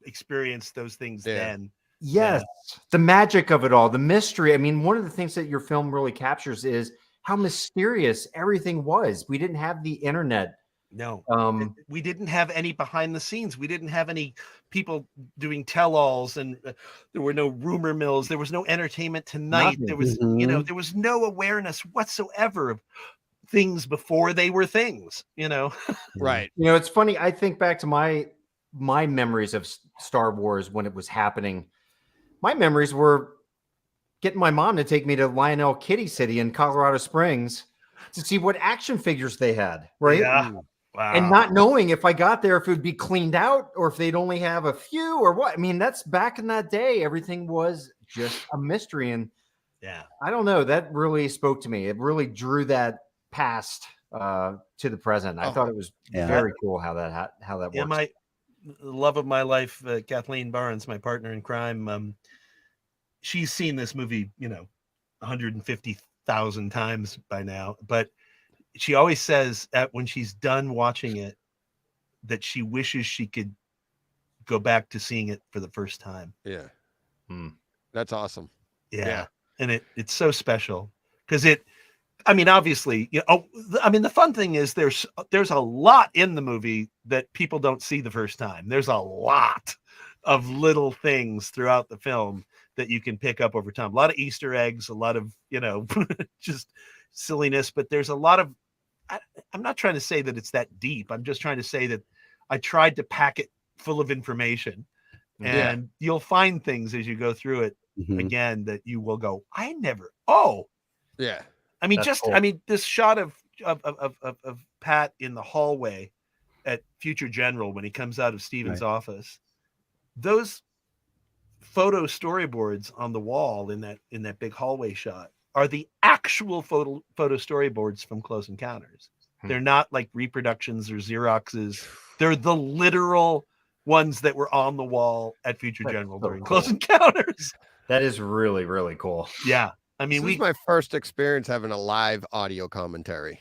experienced those things then. Yes. The magic of it all, the mystery. I mean, one of the things that your film really captures is how mysterious everything was. We didn't have the internet. No, we didn't have any behind the scenes. We didn't have any people doing tell-alls, and there were no rumor mills. There was no Entertainment Tonight. Nothing. There was, you know, there was no awareness whatsoever of things before they were things, you know? Right. You know, it's funny. I think back to my memories of Star Wars when it was happening. My memories were getting my mom to take me to Lionel Kitty City in Colorado Springs to see what action figures they had, right? Yeah. Wow. And not knowing if I got there, if it would be cleaned out or if they'd only have a few or what. I mean, that's back in that day. Everything was just a mystery. And I don't know, that really spoke to me. It really drew that past to the present. I thought it was very cool how that works. Yeah, my love of my life, Kathleen Barnes, my partner in crime, she's seen this movie, you know, 150,000 times by now, but she always says that when she's done watching it, that she wishes she could go back to seeing it for the first time. Yeah. That's awesome. Yeah. And it's so special because I mean, obviously, you know, I mean, the fun thing is there's a lot in the movie that people don't see the first time. There's a lot of little things throughout the film that you can pick up over time. A lot of Easter eggs, a lot of, you know, just silliness, but there's a lot of, I'm not trying to say that it's that deep. I'm just trying to say that I tried to pack it full of information, and you'll find things as you go through it again that you will go, I never. I mean, That's cool. I mean, this shot of Pat in the hallway at Future General when he comes out of Steven's office, those photo storyboards on the wall in that big hallway shot are the actual photo storyboards from Close Encounters. They're not like reproductions or Xeroxes. They're the literal ones that were on the wall at Future General during Close Encounters. That is really, really cool. Yeah. I mean, This is my first experience having a live audio commentary.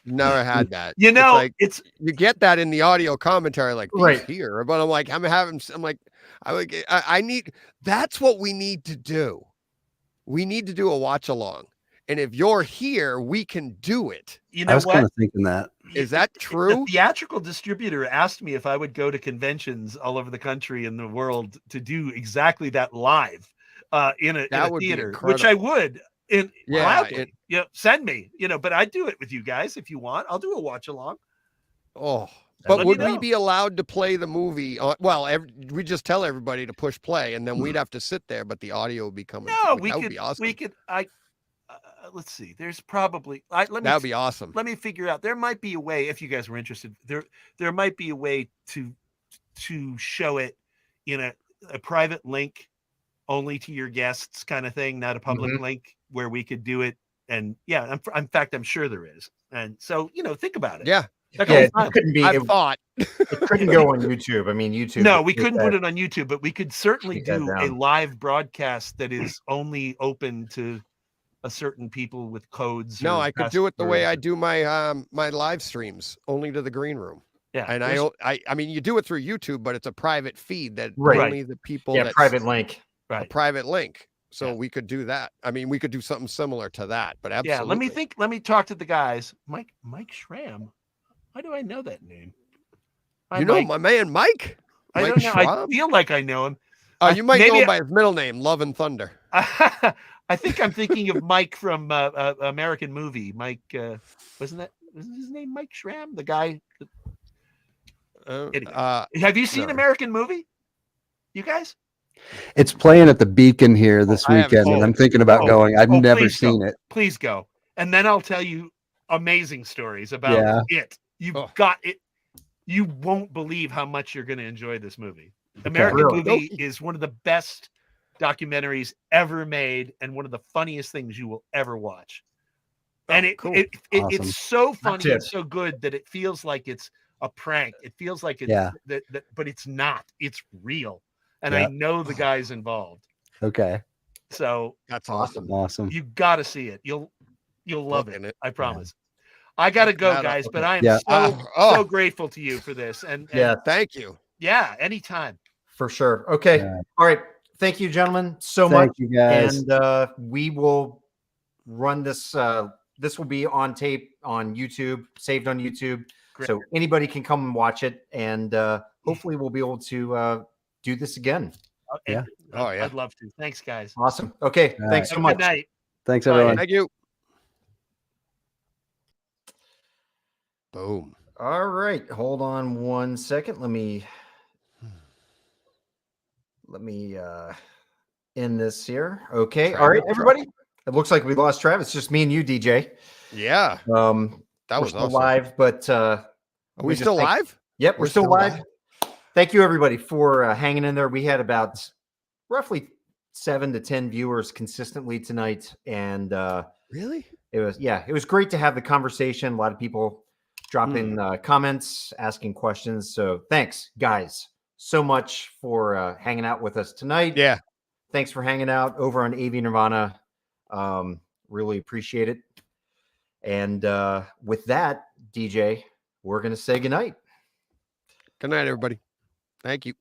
Never had that. You know, it's you get that in the audio commentary, like here, but I'm like, I need, that's what we need to do. We need to do a watch along. And if you're here, we can do it. You know, I was kind of thinking that. Is that true? The theatrical distributor asked me if I would go to conventions all over the country and the world to do exactly that live in a That would be theater, which I would gladly. Send me, but I'd do it with you guys if you want. I'll do a watch along. Oh, Let but me would know. we be allowed to play the movie? We just tell everybody to push play, and then we'd have to sit there, but the audio would be coming. No, through. That would be awesome. We could. Let's see. There's probably. That would be awesome. Let me figure out. There might be a way, if you guys were interested. There might be a way to show it in a private link only to your guests, kind of thing, not a public link where we could do it. And yeah, in fact, I'm sure there is. And so think about it. Yeah. It couldn't be. I thought it couldn't go on YouTube. I mean, YouTube. No, we couldn't put it on YouTube, but we could certainly Keep that do a down. live broadcast that is only open to a certain people with codes. no, or I could do it the way passwords. I do my my live streams, only to the green room. Yeah, And I mean, you do it through YouTube, but it's a private feed that Right. only the people that private link. a right. private link. So Yeah. we could do that. I mean, we could do something similar to that, but absolutely. Yeah, let me think. Let me talk to the guys. Mike Schramm. Why do I know that name? Hi, You know Mike. my man Mike. I Mike don't know. I Schwab? feel like I know him. You might know maybe him by his middle name, Love and Thunder. I think I'm thinking of Mike from American Movie. Mike, wasn't his name Mike Schramm? The guy. Anyway. Have you seen no. American Movie? You guys? It's playing at the Beacon here this I haven't weekend, seen and I'm it. thinking about going. I've never please go. seen it. Please go, and then I'll tell you amazing stories about Yeah. it. You've Oh. got it. You won't believe how much you're going to enjoy this movie. American Really? Movie is one of the best documentaries ever made, and one of the funniest things you will ever watch. And cool. it's Awesome. so funny and it. so good that it feels like it's a prank. It feels like it's Yeah. but it's not. It's real, and I know the guys involved. Okay. So That's awesome. Awesome. you got to see it. You'll love Booking it. it. I promise. I got to go, That'll- guys, but I am Yeah. so grateful to you for this. And Thank you. yeah, anytime. For sure. Okay. Yeah. All right. Thank you, gentlemen, so Thank much. you, guys. And we will run this. This will be on tape on YouTube, saved on YouTube. Great. So anybody can come and watch it. And hopefully we'll be able to do this again. Yeah. Oh, yeah. I'd love to. Thanks, guys. Awesome. Okay. All Thanks Have so a much. good night. Thanks, Bye. everyone. Thank you. Boom. All right. Hold on one second. Let me end this here. Okay. All right, everybody. It looks like we lost Travis. Just me and you, DJ. Yeah. That That we're was still awesome. live, but Are we just still thank- live? Yep, we're We're still still live. live. Thank you, everybody, for hanging in there. We had about roughly 7 to 10 viewers consistently tonight, and Really? it was great to have the conversation. A lot of people dropping comments, asking questions. So thanks, guys, so much for hanging out with us tonight. Yeah. Thanks for hanging out over on AV Nirvana. Really appreciate it. And with that, DJ, we're going to say goodnight. Good night, everybody. Thank you.